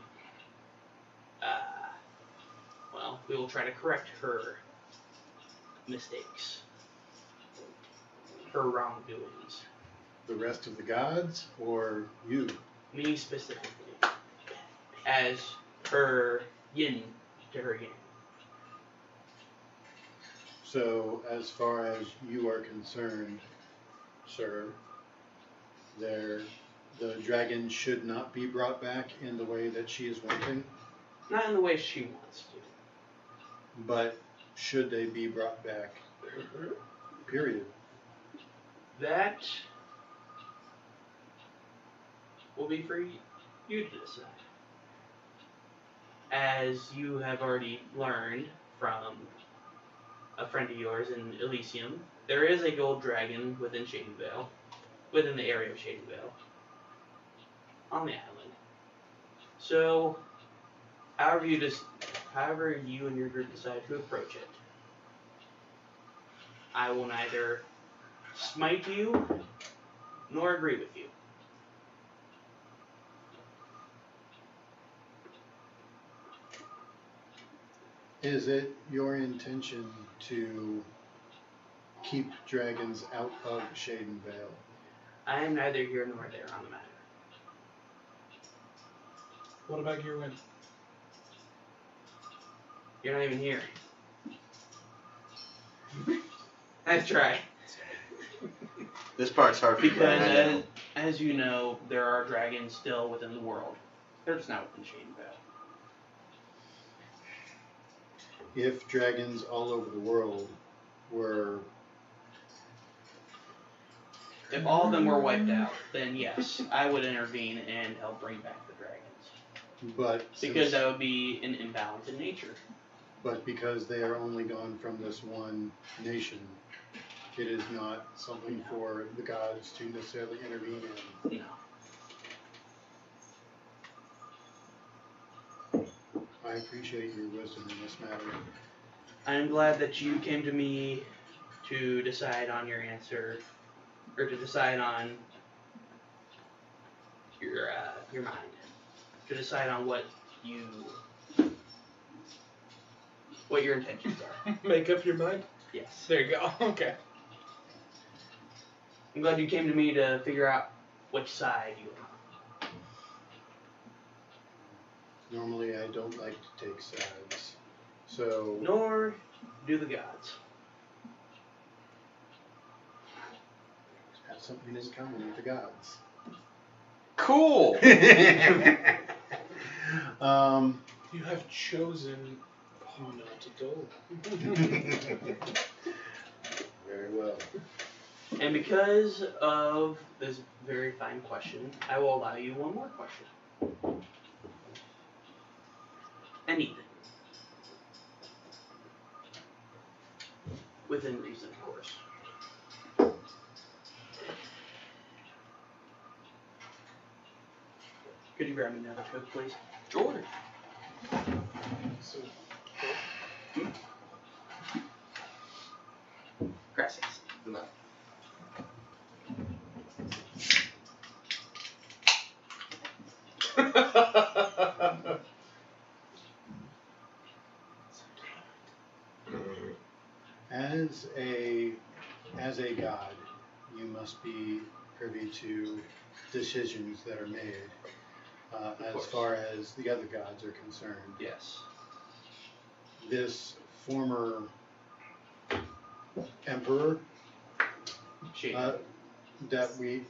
we will try to correct her mistakes, her wrongdoings. The rest of the gods or you? Me specifically, as her yin to her yang. So, as far as you are concerned, sir, the dragon should not be brought back in the way that she is wanting, Not in the way she wants to. but should they be brought back? Period. That will be for you to decide. As you have already learned from a friend of yours in Elysium, there is a gold dragon within Shadenvale, within the area of Shadenvale, on the island. So, however you and your group decide to approach it, I will neither smite you nor agree with you. Is it your intention to keep dragons out of Shadenvale? I am neither here nor there on the matter. What about your win? You're not even here. Nice try. This part's hard for me. Because I know. as you know, there are dragons still within the world. They're just not within Shadenvale. If dragons all over the world were... If all of them were wiped out, then yes, I would intervene and help bring back the dragons. But Because that would be an imbalance in nature. But because they are only gone from this one nation, it is not something for the gods to necessarily intervene in. No. I appreciate your wisdom in this matter. I'm glad that you came to me to decide on your answer, or to decide on your mind, to decide on what your intentions are. Make up your mind? Yes. There you go. Okay. I'm glad you came to me to figure out which side you were on. Normally I don't like to take sides. So... Nor do the gods. have something in common with the gods. Cool! You have chosen not to go. Very well. And because of this very fine question, I will allow you one more question. Anything. Within reason, of course. Could you grab me another Coke, please? Sure. So, Gracias. No. As a god, you must be privy to decisions that are made as course. far as the other gods are concerned. Yes. This former emperor Shaden. that we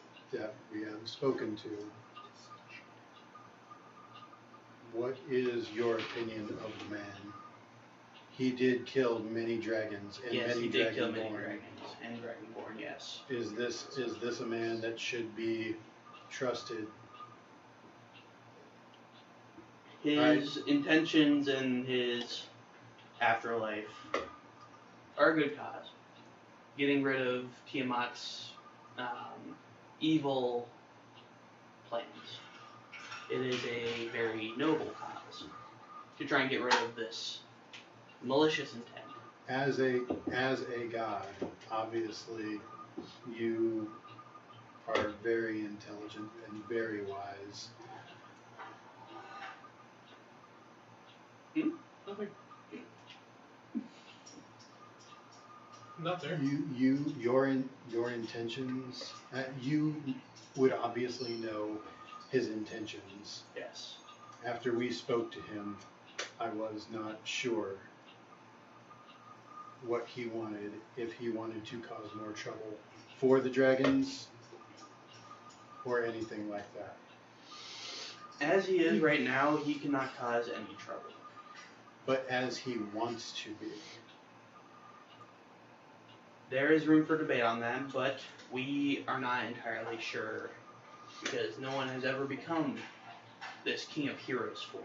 have spoken to, what is your opinion of the man? He did kill many dragons and Yes, many he did kill many dragonborn. dragons and dragonborn, yes. Is this a man that should be trusted? His intentions and his afterlife are a good cause. Getting rid of Tiamat's evil plans. It is a very noble cause to try and get rid of this malicious intent. As a god, obviously, you are very intelligent and very wise. nothing. Not there. Your intentions. You would obviously know his intentions. Yes. After we spoke to him, I was not sure what he wanted, if he wanted to cause more trouble for the dragons or anything like that. As he is right now, he cannot cause any trouble. But as he wants to be. There is room for debate on that, but we are not entirely sure because no one has ever become this king of heroes form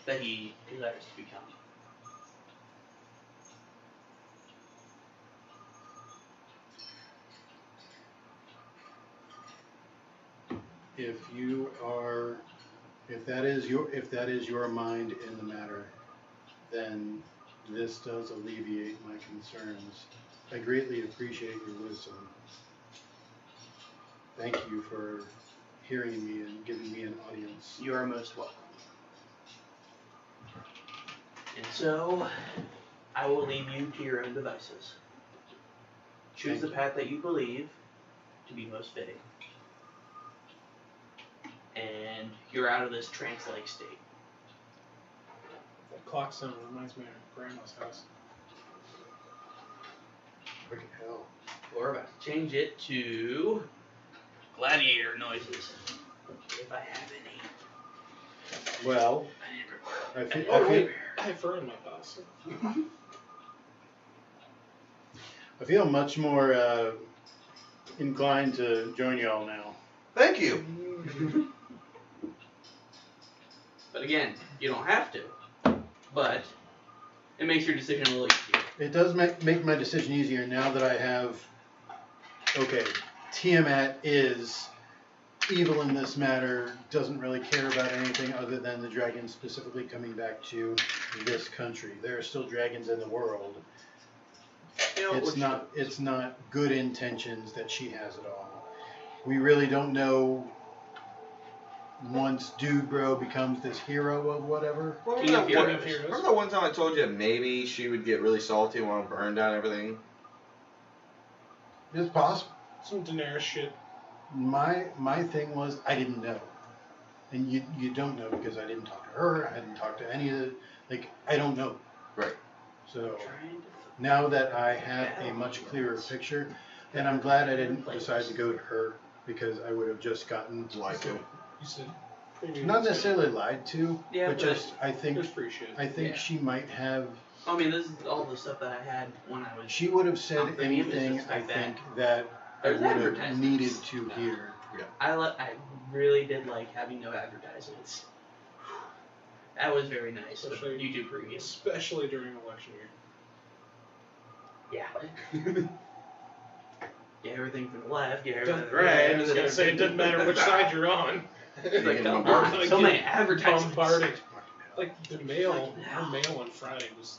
that he desires to become. If that is your mind in the matter, then this does alleviate my concerns. I greatly appreciate your wisdom. Thank you for hearing me and giving me an audience. You are most welcome. And so, I will leave you to your own devices. Choose the path that you believe to be most fitting. And you're out of this trance-like state. That clock sound reminds me of Grandma's house. Wicked hell. We're about to change it to gladiator noises. If I have any. Well, I didn't I have fur in my house. feel much more inclined to join y'all now. Thank you. But again, you don't have to. But it makes your decision a little easier. It does make my decision easier now that I have. Okay, Tiamat is evil in this matter, doesn't really care about anything other than the dragons specifically coming back to this country. There are still dragons in the world. You know, It's not good intentions that she has at all. We really don't know once Dude Bro becomes this hero of whatever. Well, King of remember Heroes. that one time I told you that maybe she would get really salty and want to burn down everything? It's possible. Some Daenerys shit. My thing was I didn't know. And you don't know because I didn't talk to her, I didn't talk to any of the, I don't know. Right. So now that I have a much clearer picture, and I'm glad I didn't decide to go to her because I would have just gotten Lied to. You said not necessarily lied to, Yeah, but just I think There's free shit. Yeah. she might have. I mean, this is all the stuff that I had when I was. She would have said On premium, it's anything just I like think that I There's would have advertisements. needed to hear. I really did like having no advertisements. That was very nice. of Especially- YouTube Premium. Especially during election year. Yeah. Get everything from the left, get everything Doesn't- from the right. I was gonna say, it doesn't matter which side you're on. It's like, come bombarded. on, so many advertisements. Bombarded. Like the mail, our mail on Friday was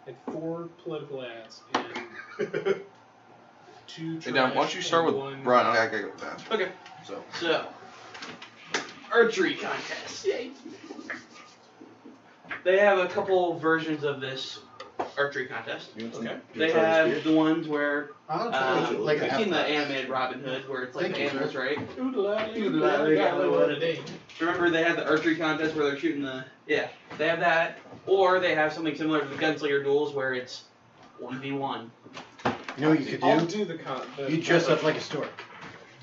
had 4 political ads and 2 Hey, Dan, why don't you start with one Brian? I gotta go back. Okay, so archery contest. Yay. They have a couple versions of this archery contest. Okay. They have the ones where I'll try to you've seen the animated Robin Hood where it's like Thank the you, animals, sir. right? Oodle-lally, what a day. Remember they had the archery contest where they're shooting the they have that, or they have something similar to the gunslinger duels where it's 1v1. You know what you could I'll do? do the You dress up like a stork.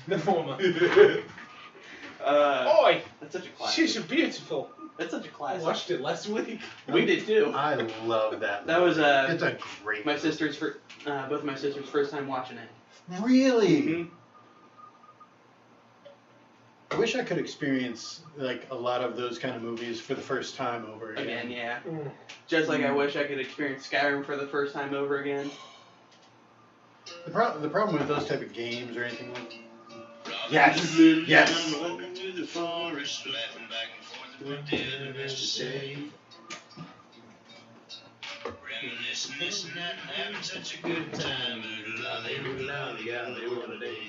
the former. Oi! That's such a classic. She's beautiful. That's such a I classic. watched it last week. We did too. I love that. That was It's a great. my sister's both of my sisters' first time watching it. Really? Mhm. I wish I could experience like a lot of those kind of movies for the first time over again. Again, yeah. Mm. Just like I wish I could experience Skyrim for the first time over again. The problem with those type of games or anything like. Yes. Yes. Walking through the forest, laughing back and forth, what did the rest to say? Reminiscing this and that, and having such a good time. Oodle-lolly, oodle-lolly, golly, what a day.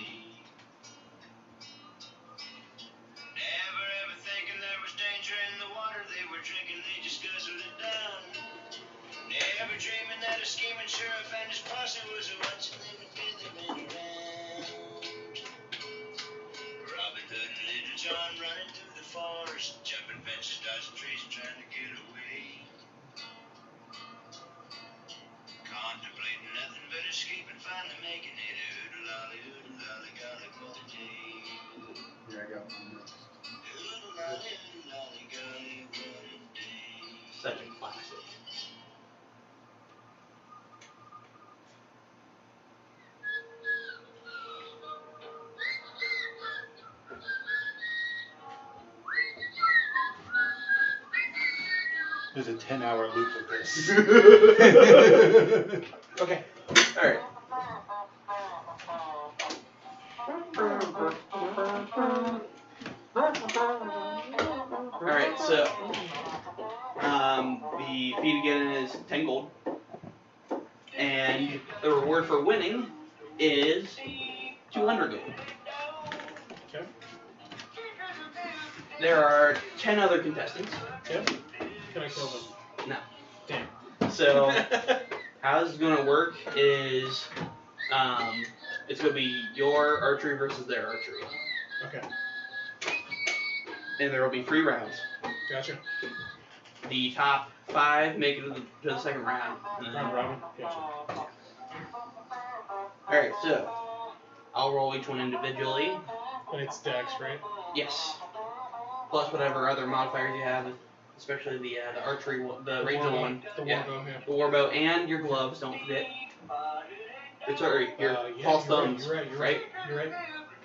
Never ever thinking there was danger in the water they were drinking, they just guzzled it down. Never dreaming that a scheming sheriff and his posse was watching them until they ran around. Robin Hood and Little John running through the forest, jumping fences, dodging trees, trying to get away. Contemplating nothing but escaping, finally making it. Oodle-lolly, oodle-lolly, golly, what a day. Here I go. Next. Oodle-lolly, oodle-lolly, golly, what a day. Such a classic. There's a 10-hour loop of this. Okay. Alright. Alright, so the fee to get in is 10 gold. And the reward for winning is 200 gold. Okay. There are 10 other contestants. Yep. Can I kill them? No. Damn. So how this is gonna work is it's gonna be your archery versus their archery. Okay. And there will be 3 rounds. Gotcha. The top 5 make it to the second round. Round robin. Gotcha. Alright, so I'll roll each one individually. And it's dex, right? Yes. Plus whatever other modifiers you have, especially the archery one, the ranged one. The Yeah. warbow, yeah. The warbow and your gloves, don't forget. Or, sorry, your Yeah, false you're thumbs. Right, you're right. You're right.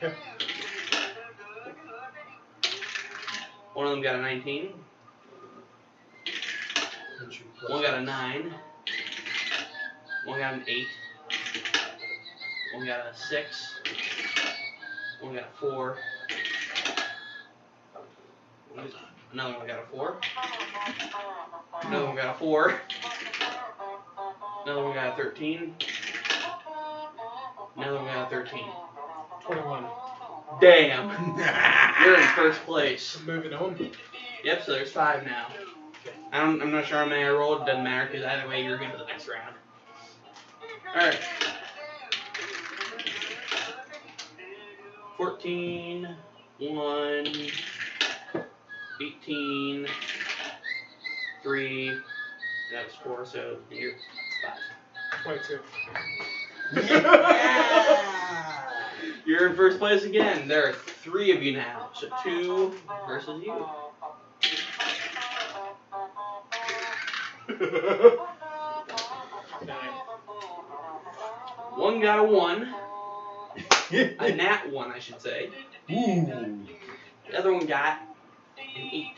Okay. One of them got a 19. One got a 9. One got an 8. One got a 6. One got a 4. Another one got a 4. Another one got a 4. Another one got a 13. Another one got a 13. 21. Damn! You're in first place. Moving on. Yep, so there's 5 now. I'm not sure how many I rolled, doesn't matter, because either way you're going to the next round. Alright. 14, 1, 18, 3, that was 4, so you're 5. 22. You're in first place again. There are 3 of you now, so 2 versus you. One got a 1. A nat 1, I should say. Ooh. The other one got an 8.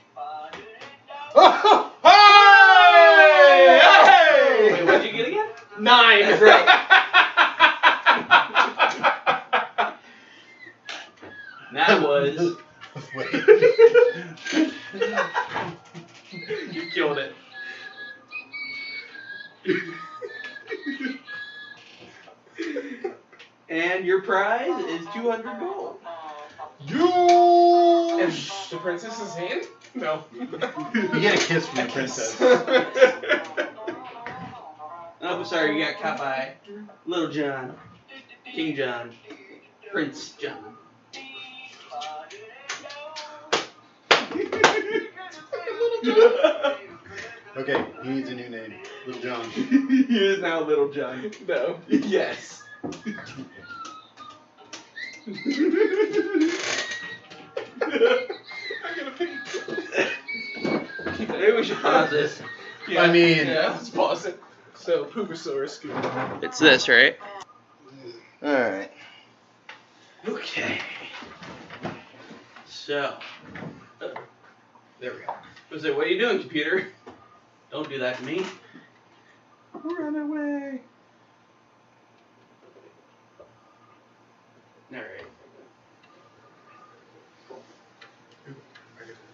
Hey! Wait, what'd you get again? 9. That's right. That was. You killed it. And your prize is 200 gold. And the princess's hand? No. You get a kiss from the princess. Oh, sorry, you got caught by Little John, King John, Prince John. Okay, he needs a new name. Little John. He is now Little John. No. Yes. Maybe we should pause this. Yeah, I mean- yeah, let's pause it. So, Pooposaurus scoop. It's this, right? Alright. Okay. So, there we go. So, what are you doing, computer? Don't do that to me. Run away. Alright.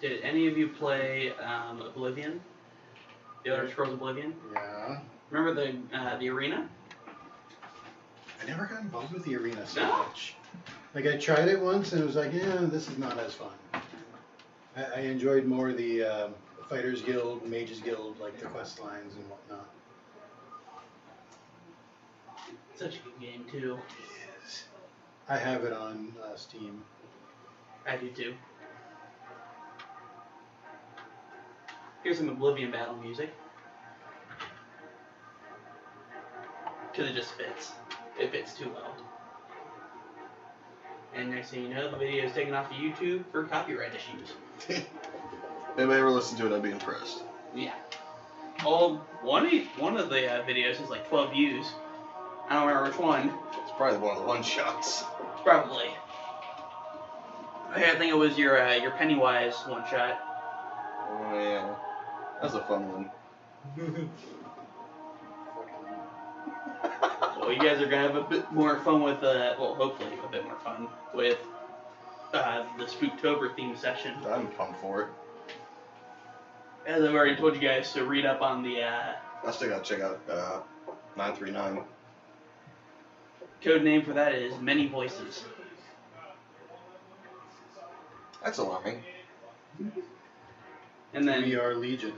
Did any of you play Oblivion? The Elder Scrolls Oblivion? Yeah. Remember the arena? I never got involved with the arena so No? much. Like, I tried it once and it was like, yeah, this is not as fun. I enjoyed more the Fighters Guild, Mages Guild, like the quest lines and whatnot. Such a good game, too. Yes. I have it on Steam. I do, too. Here's some Oblivion battle music. Because it just fits. It fits too well. And next thing you know, the video is taken off of YouTube for copyright issues. If anybody ever listened to it, I'd be impressed. Yeah. Oh, one of the videos has like 12 views. I don't remember which one. It's probably one of the one-shots. Probably. I think it was your Pennywise one shot. Oh, yeah. That's a fun one. Well, you guys are gonna have a bit more fun with, well, hopefully a bit more fun with the Spooktober theme session. I'm pumped for it. As I've already told you guys to read up on the I still gotta check out 939. code name for that is Many Voices. That's alarming. And then We are Legion.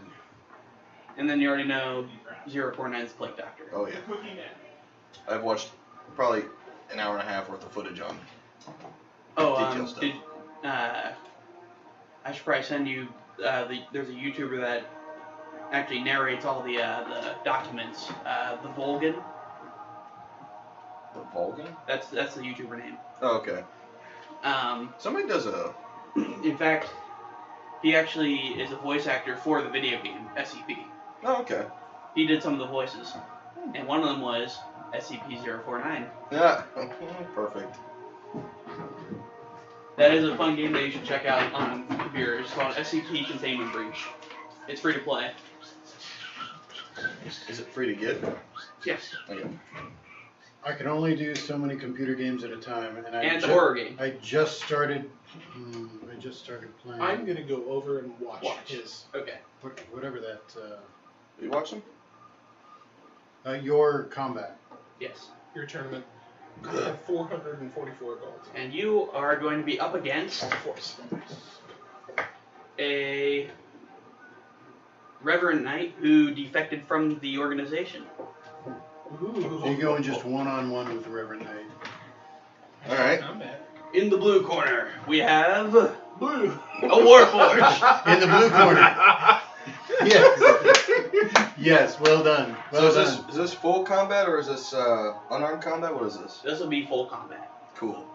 And then you already know 049's Plague Doctor. Oh yeah. I've watched probably an hour and a half worth of footage on. Oh, detail stuff. I should probably send you. There's a YouTuber that actually narrates all the documents. The Volgan. The Vulcan? That's the YouTuber name. Oh, okay. Somebody does a. In fact, he actually is a voice actor for the video game SCP. Oh, okay. He did some of the voices, and one of them was SCP-049. Yeah. Perfect. That is a fun game that you should check out on computer. It's called SCP Containment Breach. It's free to play. Is it free to get? Yes. Okay. I can only do so many computer games at a time, and And the horror game. I just started playing. I'm gonna go over and watch Watch. his. Okay. Whatever that. You watch them? Your combat. Yes. Your tournament. I have 444 gold. And you are going to be up against Force. a Reverend Knight who defected from the organization. So you go in just one-on-one with the Reverend Knight. All right. Combat. In the blue corner, we have Blue. a Warforged. In the blue corner. Yes. Yes. Well done. Well So done. is this full combat or is this unarmed combat? What is this? This will be full combat. Cool.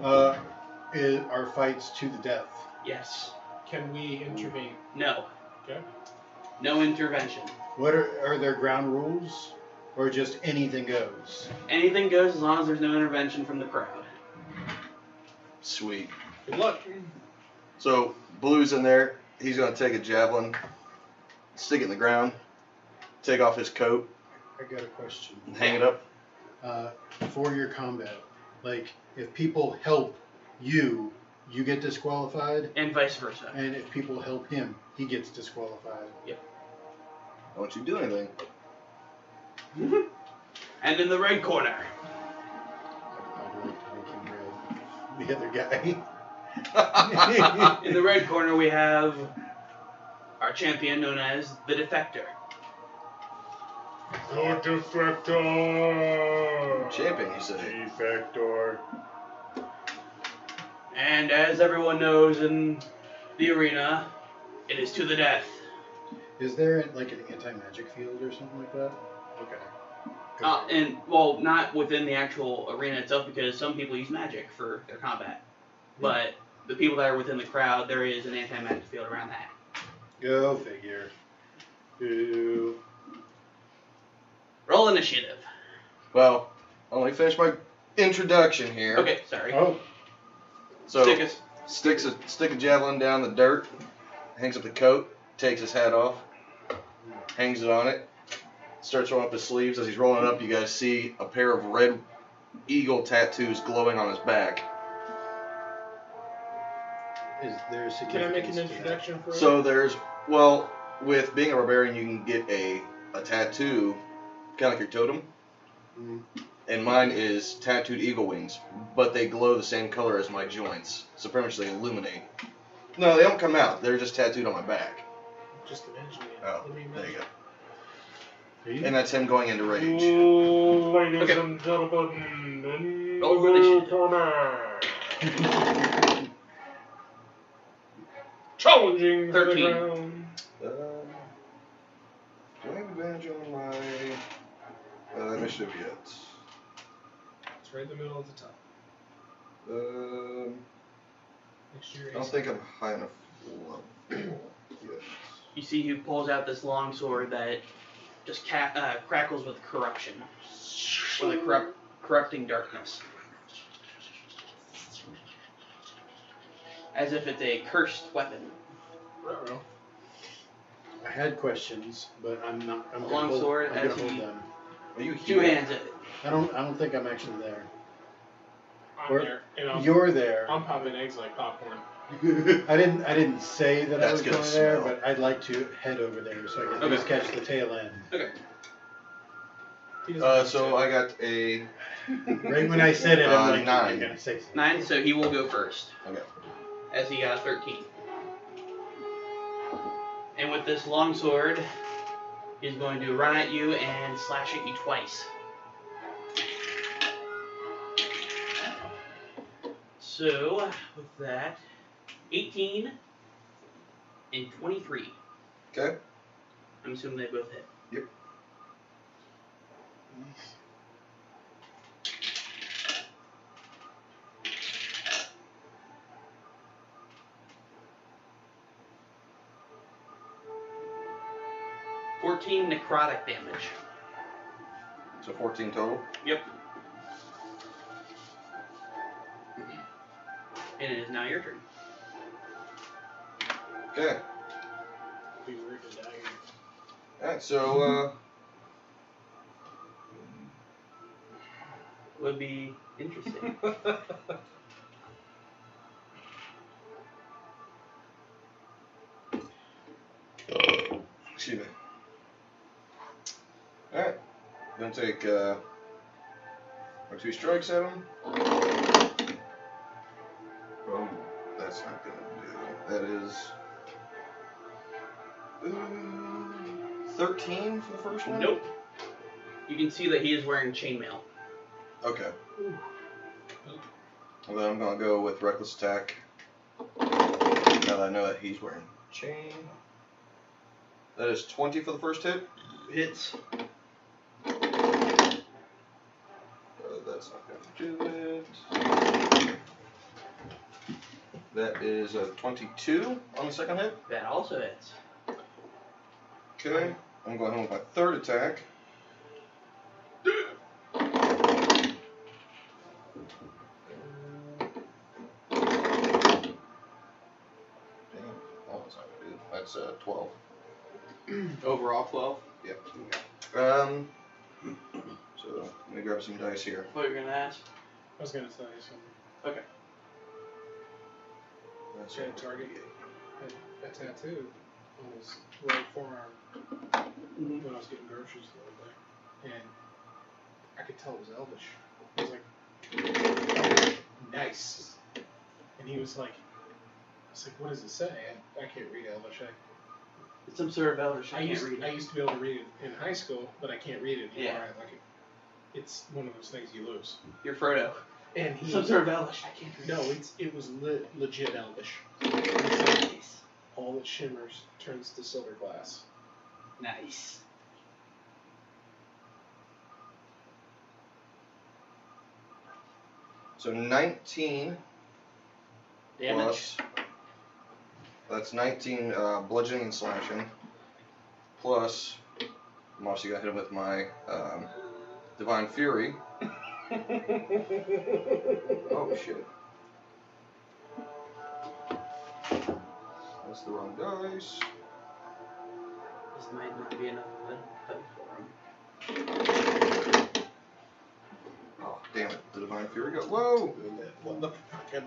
Are fights to the death. Yes. Can we intervene? No. Okay. No intervention. What are there ground rules, or just anything goes? Anything goes as long as there's no intervention from the crowd. Sweet. Good luck. So Blue's in there. He's gonna take a javelin, stick it in the ground, take off his coat, I got a question. and hang it up. For your combat, like if people help you, you get disqualified, And vice versa. and if people help him, he gets disqualified. Don't you do anything. And in the red corner, I'd like to make him red. The other guy. in the red corner we have our champion known as the Defector. The Defector! Champion, you say? Defector. And as everyone knows in the arena, it is to the death. Is there like an anti-magic field or something like that? Okay. And, well, not within the actual arena itself because some people use magic for their combat. But the people that are within the crowd, there is an anti-magic field around that. Go figure. Ooh. Roll initiative. Well, I'll only finish my introduction here. Okay, sorry. Oh. So Stick us. stick a javelin down the dirt, hangs up the coat, takes his hat off, hangs it on it, starts rolling up his sleeves. As he's rolling it up, you guys see a pair of red eagle tattoos glowing on his back. Is there Can I significance make an to that? introduction for So there's, well, with being a barbarian, you can get a tattoo, kind of like your totem. Mm. And mine is tattooed eagle wings, but they glow the same color as my joints, so pretty much they illuminate. No, they don't come out. They're just tattooed on my back. Just imagine it. Oh, Let me there you imagine. go. Are you? And that's him going into rage. Ladies Okay. and gentlemen, in Roll the initiative. corner. Challenging for the 13. ground. Do I have advantage on my initiative yet? It's right in the middle of the top. Next to your I don't AC. think I'm high enough level yet. You see who pulls out this long sword that just crackles with corruption. With a corrupting darkness. As if it's a cursed weapon. Ruh-roh. I had questions, but I'm not. I'm gonna Long hold, sword I'm gonna as hold he- them. Are you Two here? hands at it. I don't think I'm actually there. I'm Where- there, and I'm there. I'm popping eggs like popcorn. I didn't say that I That's was gonna going there, smell. but I'd like to head over there so I can at least catch the tail end. He doesn't So know. I got a Right when I said it, I'm like, 9. you're gonna say something. 9, so he will go first. Okay. As he got 13. And with this longsword, he's going to run at you and slash at you twice. So, with that, 18 and 23. Okay. I'm assuming they both hit. Yep. $14 necrotic damage. So 14 total. Yep. And it is now your turn. Okay. Be weird to die here. Alright, so Would be interesting. excuse me. Alright. Gonna take our 2 strikes at him. Oh, that's not gonna do. That is 13 for the first one? Nope. You can see that he is wearing chainmail. Okay. Well, then I'm gonna go with reckless attack. Now that I know that he's wearing chain. That is 20 for the first hit. Hits. That's not gonna do it. That is a 22 on the second hit. That also hits. Okay. I'm going home with my third attack. Damn, that's not gonna do. That's 12. Overall 12. Yep. So let me grab some dice here. What you're gonna ask? I was gonna tell you something. That's Should I target a tattoo on his right forearm when I was getting groceries the other day, and I could tell it was Elvish. I was like, nice. And he was like, I was like, what does it say? I can't read Elvish. It's some sort of Elvish. I can't used, read I it. used to be able to read it in high school, but I can't read it anymore. Yeah. I like it. It's one of those things you lose. You're Frodo. And he, Some sort of Elvish. I can't read no, it. it was legit Elvish. Nice. All that shimmers turns to silver glass. Nice. So 19 Damage. plus. That's 19 bludgeoning and slashing. Plus, I'm obviously gonna hit him with my Divine Fury. Oh shit. That's the wrong dice. This might not be enough of a fight for him. Oh, damn it. The Divine Fury got. Whoa! What the fuck?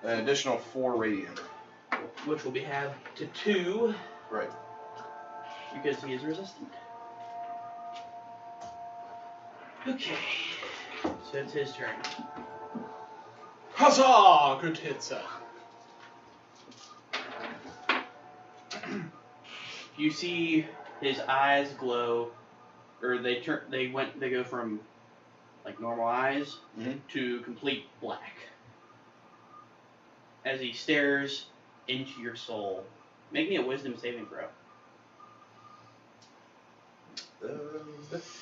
An additional 4 radiant. Which will be halved to 2 Right. because he is resistant. Okay. So it's his turn. Huzzah! Good hit, sir. You see his eyes glow, or they go from like normal eyes to complete black. As he stares into your soul. Make me a wisdom saving throw.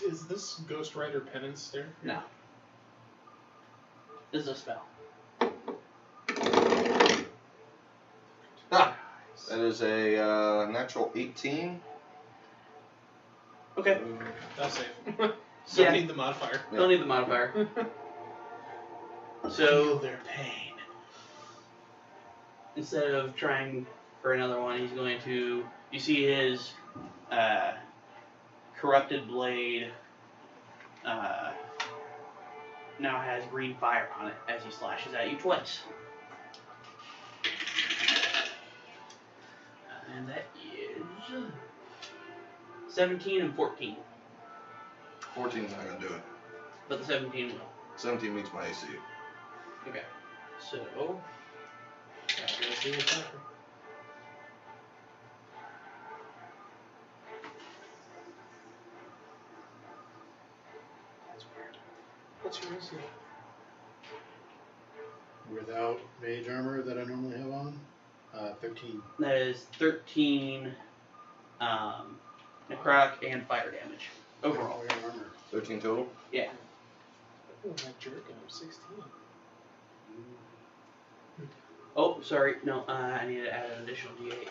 Is this Ghost Rider penance stare? No. This is a spell. Ah! That is a natural 18. Okay. That's safe. Yeah. Don't need the modifier. Don't need the modifier. Feel So their pain. instead of trying for another one. He's going to. You see his corrupted blade now has green fire on it as he slashes at you twice. And that is 17 and 14. 14 is not gonna do it. But the 17 will. 17 meets my AC. Okay. So. After I see the attacker. That's weird. What's your AC? Without mage armor that I normally have on, 13. That is 13 necrotic and fire damage overall. Armor. 13 total? Yeah. Oh, that jerk, I'm 16. Oh, sorry. No, I need to add an additional D8.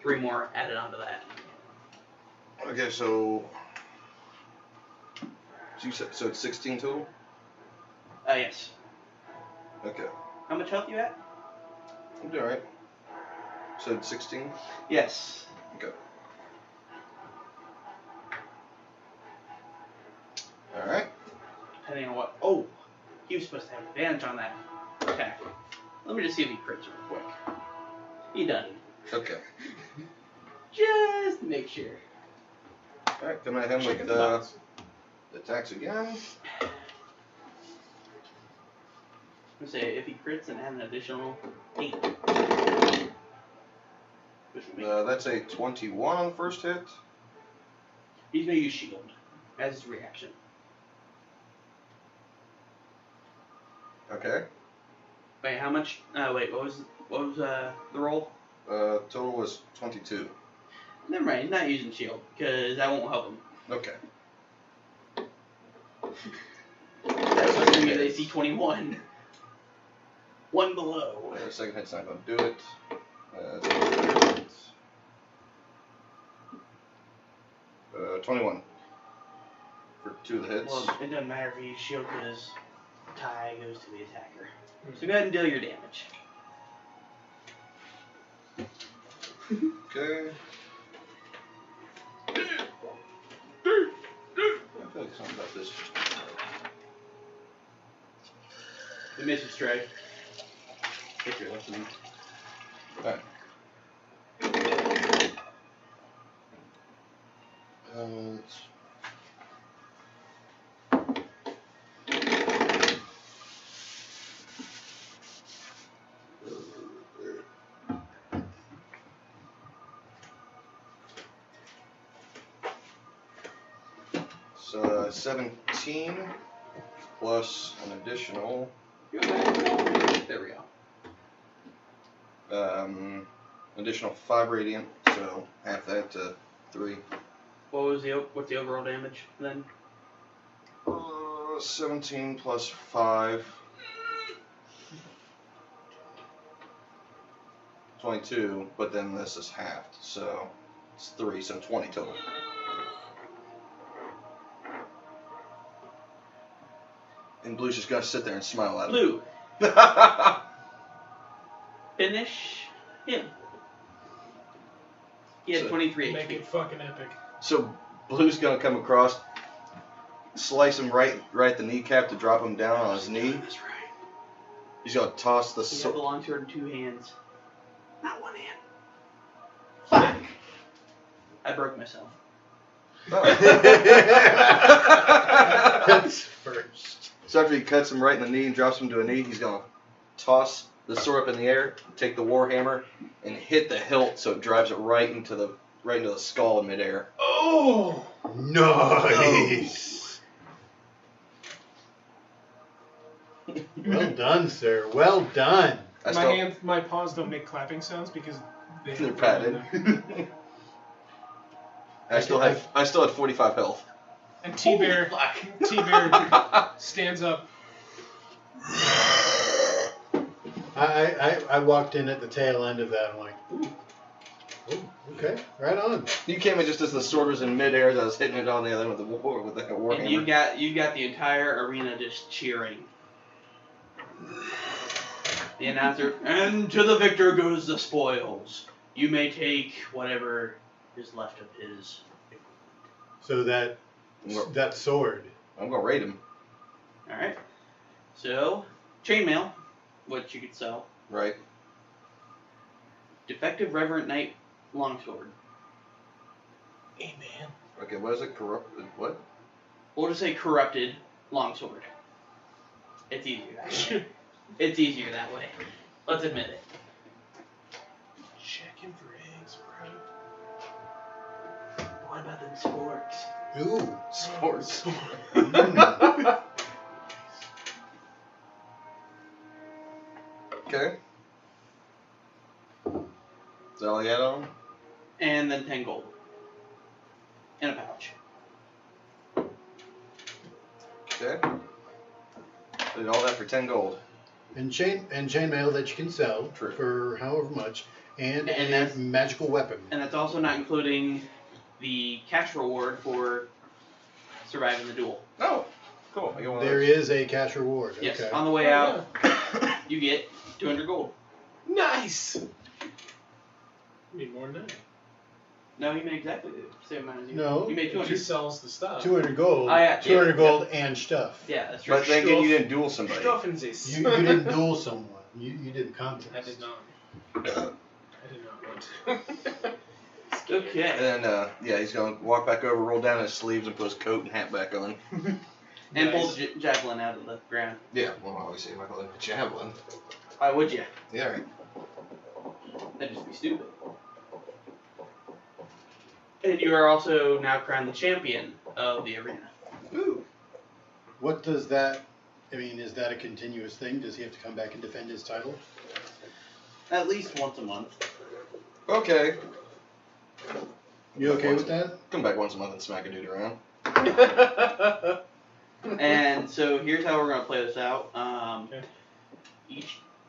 3 more added onto that. Okay, so you said so it's 16 total? Yes. Okay. How much health you at? I'm doing alright. So it's 16? Yes. Okay. Alright. Depending on what. Oh, he was supposed to have advantage on that attack. Let me just see if he crits real quick. He doesn't. Okay. Just make sure. Alright, come at him Chicken with box. the attacks again. I'm gonna say if he crits and add an additional 8. Which would make That's a 21 on the first hit. he's gonna use shield as his reaction. Okay. Wait, how much? Wait, what was the roll? Total was 22. Never mind, he's not using shield because that won't help him. Okay. That's what's gonna be his AC 21. One below. The second hit's not gonna do it. That's 21 for 2 of the hits. Well, it doesn't matter if you use shield because tie goes to the attacker. So go ahead and deal your damage. Okay. I feel like something about this just not right. The miss is strike. If you're listening. Alright. So 17 plus an additional There we go. additional 5 radiant, so half that to 3. What's the overall damage then? 17 plus 5. 22, but then this is halved, so it's 3, so 20 total. And Blue's just gonna sit there and smile at him. Blue, finish him. He had So- 23 Make HP. it fucking epic. So Blue's gonna come across, slice him right at the kneecap to drop him down on his knee. That's right. He's gonna toss the He got sword. the longsword in 2 hands. Not 1 hand. Fuck! I broke myself. That's first. So after he cuts him right in the knee and drops him to a knee, he's gonna toss the sword up in the air, take the warhammer, and hit the hilt so it drives it right into the skull in midair. Oh! Nice. Well done, sir. Well done. My paws don't make clapping sounds because They're padded. I still had 45 health. And T-Bear stands up. I walked in at the tail end of that. I'm like, ooh, okay, right on. You came in just as the sword was in midair as I was hitting it on the other end with the warhammer. And you got the entire arena just cheering. The announcer, and to the victor goes the spoils. You may take whatever is left of his. So that sword. I'm gonna raid him. Alright. So, chainmail, which you could sell. Right. Defective Reverend Knight longsword. Amen. Okay, what is it? Corrupted? What? We'll just say corrupted longsword. It's easier that way. It's easier that way. Let's admit it. Checking for eggs, bro. What about them sporks? Ooh. Sports. Mm. Okay. Is that all you had on him? And then 10 gold. In a pouch. Okay. Did all that for 10 gold. And chainmail that you can sell True. for however much, and And a that's- magical weapon. And that's also not including the cash reward for surviving the duel. Oh, cool. I get one of There those. is a cash reward. Yes, Okay. on the way out, you get 200 gold. Nice. I mean more than that. No, he made exactly the same amount as you. No. You made He 200. sells the stuff. 200 gold. Oh, yeah, 200 yeah. gold and stuff. Yeah, that's true. But then again, you didn't duel somebody. Stuff in this. You didn't duel someone. You did a contest. I did not. I did not want to. Okay. And then, yeah, he's gonna walk back over, roll down his sleeves, and put his coat and hat back on. And pull Nice. the javelin out of the ground. Yeah, well, obviously, if I call it a javelin. Why would you? Yeah, right. That'd just be stupid. And you are also now crowned the champion of the arena. Ooh. What does that, I mean, is that a continuous thing? Does he have to come back and defend his title? At least once a month. Okay. You okay with that? Come back once a month and smack a dude around. And so here's how we're gonna play this out. Okay.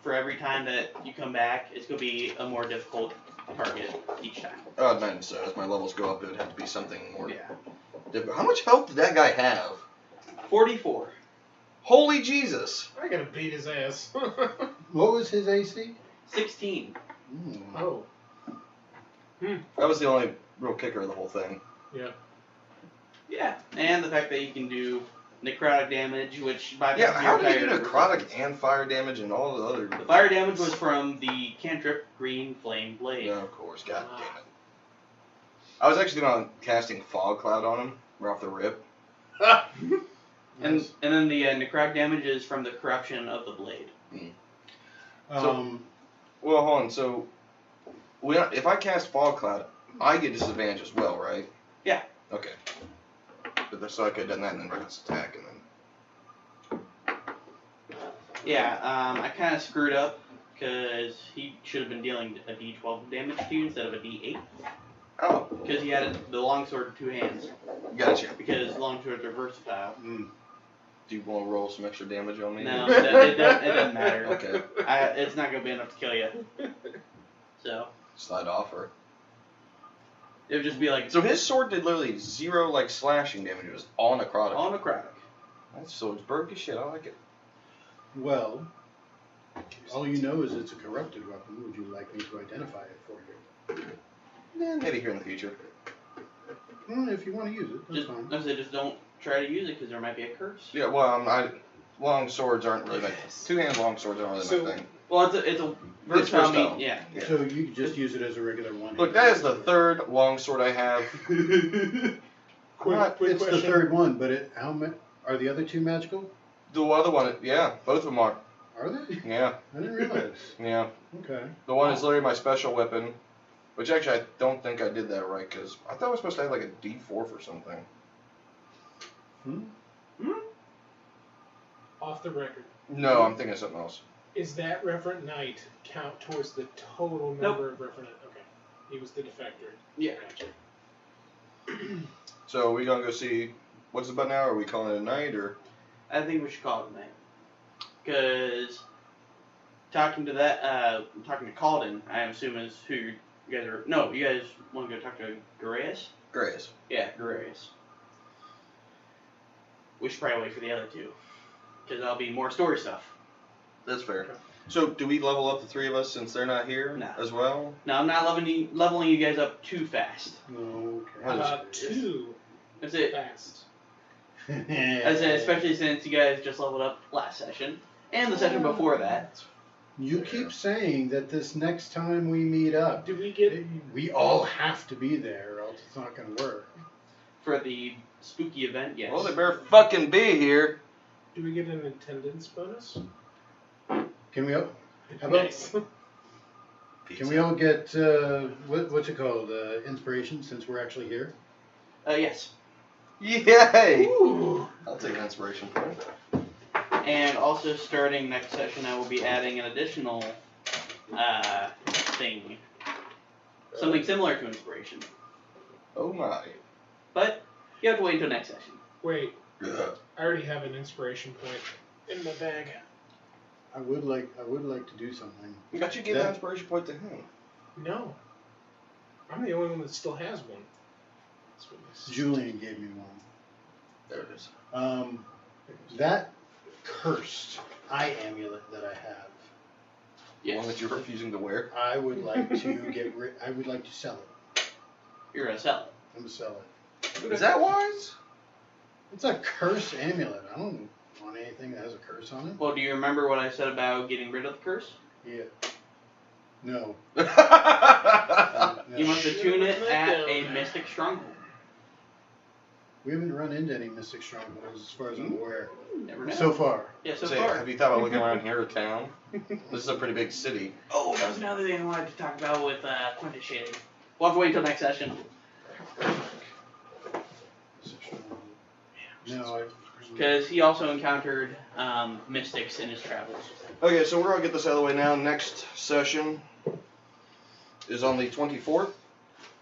For every time that you come back, it's gonna be a more difficult target each time. Oh, man, so as my levels go up, it would have to be something more Yeah. difficult. How much health did that guy have? 44. Holy Jesus! I gotta beat his ass. What was his AC? 16. Oh. That was the only real kicker of the whole thing. Yeah. Yeah. And the fact that you can do necrotic damage, which by Yeah, how did he do entire necrotic and fire damage and all the other... The fire damage was from the cantrip Green Flame Blade. Yeah, of course. God damn it. I was actually going on casting Fog Cloud on him, right off the rip. And then the necrotic damage is from the corruption of the blade. Um, Well, hold on. So, if I cast Fog Cloud, I get disadvantage as well, right? Yeah. Okay. So I could have done that and then reckless attack and then... Yeah, I kind of screwed up because he should have been dealing a D12 damage to you instead of a D8 Oh, because he had the longsword in 2 hands gotcha. because longswords are versatile. Do you want to roll some extra damage on me? No, it doesn't matter. Okay. It's not going to be enough to kill you. So, Slide off or... it would just be like, So his sword did literally 0, like, slashing damage. It was all necrotic. all necrotic. That sword's broke as shit. I like it. well, all you know is it's a corrupted weapon. Would you like me to identify it for you? Maybe here in the future. If you want to use it, that's Just, fine. I said, just don't try to use it because there might be a curse. Yeah, well, long swords aren't really my... Two-hand long swords aren't really So- my thing. Well, it's a versatile versatile. mean, yeah. Yeah. So you could just use it as a regular one. Look, that is the third long sword I have. Quick It's question. the third one, but how many are the other two magical? The other one, yeah, both of them are. Are they? Yeah, I didn't realize. yeah. Okay. The one is literally my special weapon, which actually I don't think I did that right, because I thought I was supposed to have like a D4 for something. Off the record. No, I'm thinking of something else. Is that Reverend Knight count towards the total Nope. number of Reverend? Okay. He was the defector. Yeah. Gotcha. So are we gonna go see what's the button now? Are we calling it a night or? I think we should call it a night. Because talking to Calden, I assume is who you guys are. No, you guys want to go talk to Garaeus? Grace. Yeah, Garaeus. We should probably wait for the other two. Because that'll be more story stuff. That's fair. Okay. So, do we level up the three of us since they're not here No. as well? No, I'm not leveling you guys up too fast. No, How okay. about 2 That's it. fast? As in, especially since you guys just leveled up last session and the session before that. You keep saying that this next time we meet up, Do we get? we all have to be there, or else it's not going to work. For the spooky event, yes. Well, they better fucking be here. Do we get an attendance bonus? Can we? How about? Nice. Can we all get what's it called? Inspiration, since we're actually here. Yes. Yay! Ooh. I'll take an inspiration point. And also starting next session, I will be adding an additional thing. Something similar to inspiration. Oh my. But you have to wait until next session. Wait, Yeah. I already have an inspiration point in my bag. I would like to do something. Got you give an inspiration point to him. No, I'm the only one that still has one. That's what this is. Julian gave me one. There it is. That cursed eye amulet that I have, The one that you're refusing to wear. I would like to get rid. I would like to sell it. You're gonna sell it. I'm gonna sell it. Is that wise? It's a cursed amulet. I don't want anything that has a curse on it. Well, do you remember what I said about getting rid of the curse? Yeah. No. You No. must attune it at a mystic stronghold. We haven't run into any mystic strongholds as far as I'm aware. Never know. So far. Yeah, so Say, far. have you thought about looking around here at town? This is a pretty big city. Oh, that was another thing I wanted to talk about with Quintus Shading. We'll have to wait until next session. No, Because he also encountered mystics in his travels. Okay, so we're gonna get this out of the way now. Next session is on the 24th.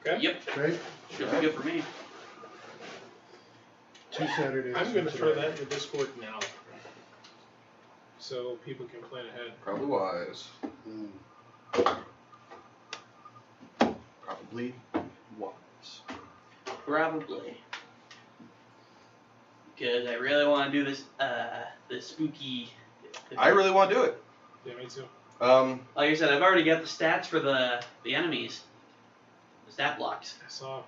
Okay. Yep, Right? should be good for me. 2 Saturdays. I'm gonna from throw today. that in the Discord now, so people can plan ahead. Probably wise. Mm. Probably wise. Probably. Because I really want to do this, this spooky. I really want to do it. Yeah, me too. Like I said, I've already got the stats for the enemies. The stat blocks. I saw.